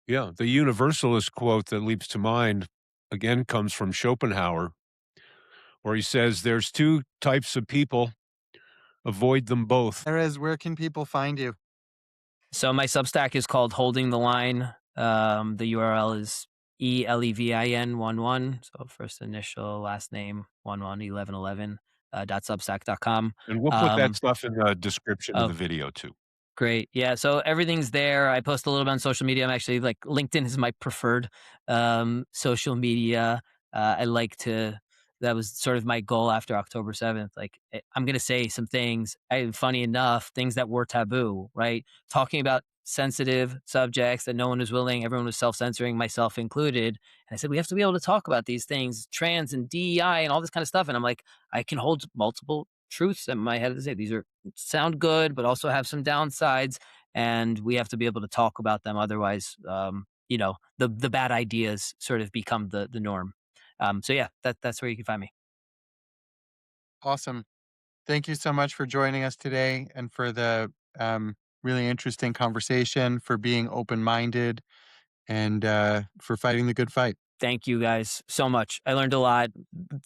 Yeah, the universalist quote that leaps to mind again comes from Schopenhauer, where he says, "There's two types of people, avoid them both." Erez, where can people find you? So my Substack is called Holding the Line. The URL is Elevin 11. So first initial, last name 11 dot substack.com. And we'll put that Um, stuff in the description of oh, the video too. Great. Yeah. So everything's there. I post a little bit on social media. I'm actually like LinkedIn is my preferred social media. I like to, that was sort of my goal after October 7th. Like, I'm going to say some things, funny enough, things that were taboo, right? Talking about sensitive subjects that no one was willing, everyone was self censoring, myself included. And I said, we have to be able to talk about these things, trans and DEI and all this kind of stuff. And I'm like, I can hold multiple truths in my head to say these are sound good, but also have some downsides, and we have to be able to talk about them. Otherwise, the bad ideas sort of become the norm. So yeah, that's where you can find me. Awesome. Thank you so much for joining us today and for the really interesting conversation, for being open minded, and for fighting the good fight. Thank you guys so much. I learned a lot.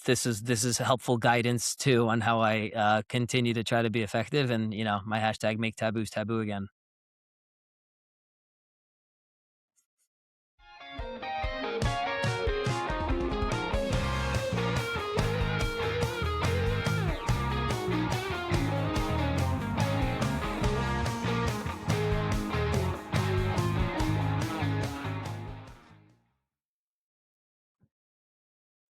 This is helpful guidance too on how I continue to try to be effective. And my hashtag make taboos taboo again.